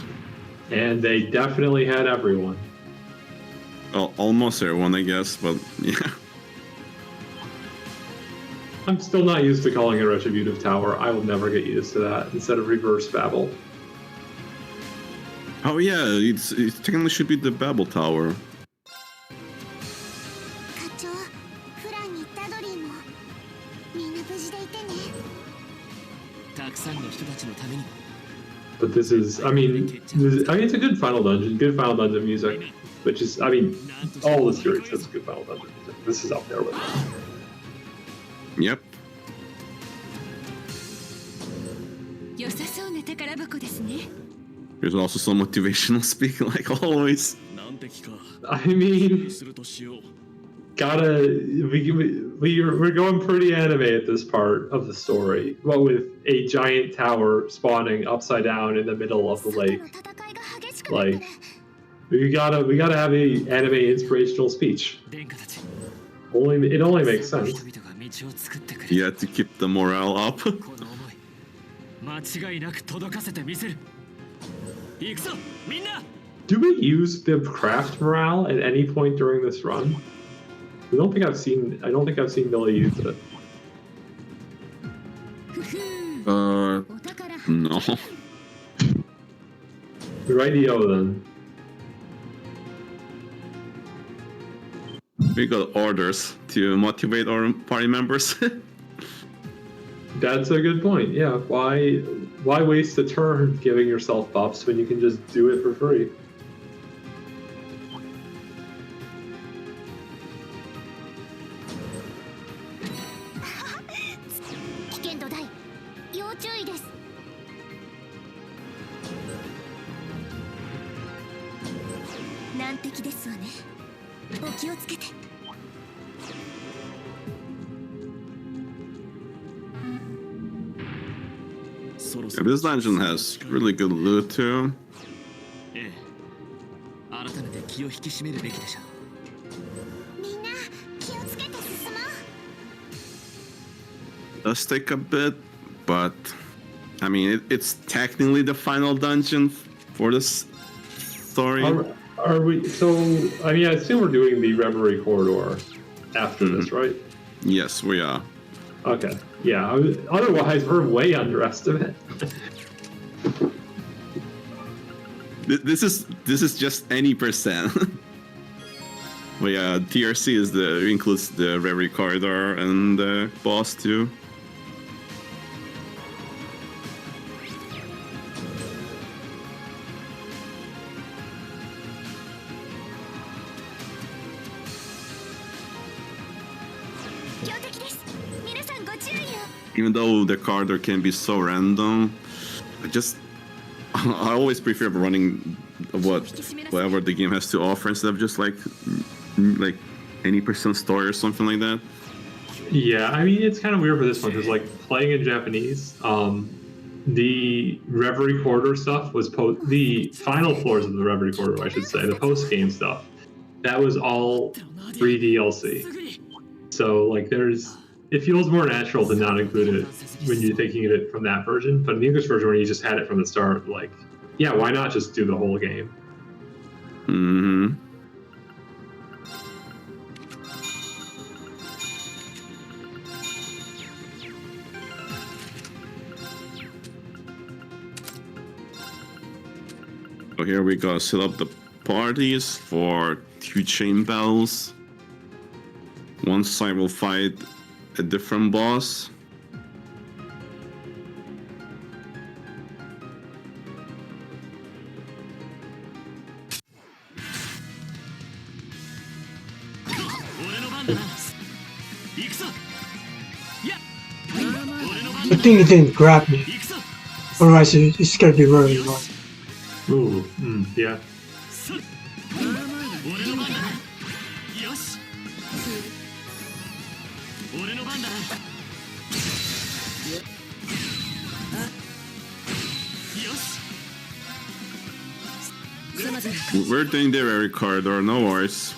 and they definitely had everyone. Well, almost everyone, I guess, but yeah. I'm still not used to calling it Retributive Tower. I will never get used to that instead of Reverse Babel. Oh yeah, it technically should be the Babel Tower. 課長フランにタドリーもみんな無事でいてねたくさんの人たちのために But this is, I mean, it's a good Final Dungeon music, which is, I mean, all the series has good Final Dungeon music. This is up there with it. Yep. 良さそうな宝箱ですね There's also some motivational speak, like always. 難敵か I mean, するとしよう we're going pretty anime at this part of the story. What with a giant tower spawning upside down in the middle of the 外 lake. の戦いが激しくなって Like, we gotta have a anime inspirational speech. 殿下たち It only makes 人 sense. 々が道を作ってくれ You had to keep the morale up. この思い間違いなく届かせてみせる行くぞみんな Do we use the craft morale at any point during this run? I don't think I've seen Billy use it. No. Rightio then. We got orders to motivate our party members. That's a good point. Yeah, why waste a turn giving yourself buffs when you can just do it for free? Yeah, this dungeon has really good loot too. ええ改めて気を引き締めるべきでしょう。みんな気をつけて進もう。 Does take a bit, but I mean it's technically the final dungeon for this story. Are we? So I mean, I assume we're doing the Reverie Corridor after this, right? Yes, we are. Okay. Yeah. Otherwise, we're way underestimated. This is just any percent. But yeah, TRC includes the Reverie Corridor and the boss too. Even though the corridor can be so random, I always prefer running whatever the game has to offer instead of just like any percent story or something like that. Yeah, I mean, it's kind of weird for this one because, like, playing in Japanese, the Reverie Corridor stuff was the final floors of the Reverie Corridor, I should say, the post-game stuff. That was all free DLC. So, like, it feels more natural to not include it when you're thinking of it from that version. But in the English version, where you just had it from the start, like, yeah, why not just do the whole game? Mm-hmm. So here we go, set up the parties for 2 chain battles. One side will fight a different boss. I think it didn't grab me. Otherwise, it's gonna be really annoying. Ooh, yeah. We're doing the Reverie Corridor, no worries.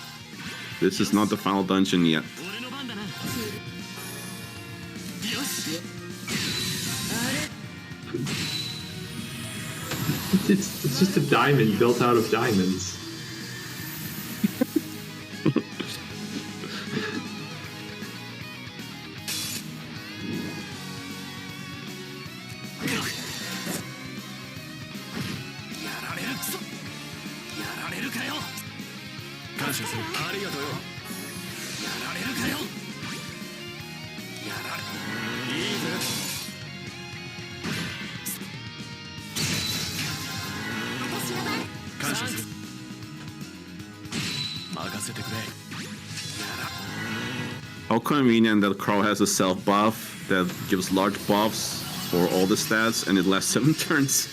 This is not the final dungeon yet. It's just a diamond built out of diamonds. How convenient that Crow has a self buff that gives large buffs for all the stats and it lasts 7 turns.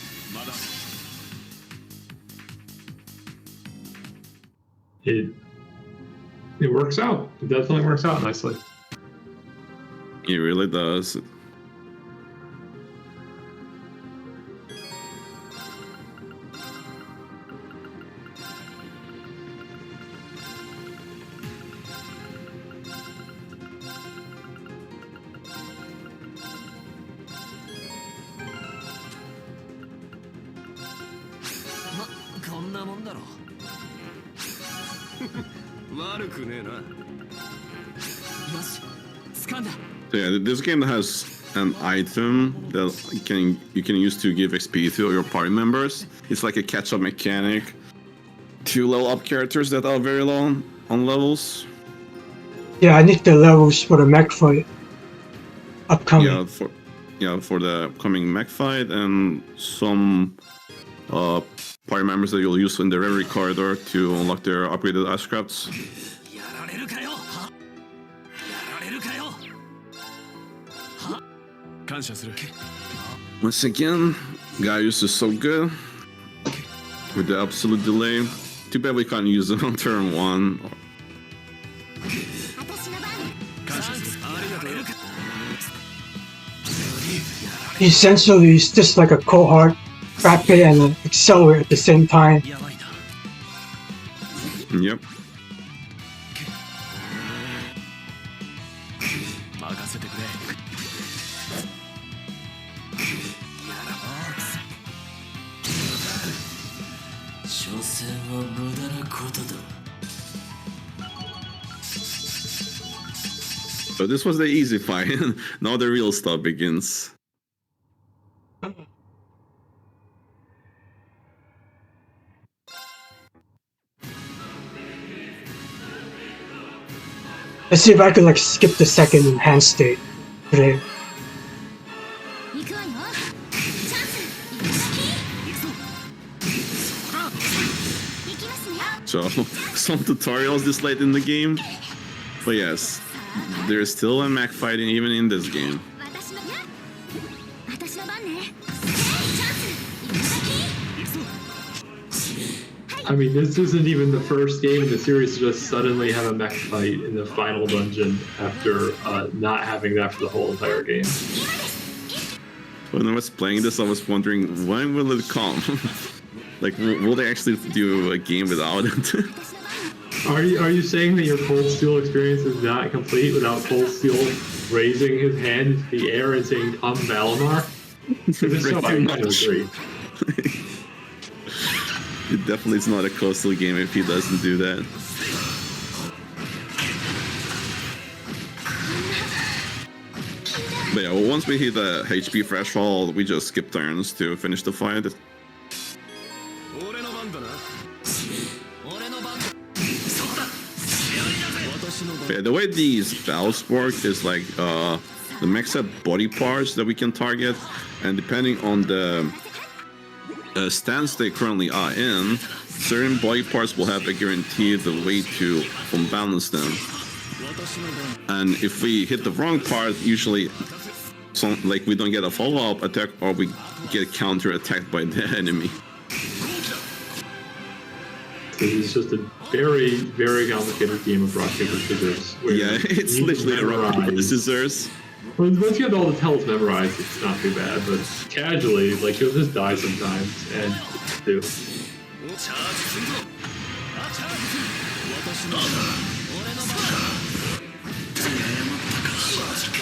It works out. It definitely works out nicely. It really does. んなもんだろ悪くねえなよし掴んだ So yeah, this game has an item that you can use to give XP to your party members. It's like a catch-up mechanic to level up characters that are very low on levels. Yeah, I need the levels for the mech fight upcoming. For the upcoming mech fight and some party members that you'll use in the Reverie Corridor to unlock their upgraded ice crafts. やられるかよやられるかよは感謝する Once again, Gaius is so good with the absolute delay. Too bad we can't use it on turn 1. 感謝するありがとう Essentially, it's just like a cohort, rapid and an accelerate at the same time. やばいな Yep. 任せてくれやら所詮は無駄なことだ So this was the easy fight. Now the real stuff begins. Let's see if I could like skip the second enhanced state today. 行くわよチャンス行きますね So some tutorials this late in the game. But yes, there's still a mech fighting even in this game. 私の番ねチャンス行くわ I mean, this isn't even the first game in the series to just suddenly have a mech fight in the final dungeon after not having that for the whole entire game. When I was playing this, I was wondering, when will it come? Like, will they actually do a game without it? Are you saying that your Cold Steel experience is not complete without Cold Steel raising his hand into the air and saying, "Come, Valimar"? Because if so, I Pretty kind of much. agree. It definitely is not a coastal game if he doesn't do that. But yeah, well, once we hit the HP threshold, we just skip turns to finish the fight. 俺の番だな俺の番だそうだやりなさい私の番 Yeah, the way these battles work is like the mechs have body parts that we can target, and depending on the stance they currently are in, certain body parts will have a guaranteed way to unbalance them. And if we hit the wrong part, usually like we don't get a follow-up attack or we get counter-attacked by the enemy. It's just a very, very complicated game of rock, paper, scissors. where Yeah, you it's need to literally rock, paper, memorize. scissors. Once you have all the tells memorized, it's not too bad, but casually, like, you'll just die sometimes, and do. チャージするぞあチャージする私の番だ俺の番だ謝ったかマジか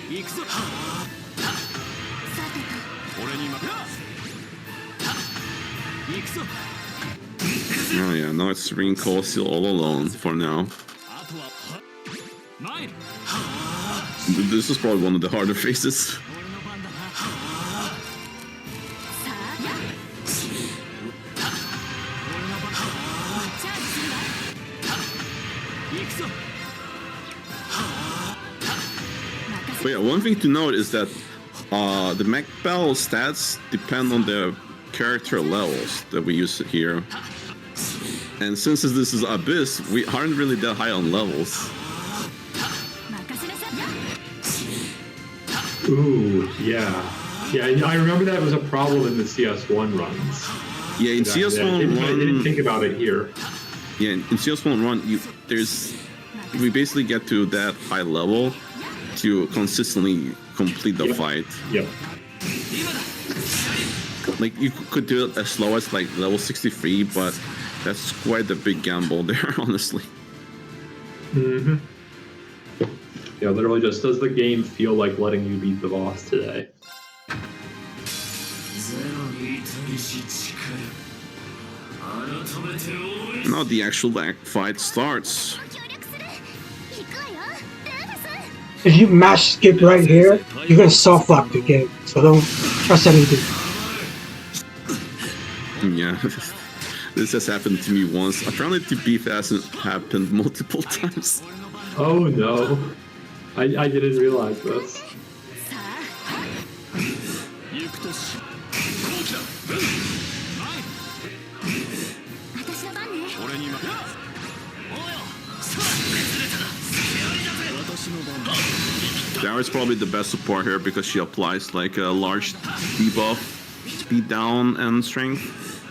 行くぞはあ俺に任せ行くぞ Oh yeah, now it's Serene Cold Steel all alone for now. あとは参る This is probably one of the harder phases. 俺の番だなさあや俺の番だチャージするわ行くぞ But yeah, one thing to note is that the mech battle stats depend on the character levels that we use here. And since this is Abyss, we aren't really that high on levels. 任せなさい Ooh, yeah. Yeah, I remember that was a problem in the CS1 runs. Yeah, in I CS1 didn't run, think about it here. yeah, in CS1 run, we basically get to that high level to consistently complete the Yep. fight. Yep. Like you could do it as slow as like level 63, but that's quite a big gamble there, honestly. Mm-hmm. Yeah, literally just does the game feel like letting you beat the boss today? Now the actual fight starts. 協力する。行くわよ。ルーフス。 If you mash skip right here, you're gonna soft lock the game. So don't press anything. Yeah, this has happened to me once. Apparently to beef hasn't happened multiple times. Oh no. I didn't realize this. さあ。私の番ね。 Dara is probably the best support here because she applies like a large debuff, speed down and strength.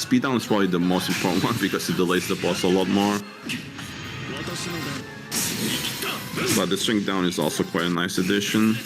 Speed down is probably the most important one because it delays the boss a lot more. But the strength down is also quite a nice addition.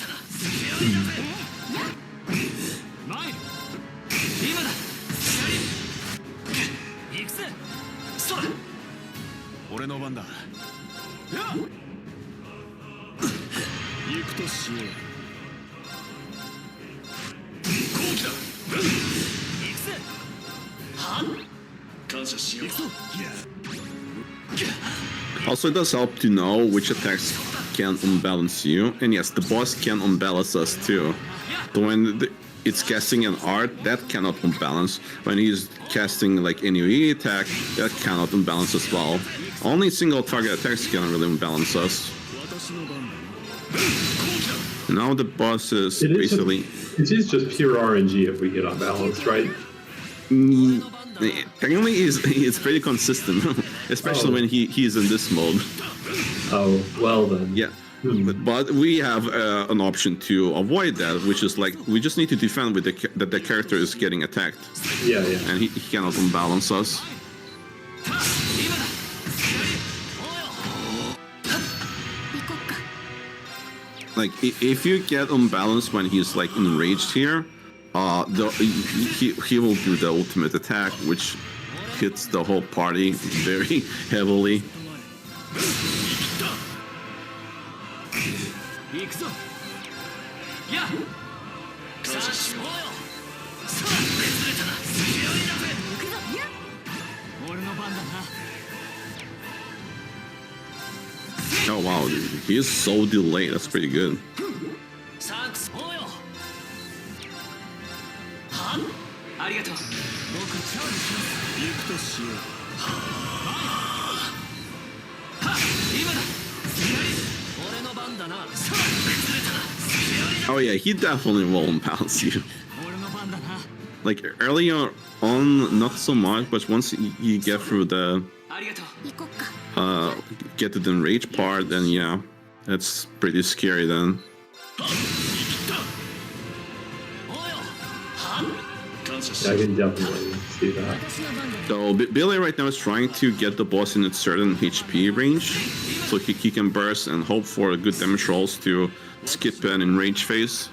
Also, it does help to know which attacks can unbalance you. And yes, the boss can unbalance us too. So when it's casting an art, that cannot unbalance. When he's casting like an AoE attack, that cannot unbalance as well. Only single target attacks can really unbalance us. Now the boss is basically... It is just pure RNG if we get unbalanced, right? Technically, it's pretty consistent, especially when he's in this mode. Oh, well then. Yeah. But we have an option to avoid that, which is like we just need to defend with that the character is getting attacked. Yeah, yeah. And he cannot unbalance us. Like if you get unbalanced when he's like enraged here, he will do the ultimate attack, which hits the whole party very heavily. Oh wow, dude. He is so delayed. That's pretty good. Oh yeah, he definitely will unbalance you. Like early on, not so much, but once you get through the get to the enrage part, then yeah, it's pretty scary then. I can definitely see that. So Billy right now is trying to get the boss in a certain HP range, so he can burst and hope for good damage rolls to skip an enrage phase.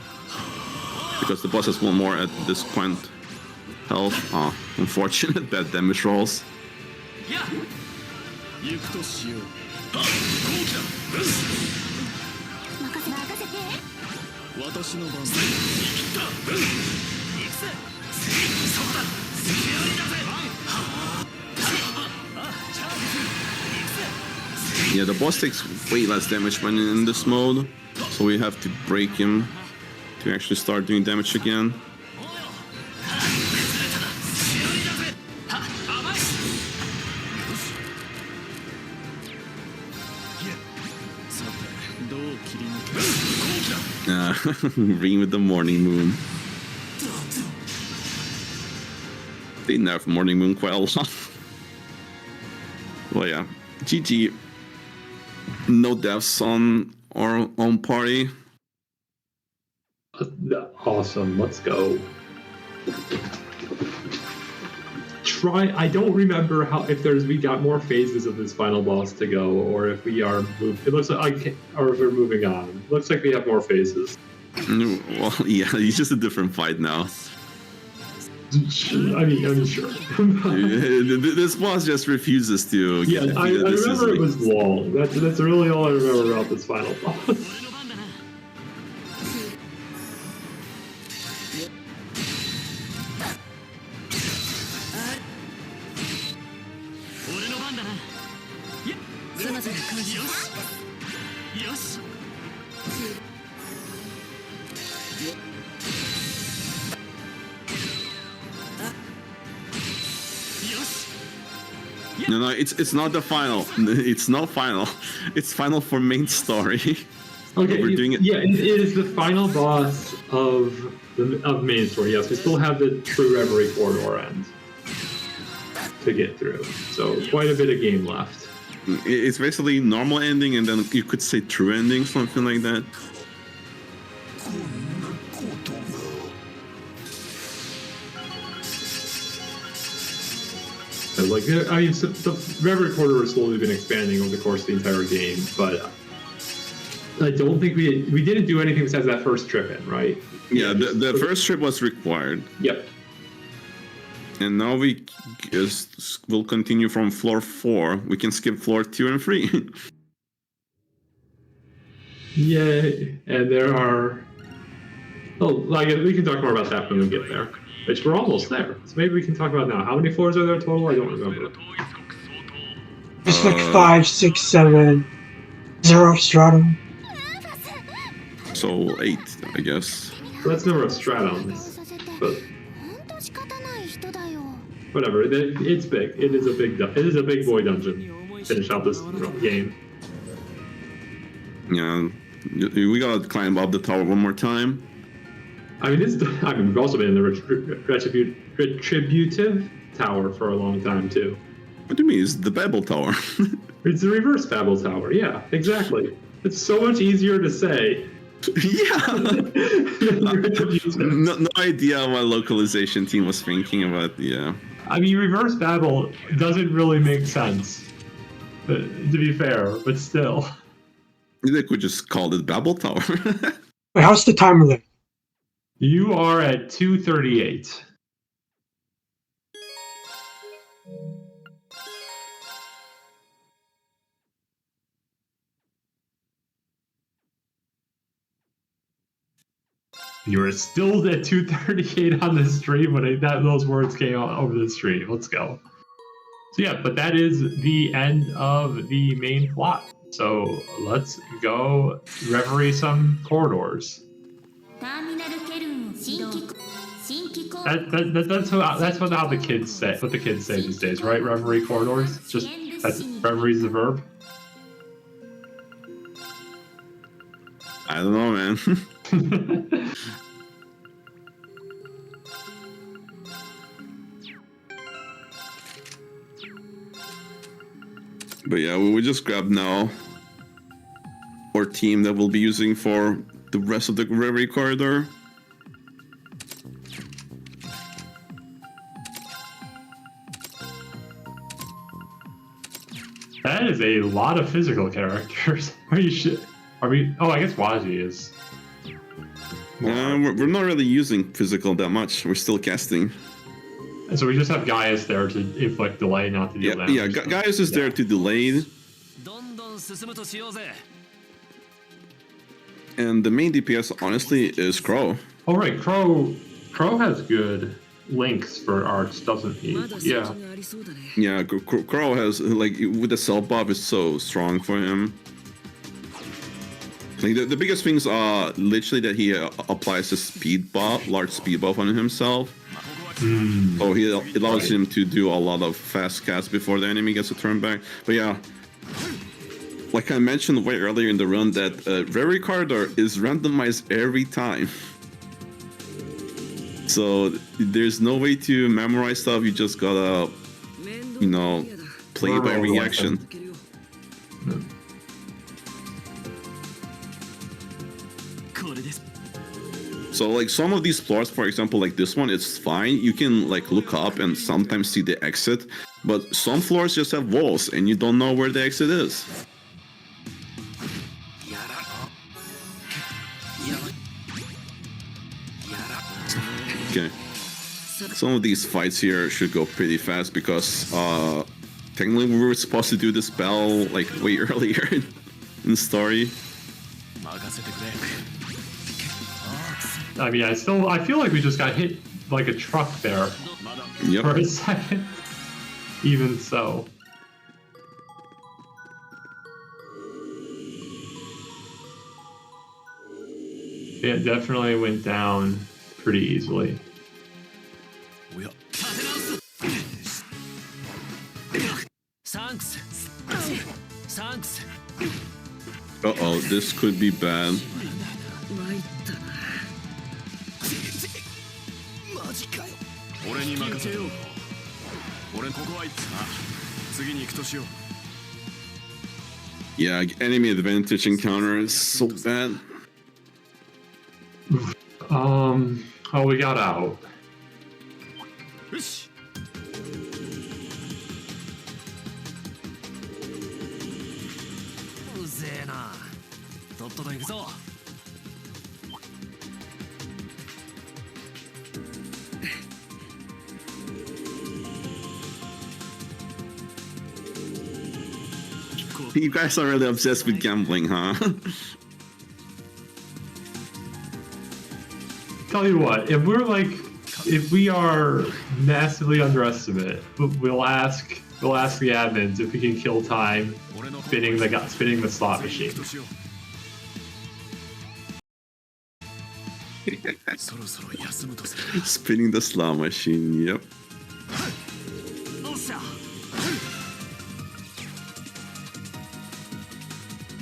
Because the boss has one more at this point health. Ah, unfortunate bad damage rolls. Yeah, the boss takes way less damage when in this mode, so we have to break him to actually start doing damage again. Ring with the morning moon. They nerf morning moon quite a lot. Well, yeah, GG. No deaths on our own party. Awesome, let's go. I don't remember if we got more phases of this final boss to go, or if we are moved. It looks like or if we're moving on. It looks like we have more phases. Well, yeah, it's just a different fight now. I mean, I'm sure. This boss just refuses to. Yeah, I remember it was long. That's really all I remember about this final boss. No, it's not the final. It's not final. It's final for main story. Okay, We're doing it. Yeah, it is the final boss of main story. Yes, we still have the true Reverie Corridor end to get through. So quite a bit of game left. It's basically normal ending, and then you could say true ending, something like that. Like, I mean, so the Reverie Corridor has slowly been expanding over the course of the entire game, but I don't think we didn't do anything besides that first trip in, right? Yeah, the first trip was required. Yep. And now we'll continue from floor 4. We can skip floor 2 and 3. Yay! And there are. Oh, like we can talk more about that when we get there. Which we're almost there, so maybe we can talk about now. How many floors are there total? I don't remember. It's like 5, 6, 7, 0 stratum. So 8, I guess. So that's number of stratums, but whatever. It's big. It is a big boy dungeon. Finish out this game. Yeah, we gotta climb up the tower one more time. I mean, we've also been in the retributive tower for a long time too. What do you mean? It's the Babel Tower. It's the reverse Babel Tower. Yeah, exactly. It's so much easier to say. Yeah. No idea what localization team was thinking about. Yeah. I mean, reverse Babel doesn't really make sense, to be fair, but still. They could just call it Babel Tower. Wait, how's the timer there? You are at 2:38. You are still at 2:38 on the stream when those words came out over the stream. Let's go. So yeah, but that is the end of the main plot. So let's go reverie some corridors. That's how the kids say. What the kids say these days, right? Reverie corridors. Just reverie's the verb. I don't know, man. But yeah, we just grab now our team that we'll be using for the rest of the Reverie Corridor. That is a lot of physical characters. Are you sure? Oh, I guess Waji is. We're not really using physical that much. We're still casting. And so we just have Gaius there to inflict delay, not to deal damage. Yeah, Gaius is there to delay. And the main DPS, honestly, is Crow. Oh, right. Crow has good links for arts, doesn't he? Yeah. Yeah, Crow has, like, with the self buff, is so strong for him. Like, the biggest things are literally that he applies a speed buff, large speed buff on himself. So it allows him to do a lot of fast casts before the enemy gets a turn back. But yeah, like I mentioned way earlier in the run, that Reverie Corridor is randomized every time. So there's no way to memorize stuff. You just gotta, play by reaction. So like some of these floors, for example, like this one, it's fine. You can like look up and sometimes see the exit, but some floors just have walls and you don't know where the exit is. Okay. Some of these fights here should go pretty fast because technically we were supposed to do this spell like way earlier in the story. I mean, I feel like we just got hit like a truck there for a second. Even so. Yeah, it definitely went down pretty easily. Uh-oh, this could be bad. Yeah, enemy advantage encounter is so bad. Oh, we got out. You guys are really obsessed with gambling, huh? Tell you what, if we are massively underestimated, we'll ask the admins if we can kill time spinning the slot machine. Spinning the slot machine, yep.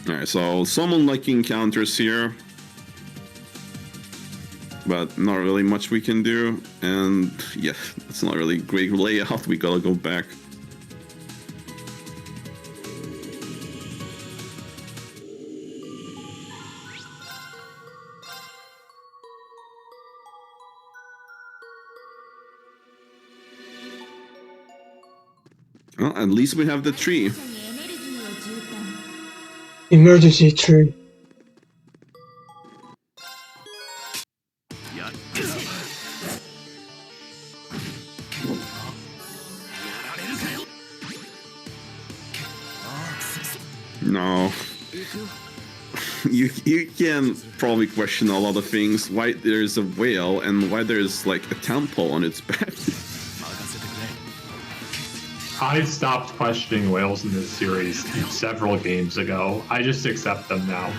Alright, so some unlucky encounters here, but not really much we can do, and yeah, it's not really great layout, we gotta go back. Well, at least we have the tree. Emergency tree. No. You can probably question a lot of things. Why there's a whale and why there's like a temple on its back. I stopped questioning whales in this series several games ago. I just accept them now.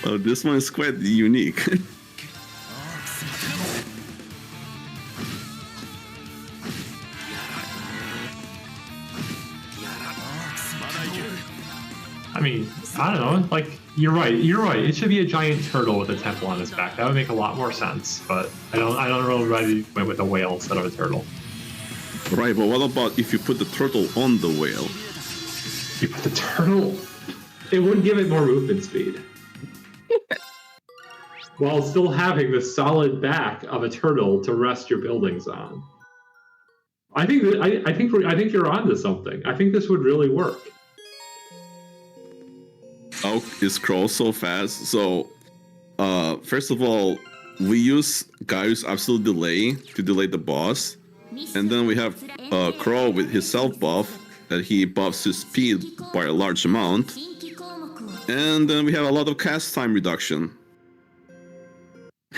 Oh, this one is quite unique. I mean, I don't know. Like, you're right. It should be a giant turtle with a temple on its back. That would make a lot more sense. But I don't really really went with a whale instead of a turtle. Right, but what about if you put the turtle on the whale? You put the turtle. It would give it more movement speed, while still having the solid back of a turtle to rest your buildings on. I think you're onto something. I think this would really work. Oh, is Crow so fast? So, first of all, we use Gaius Absolute Delay to delay the boss. And then we have Crow with his self buff, that he buffs his speed by a large amount. And then we have a lot of cast time reduction.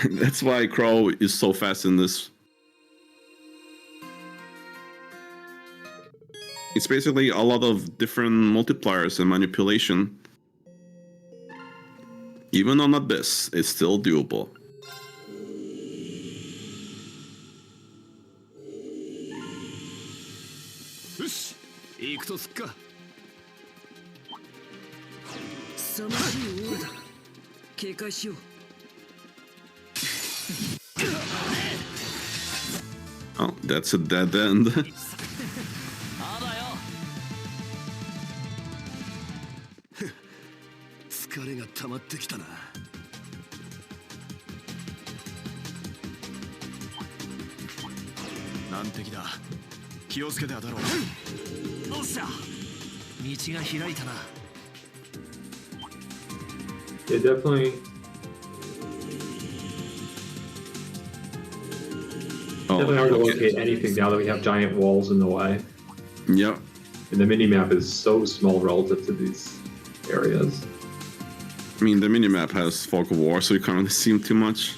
That's why Crow is so fast in this. It's basically a lot of different multipliers and manipulation. Even on Abyss, it's still doable. Oh, that's a dead end. Yeah, definitely. Definitely hard to locate anything now that we have giant walls in the way. Yep. And the minimap is so small relative to these areas. I mean, the minimap has Fog of War, so you can't really see him too much.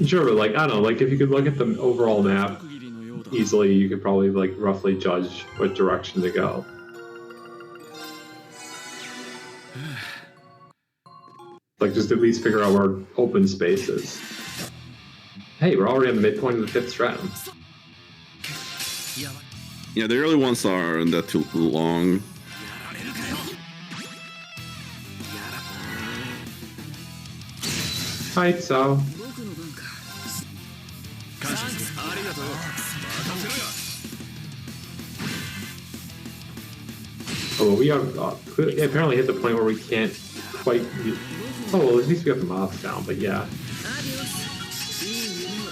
Sure, but like, I don't know, like if you could look at the overall map easily, you could probably like roughly judge what direction to go. Like just at least figure out where open space is. Hey, we're already on the midpoint of the 5th stratum. Yeah, the early ones aren't that too long. Hi, so. Oh, we have apparently hit the point where we can't quite. Oh, well, at least we got the mobs down, but yeah.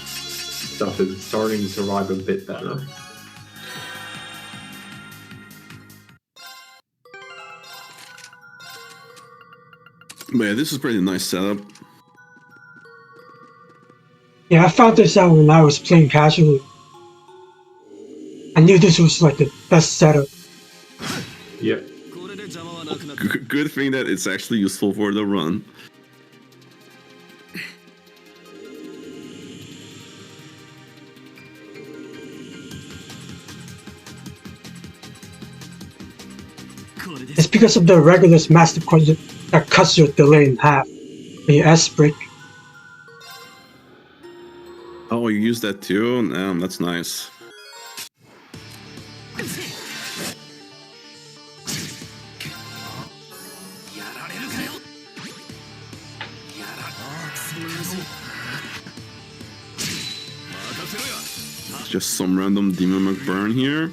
Stuff is starting to survive a bit better. But yeah, this is pretty nice setup. Yeah, I found this out when I was playing casually. I knew this was like the best setup. Yep. Good thing that it's actually useful for the run. It's because of the Regulus Master Quadrant that cuts your delay in half when you S-brick. Oh, you use that too? That's nice. Just some random Demon McBurn here.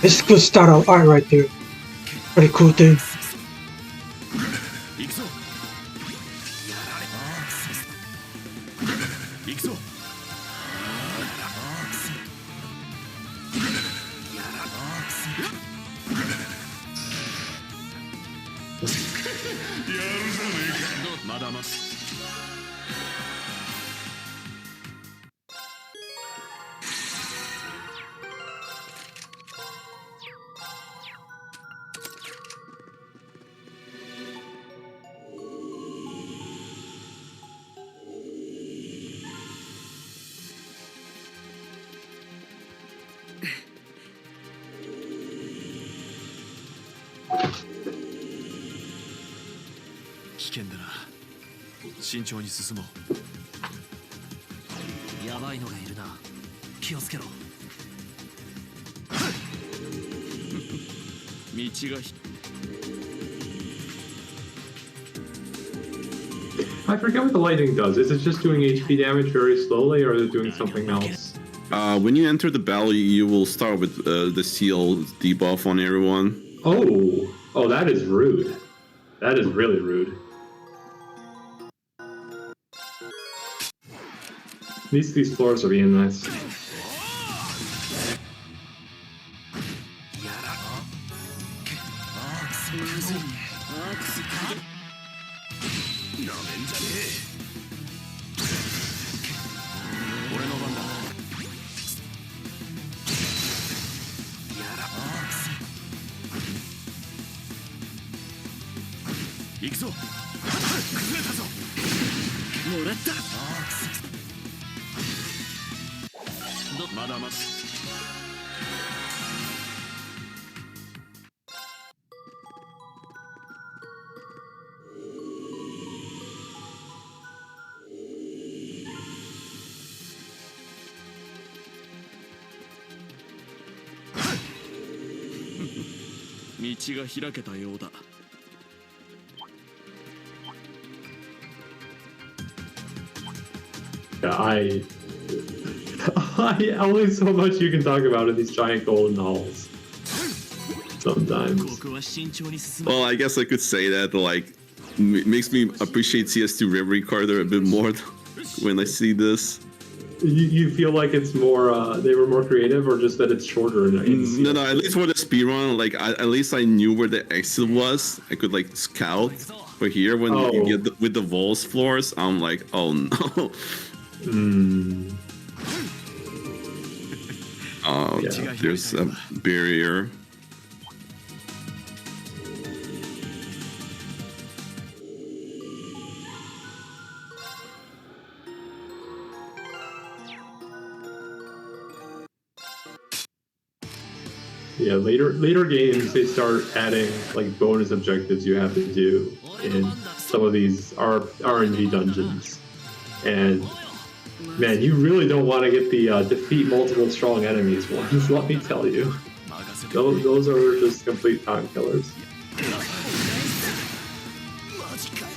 This could start out art right there. Pretty cool thing. I forget what the lightning does. Is it just doing HP damage very slowly, or is it doing something else? When you enter the battle, you will start with the seal debuff on everyone. Oh, that is rude. That is really rude. These floors are being nice. Yeah, I only so much you can talk about in these giant golden halls. Sometimes. Well, I guess I could say that, like, makes me appreciate CS2 Reverie Corridor a bit more when I see this. You feel like it's more, they were more creative, or just that it's shorter? No, at least for the speedrun, like, at least I knew where the exit was. I could, like, scout. But here, when you get with the Vols floors, I'm like, oh no. Oh, yeah. There's a barrier. Yeah, later games they start adding like bonus objectives you have to do in some of these RNG dungeons, and Man, you really don't want to get the defeat multiple strong enemies ones, let me tell you. Those are just complete time killers. マジかよ。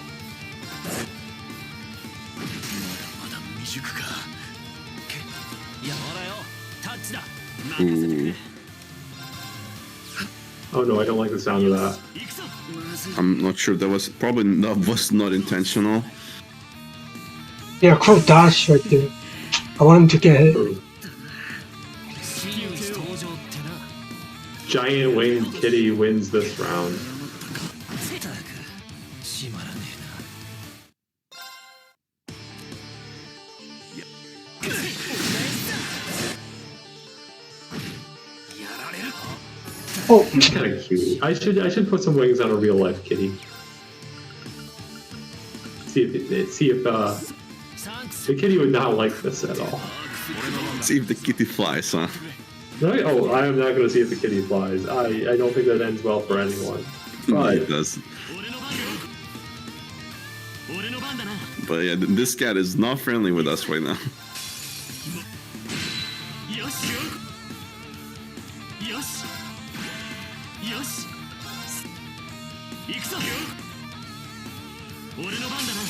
まだ未熟か。いやほらよタッチだ任せてくれ Oh no, I don't like the sound of that. I'm not sure. That was probably was not intentional. Yeah, Crow dash right there. I want him to get hit. 真打ち登場ってな Giant winged kitty wins this round. ったく閉まらねえなやられる Oh, Kind of cute. I should put some wings on a real life kitty. See if the kitty would not like this at all. See if the kitty flies, huh? Right? Oh, I am not going to see if the kitty flies. I don't think that ends well for anyone. No, it But doesn't. 俺の番だな But yeah, this cat is not friendly with us right now. よしよしよし行くぞ俺の番だな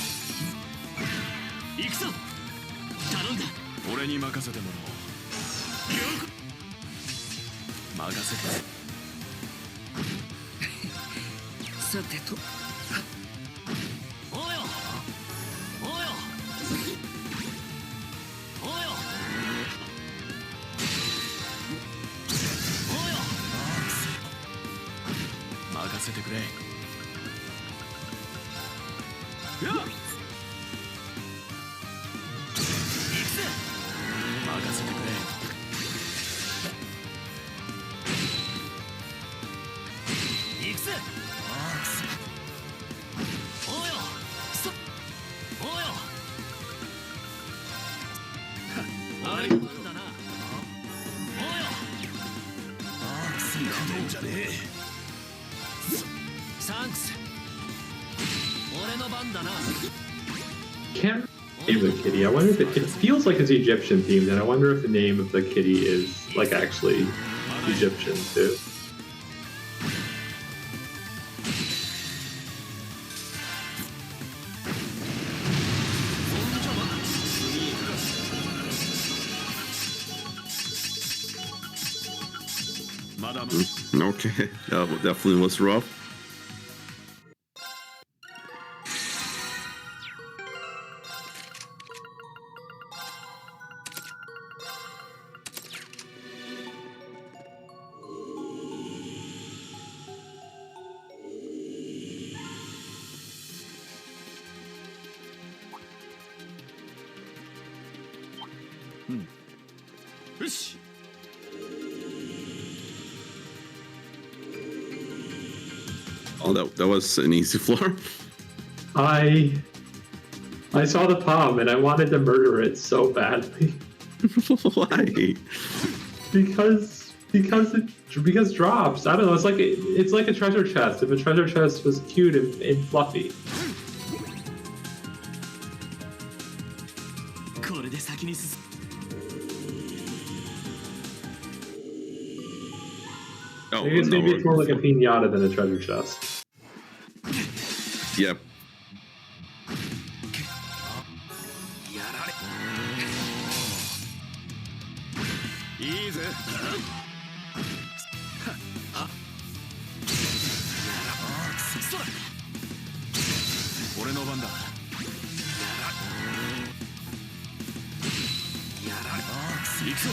行くぞ頼んだ俺に任せてもらおう。任せて。さてとおうよおうよおうよおうよ任せてくれ。よっ任せてくれ。行くぜおうよおうよ俺の番だなおうよなめんじゃねえ。サンクス俺の番だな can't name the kitty. I wonder if it feels like it's Egyptian themed, and I wonder if the name of the kitty is like actually Egyptian too. Okay, that definitely was rough. Oh, that was an easy floor. I saw the palm and I wanted to murder it so badly. Why? Because drops. I don't know. It's like a treasure chest. If a treasure chest was cute and fluffy. これで先に進 Oh, Maybe it's no. more like a pinata than a treasure chest. Yep. やられいいぜ。そら俺の番だ。やられ行くぞ。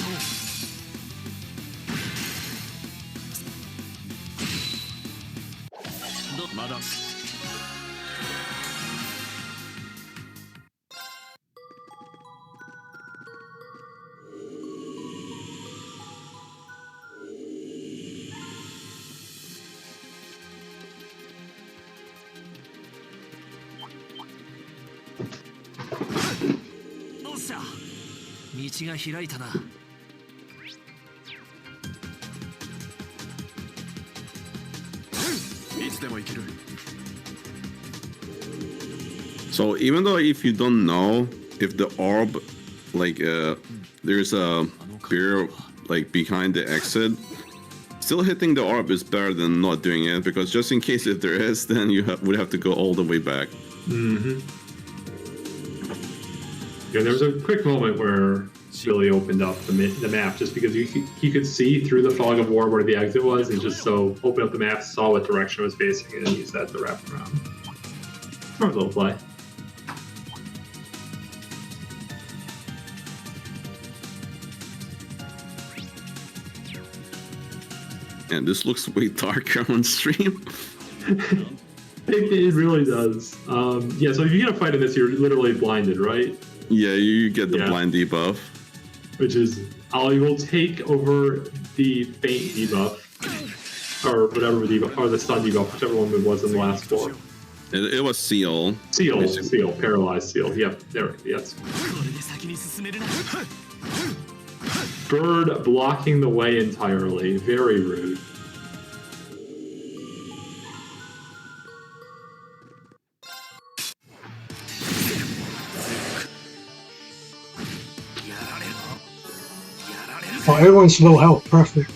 まだ。おっしゃ道が開いたな いつでも行ける。 So even though if you don't know if the orb like there's a bear like behind the exit. Still hitting the orb is better than not doing it, because just in case if there is, then you would have to go all the way back. Mm-hmm. Yeah, there was a quick moment where Billy opened up the map just because he could see through the fog of war where the exit was, and just so opened up the map, saw what direction it was facing, and used that to wrap around. Smart little play. And this looks way darker on stream. It really does. Yeah, so if you get a fight in this, you're literally blinded, right? Yeah, you get the blind debuff. Which is, I will take over the faint debuff, or whatever debuff, or the stun debuff, whichever one it was in the last floor. It was seal. Seal, paralyzed seal. Yep, there, yes. Bird blocking the way entirely. Very rude. Oh, everyone's low health. Perfect.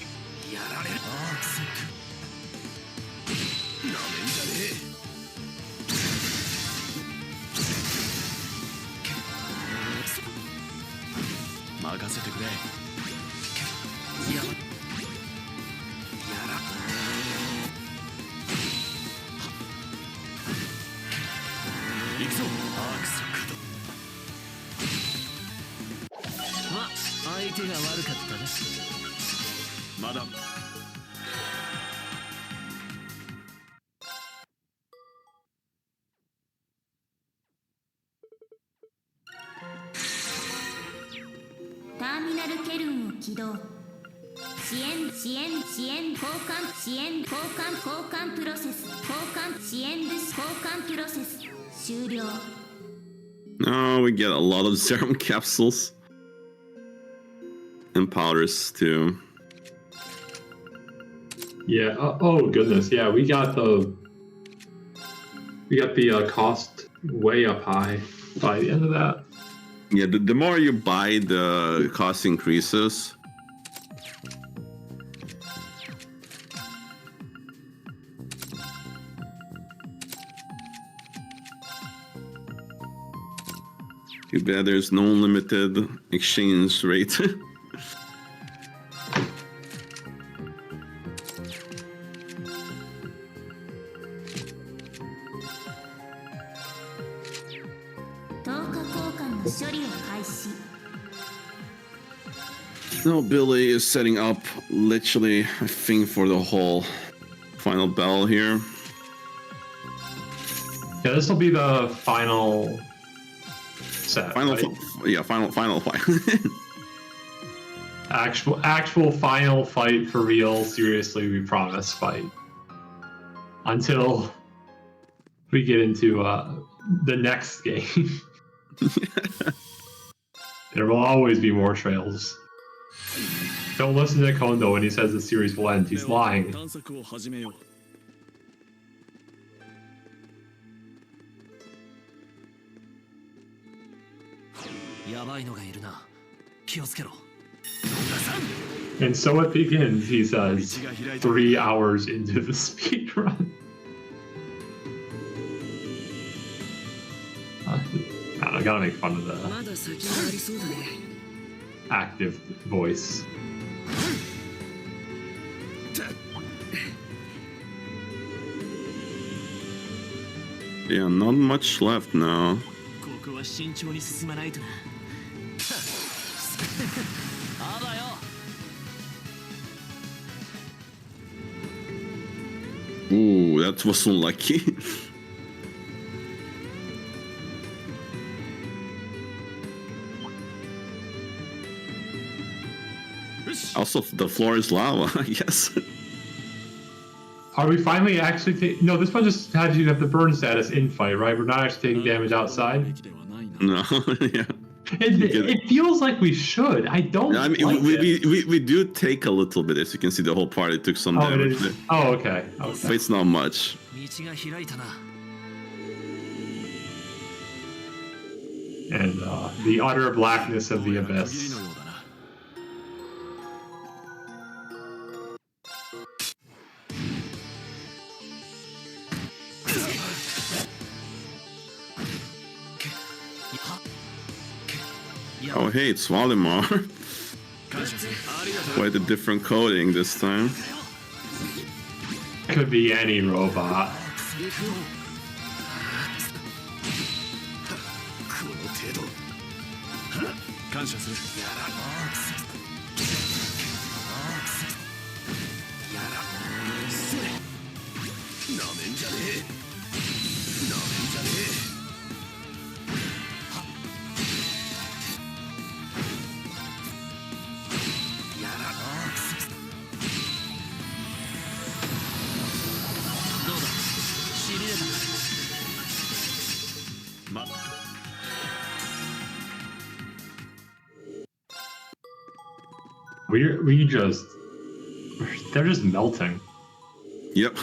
No, we get a lot of serum capsules and powders too. Yeah. Oh goodness. Yeah, we got the cost way up high by the end of that. Yeah, the more you buy, the cost increases. Too bad there's no limited exchange rate. No, Billy is setting up literally, I think, for the whole final battle here. Yeah, this will be the final set. Final, right? final fight. actual final fight for real. Seriously, we promise fight. Until we get into the next game. There will always be more trails. Don't listen to Kondo when he says the series will end. He's lying. And so it begins, he says, 3 hours into the speedrun. I gotta make fun of the active voice. Yeah, not much left now. Ooh, that was unlucky. Also, the floor is lava, I guess. Are we finally actually no, this one just had you have the burn status in fight, right? We're not actually taking damage outside? No, yeah. It feels like we should. I don't. I mean, like we do take a little bit. As you can see, the whole party took some damage. Oh, okay. But it's not much. and the utter blackness of the abyss. Oh, hey, it's Valimar. Quite a different coding this time. Could be any robot. They're just melting. Yep.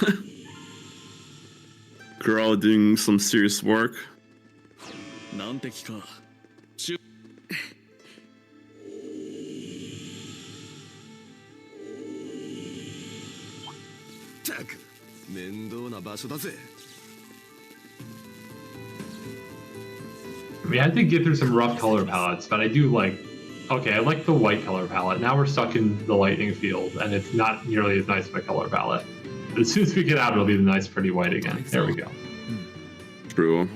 Girl doing some serious work. 難敵か。ったく面倒な場所だぜ。I mean, I had to get through some rough color palettes, but I do like. Okay, I like the white color palette. Now we're stuck in the lightning field, and it's not nearly as nice of a color palette. But as soon as we get out, it'll be the nice, pretty white again. There we go. True.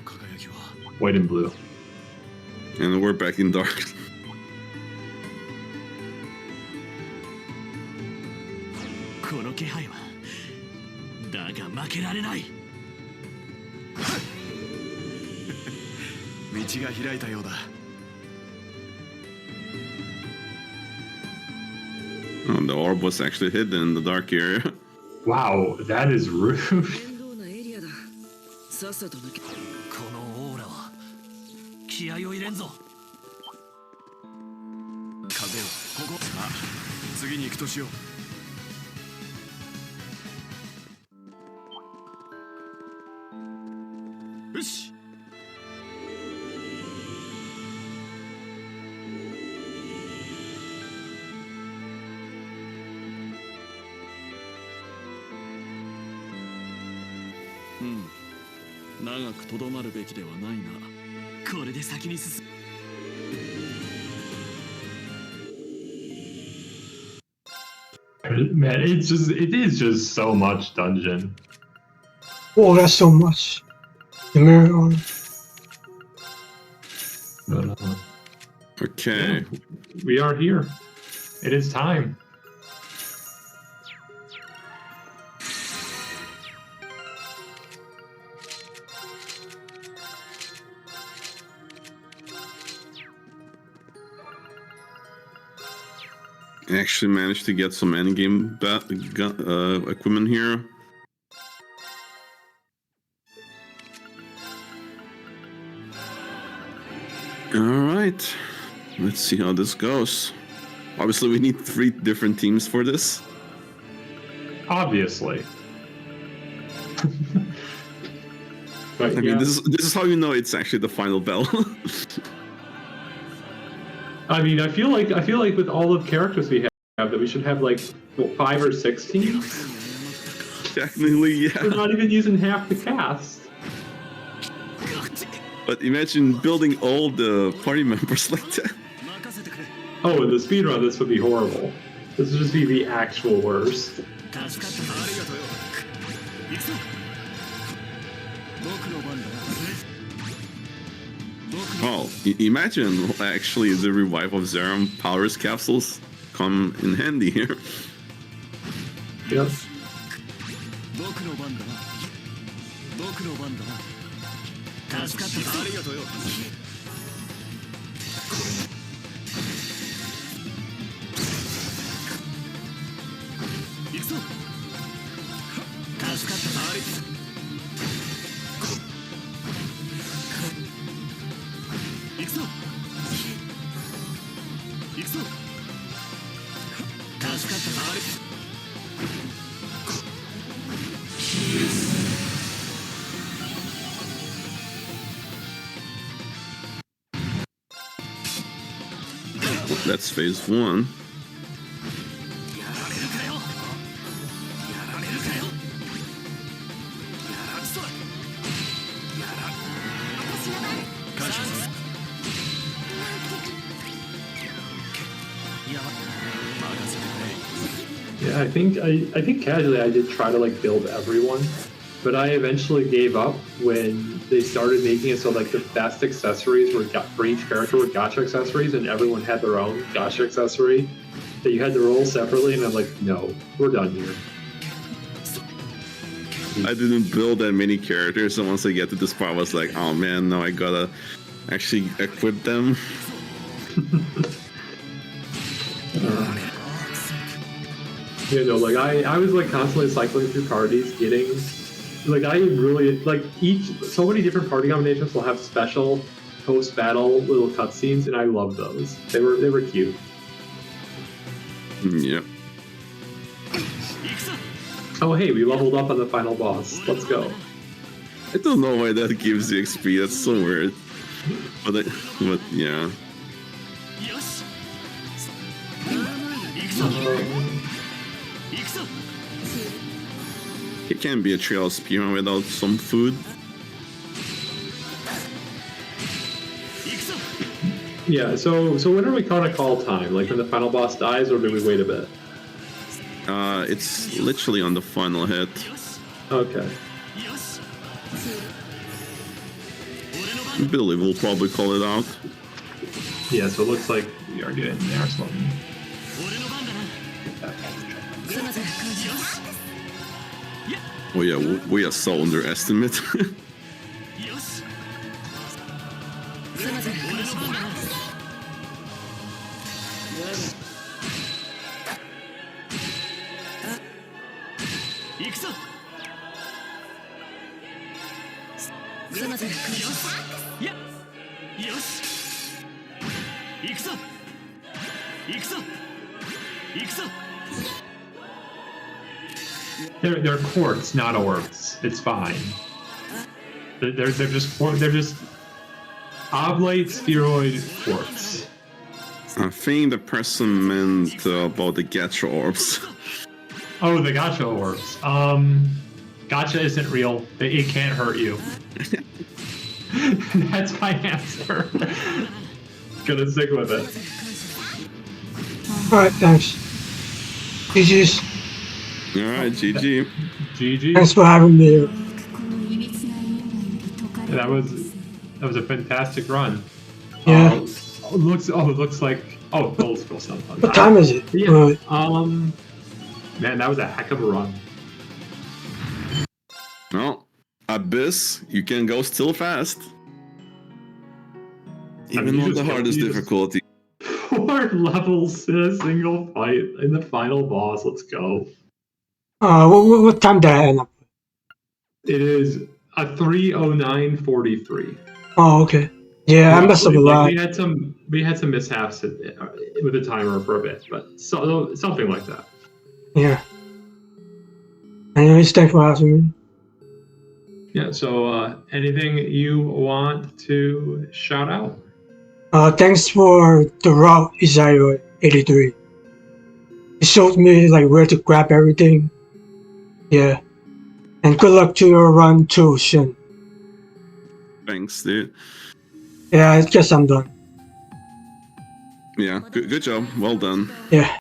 White and blue. And we're back in dark. この気配はだが負けられない。道が開いたようだ。Oh, the orb was actually hidden in the dark area. Wow, that is rude. 面倒なエリアだ。さっさと抜け。このオーラは気合を入れんぞ。風をここ。あ、次に行くとしよう。よし。長くとどまるべきではないな。これで先に進む。Man, it is just so much dungeon. Oh, that's so much. The mirror on. Okay. We are here. It is time. I actually managed to get some endgame equipment here. Alright, let's see how this goes. Obviously we need 3 different teams for this. Obviously. But, I mean, this is how you know it's actually the final bell. I mean, I feel like with all the characters we have, that we should have like 5 or 6 teams. Technically, yeah. We're not even using half the cast. But imagine building all the party members like that. Oh, in the speedrun, this would be horrible. This would just be the actual worst. Oh, imagine actually the revive of Zerum powers capsules come in handy here. Yep. That's phase 1. Yeah, I think casually I did try to like build everyone, but I eventually gave up when they started making it so like the best accessories were for each character were gacha accessories, and everyone had their own gacha accessory that you had to roll separately. And I'm like, no, we're done here. I didn't build that many characters, so once I get to this part, I was like, oh man, now I gotta actually equip them. You know, like I was like constantly cycling through parties, getting like I really like so many different party combinations will have special post-battle little cutscenes, and I love those. They were cute. Yeah. Oh hey, we leveled up on the final boss. Let's go. I don't know why that gives you XP. That's so weird. But yeah. It can't be a trail spearman without some food. Yeah, so when are we gonna call time? Like when the final boss dies, or do we wait a bit? It's literally on the final hit. Okay. Billy will probably call it out. Yeah, so it looks like we are getting there slowly. Oh yeah, we are so underestimate. They're quartz, not orbs. It's fine. They're just oblate spheroid quartz. I think the person meant about the gacha orbs. Oh, the gacha orbs. Gacha isn't real. It can't hurt you. That's my answer. Gonna stick with it. Alright, thanks. GG's. Alright, GG. GG. Thanks for having me here. That was a fantastic run. Yeah. It looks like gold scroll stuff. What time is it? Yeah. Man, that was a heck of a run. Well, Abyss, you can go still fast. Even on the hardest difficulty. 4 levels in a single fight in the final boss. Let's go. What time did I end up? It is a 3:09:43. Oh, okay. Yeah, I messed up a lot. We had some mishaps with the timer for a bit, but something like that. Yeah. Anyways, thanks for having me. Yeah. So, anything you want to shout out? Thanks for the route, Isayo 83. It showed me like where to grab everything. Yeah. And good luck to your run too, Shin. Thanks, dude. Yeah, I guess I'm done. Yeah, good job. Well done. Yeah.